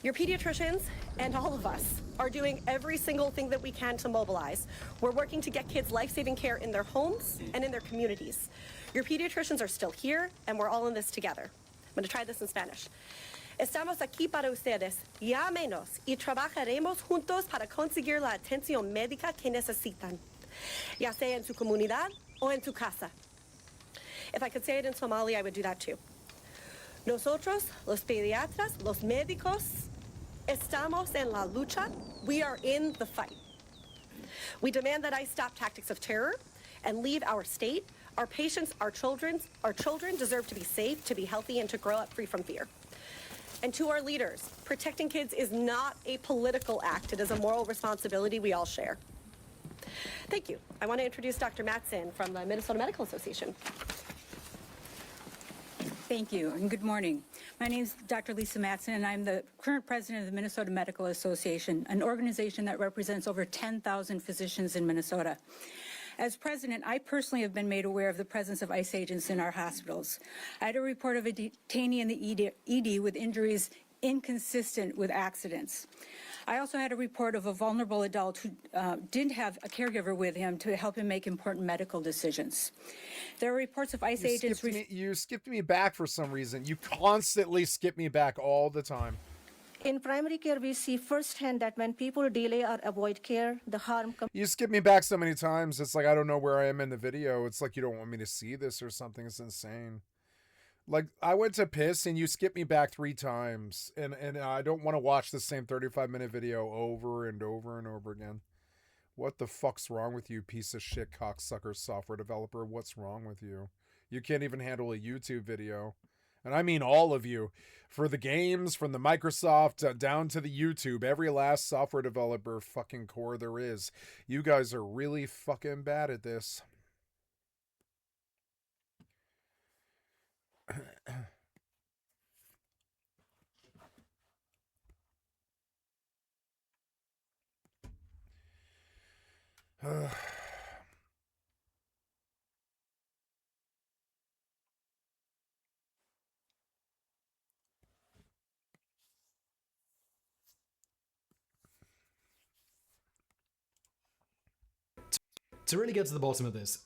Your pediatricians and all of us are doing every single thing that we can to mobilize. We're working to get kids life-saving care in their homes and in their communities. Your pediatricians are still here, and we're all in this together. I'm going to try this in Spanish. Estamos aquí para ustedes. Llámenos y trabajaremos juntos para conseguir la atención médica que necesitan, ya sea en su comunidad o en su casa. If I could say it in Somali, I would do that too. Nosotros, los pediatras, los médicos, estamos en la lucha. We are in the fight. We demand that ICE stop tactics of terror and leave our state. Our patients, our children deserve to be safe, to be healthy, and to grow up free from fear. And to our leaders, protecting kids is not a political act. It is a moral responsibility we all share. Thank you. I want to introduce Dr. Matson from the Minnesota Medical Association. Thank you, and good morning. My name is Dr. Lisa Matson, and I'm the current president of the Minnesota Medical Association, an organization that represents over 10,000 physicians in Minnesota. As president, I personally have been made aware of the presence of ICE agents in our hospitals. I had a report of a detainee in the ED with injuries inconsistent with accidents. I also had a report of a vulnerable adult who didn't have a caregiver with him to help him make important medical decisions. There are reports of ICE agents... You skipped me back for some reason. You constantly skip me back all the time. In primary care, we see firsthand that when people delay or avoid care, the harm comes. You skip me back so many times. It's like I don't know where I am in the video. It's like you don't want me to see this or something. It's insane. Like I went to piss and you skipped me back 3 times, and I don't want to watch the same 35-minute video over and over and over again. What the fuck's wrong with you, piece of shit cocksucker software developer? What's wrong with you? You can't even handle a YouTube video. And I mean all of you. For the games, from the Microsoft down to the YouTube, every last software developer fucking core there is. You guys are really fucking bad at this. To really get to the bottom of this,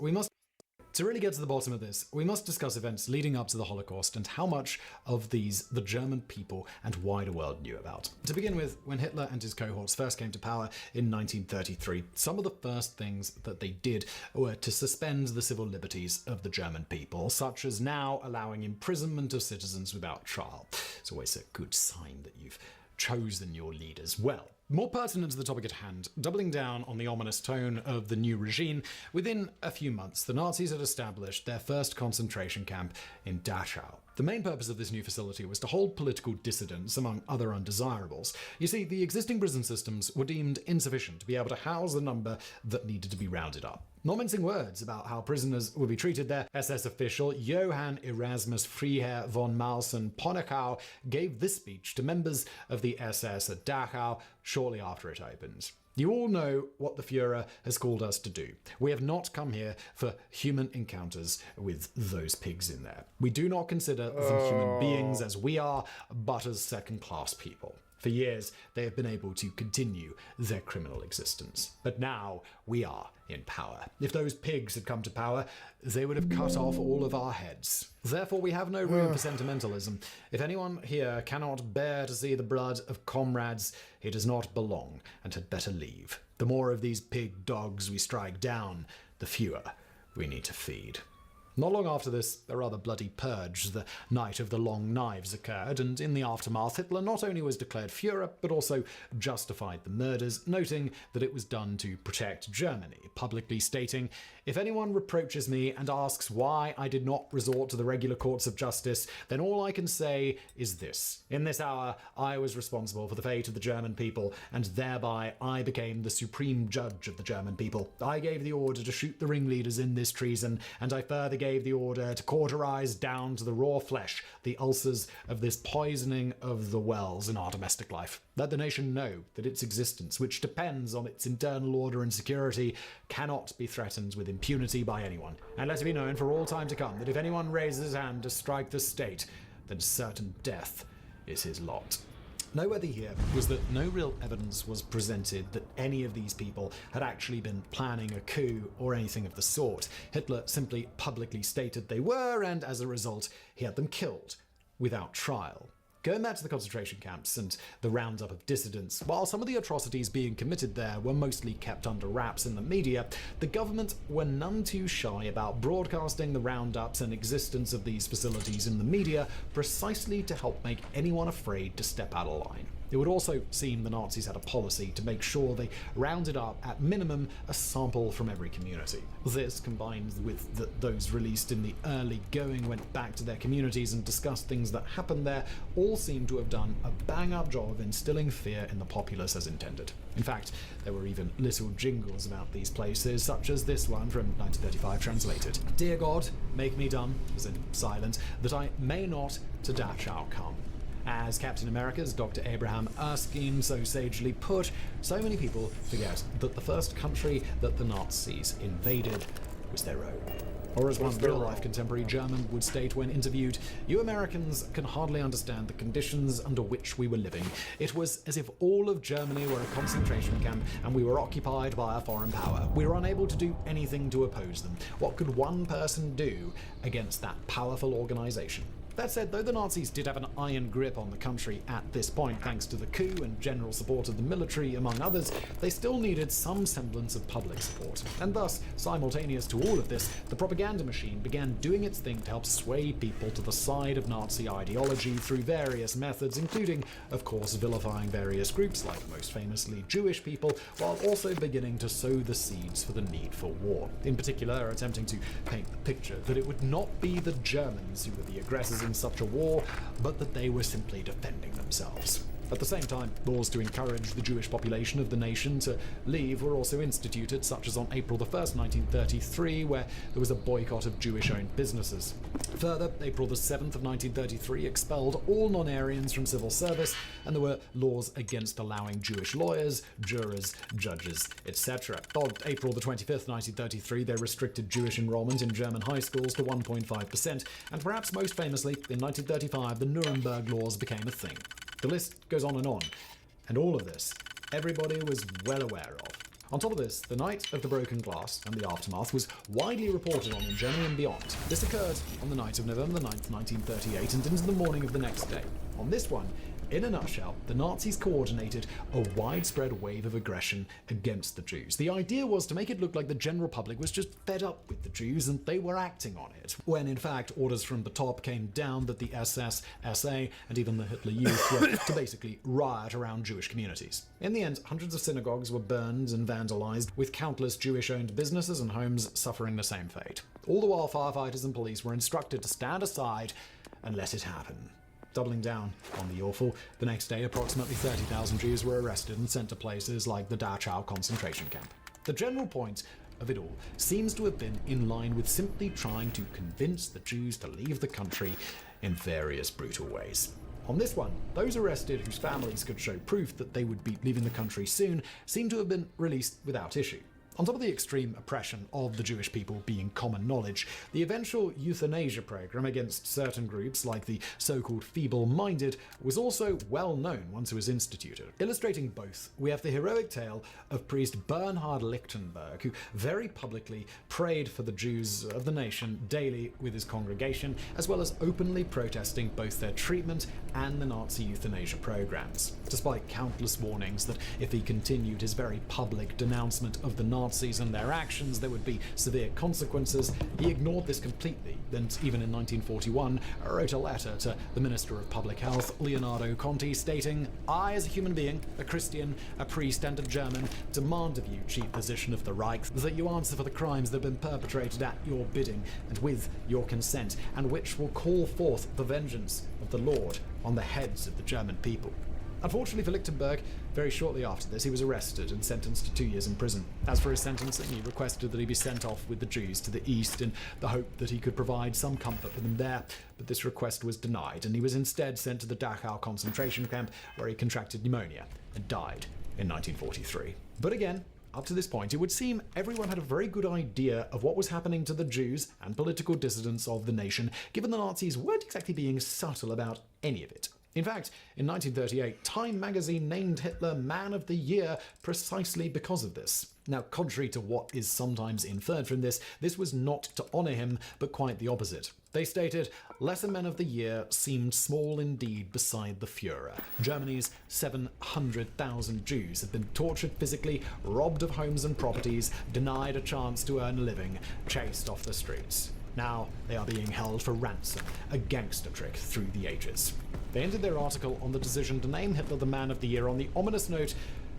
we must discuss events leading up to the Holocaust and how much of these the German people and wider world knew about. To begin with, when Hitler and his cohorts first came to power in 1933, some of the first things that they did were to suspend the civil liberties of the German people, such as now allowing imprisonment of citizens without trial. It's always a good sign that you've chosen your leaders well. More pertinent to the topic at hand, doubling down on the ominous tone of the new regime, within a few months the Nazis had established their first concentration camp in Dachau. The main purpose of this new facility was to hold political dissidents, among other undesirables. You see, the existing prison systems were deemed insufficient to be able to house the number that needed to be rounded up. Not mincing words about how prisoners would be treated there, SS official Johann Erasmus Freiherr von Mausen-Ponickau gave this speech to members of the SS at Dachau shortly after it opened. You all know what the Fuhrer has called us to do. We have not come here for human encounters with those pigs in there. We do not consider them human beings as we are, but as second-class people. For years, they have been able to continue their criminal existence. But now, we are in power. If those pigs had come to power, they would have cut off all of our heads. Therefore, we have no room for sentimentalism. If anyone here cannot bear to see the blood of comrades, he does not belong and had better leave. The more of these pig dogs we strike down, the fewer we need to feed. Not long after this, a rather bloody purge, the Night of the Long Knives, occurred, and in the aftermath, Hitler not only was declared Führer, but also justified the murders, noting that it was done to protect Germany, publicly stating, "If anyone reproaches me and asks why I did not resort to the regular courts of justice, then all I can say is this. In this hour, I was responsible for the fate of the German people, and thereby I became the supreme judge of the German people. I gave the order to shoot the ringleaders in this treason, and I further gave the order to cauterize down to the raw flesh the ulcers of this poisoning of the wells in our domestic life. Let the nation know that its existence, which depends on its internal order and security, cannot be threatened with impunity by anyone. And let it be known for all time to come that if anyone raises his hand to strike the state, then certain death is his lot." Noteworthy here was that no real evidence was presented that any of these people had actually been planning a coup or anything of the sort. Hitler simply publicly stated they were, and as a result, he had them killed without trial. Going back to the concentration camps and the roundup of dissidents, while some of the atrocities being committed there were mostly kept under wraps in the media, the government were none too shy about broadcasting the roundups and existence of these facilities in the media precisely to help make anyone afraid to step out of line. It would also seem the Nazis had a policy to make sure they rounded up, at minimum, a sample from every community. This, combined with those released in the early going went back to their communities and discussed things that happened there, all seem to have done a bang-up job of instilling fear in the populace as intended. In fact, there were even little jingles about these places, such as this one from 1935 translated. "Dear God, make me dumb," as in silent, "that I may not to Dachau come." As Captain America's Dr. Abraham Erskine so sagely put, so many people forget that the first country that the Nazis invaded was their own. Or as one real-life contemporary German would state when interviewed, "You Americans can hardly understand the conditions under which we were living. It was as if all of Germany were a concentration camp and we were occupied by a foreign power. We were unable to do anything to oppose them. What could one person do against that powerful organization?" That said, though the Nazis did have an iron grip on the country at this point thanks to the coup and general support of the military, among others, they still needed some semblance of public support. And thus, simultaneous to all of this, the propaganda machine began doing its thing to help sway people to the side of Nazi ideology through various methods, including, of course, vilifying various groups like most famously Jewish people, while also beginning to sow the seeds for the need for war. In particular, attempting to paint the picture that it would not be the Germans who were the aggressors in such a war, but that they were simply defending themselves. At the same time, laws to encourage the Jewish population of the nation to leave were also instituted, such as on April 1st, 1933, where there was a boycott of Jewish-owned businesses. Further, April 7th of 1933 expelled all non-Aryans from civil service, and there were laws against allowing Jewish lawyers, jurors, judges, etc. On April 25th, 1933, they restricted Jewish enrollment in German high schools to 1.5%, and perhaps most famously, in 1935, the Nuremberg laws became a thing. The list goes on, and all of this, everybody was well aware of. On top of this, the night of the broken glass and the aftermath was widely reported on in Germany and beyond. This occurred on the night of November 9th, 1938, and into the morning of the next day. On this one, in a nutshell, the Nazis coordinated a widespread wave of aggression against the Jews. The idea was to make it look like the general public was just fed up with the Jews and they were acting on it, when in fact orders from the top came down that the SS, SA, and even the Hitler Youth were to basically riot around Jewish communities. In the end, hundreds of synagogues were burned and vandalized, with countless Jewish-owned businesses and homes suffering the same fate. All the while, firefighters and police were instructed to stand aside and let it happen. Doubling down on the awful, the next day approximately 30,000 Jews were arrested and sent to places like the Dachau concentration camp. The general point of it all seems to have been in line with simply trying to convince the Jews to leave the country in various brutal ways. On this one, those arrested whose families could show proof that they would be leaving the country soon seem to have been released without issue. On top of the extreme oppression of the Jewish people being common knowledge, the eventual euthanasia program against certain groups, like the so-called feeble-minded, was also well known once it was instituted. Illustrating both, we have the heroic tale of priest Bernhard Lichtenberg, who very publicly prayed for the Jews of the nation daily with his congregation, as well as openly protesting both their treatment and the Nazi euthanasia programs. Despite countless warnings that if he continued his very public denouncement of the Nazis and their actions, there would be severe consequences, he ignored this completely, and even in 1941 wrote a letter to the Minister of Public Health, Leonardo Conti, stating, "I, as a human being, a Christian, a priest, and a German, demand of you, Chief Physician of the Reich, that you answer for the crimes that have been perpetrated at your bidding and with your consent, and which will call forth the vengeance of the Lord on the heads of the German people." Unfortunately for Lichtenberg, very shortly after this, he was arrested and sentenced to 2 years in prison. As for his sentencing, he requested that he be sent off with the Jews to the east in the hope that he could provide some comfort for them there, but this request was denied, and he was instead sent to the Dachau concentration camp, where he contracted pneumonia and died in 1943. But again, up to this point, it would seem everyone had a very good idea of what was happening to the Jews and political dissidents of the nation, given the Nazis weren't exactly being subtle about any of it. In fact, in 1938, Time magazine named Hitler Man of the Year precisely because of this. Now, contrary to what is sometimes inferred from this was not to honour him, but quite the opposite. They stated, "Lesser men of the year seemed small indeed beside the Führer. Germany's 700,000 Jews have been tortured physically, robbed of homes and properties, denied a chance to earn a living, chased off the streets. Now they are being held for ransom, a gangster trick through the ages." They ended their article on the decision to name Hitler the Man of the Year on the ominous note,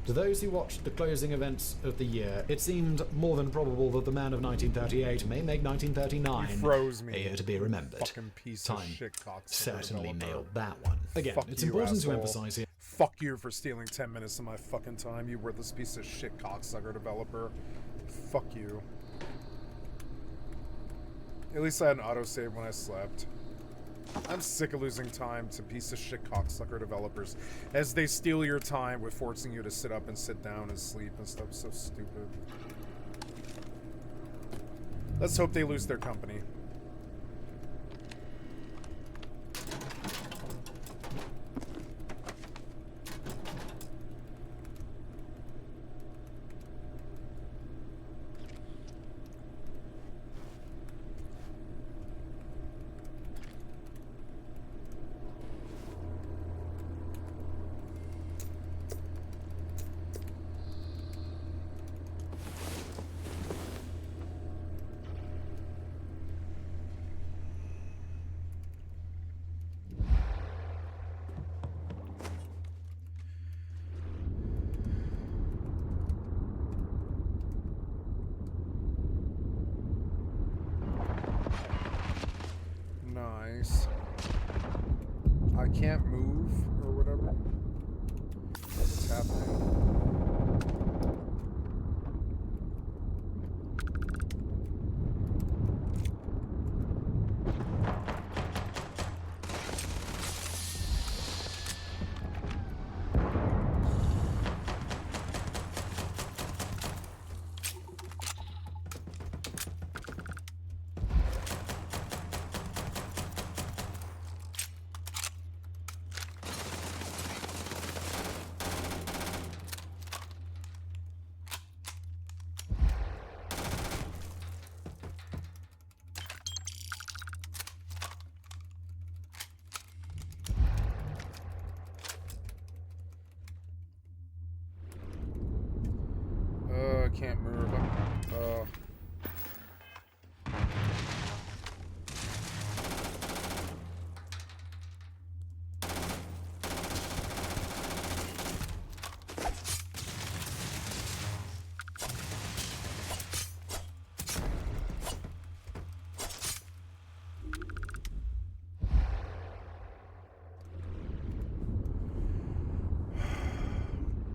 "To those who watched the closing events of the year, it seemed more than probable that the man of 1938 may make 1939 You froze me. a year to be remembered." Fucking piece Time of shit cocksucker certainly developer. nailed that one. Again, Fuck it's you, important to asshole. emphasize here. Fuck you for stealing 10 minutes of my fucking time, you worthless piece of shit cocksucker developer. Fuck you. At least I had an autosave when I slept. I'm sick of losing time to piece of shit cocksucker developers as they steal your time with forcing you to sit up and sit down and sleep and stuff. So stupid. Let's hope they lose their company. can't move or whatever. What's happening? I can't move.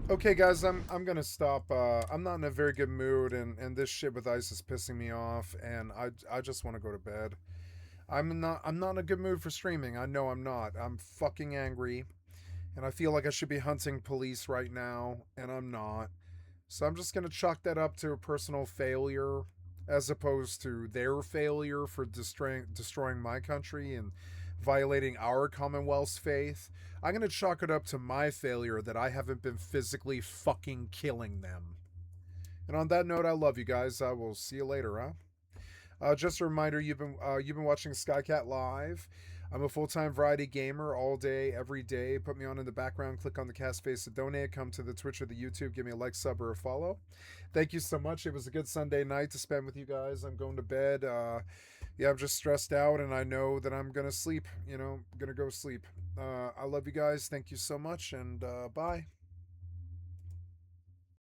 Okay, guys, I'm gonna stop. I'm not in a very good mood, and this shit with ice is pissing me off, and I just want to go to bed. I'm not in a good mood for streaming. I know I'm not. I'm fucking angry, and I feel like I should be hunting police right now, and I'm not. So I'm just gonna chalk that up to a personal failure, as opposed to their failure for destroying my country and violating our Commonwealth's faith. I'm gonna chalk it up to my failure that I haven't been physically fucking killing them. And on that note, I love you guys. I will see you later, huh? Just a reminder, you've been watching Skycat Live. I'm a full-time variety gamer all day, every day. Put me on in the background, click on the cast face to donate, come to the Twitch or the YouTube, give me a like, sub, or a follow. Thank you so much. It was a good Sunday night to spend with you guys. I'm going to bed. Yeah, I'm just stressed out, and I know that I'm going to sleep. I'm going to go sleep. I love you guys. Thank you so much, and bye.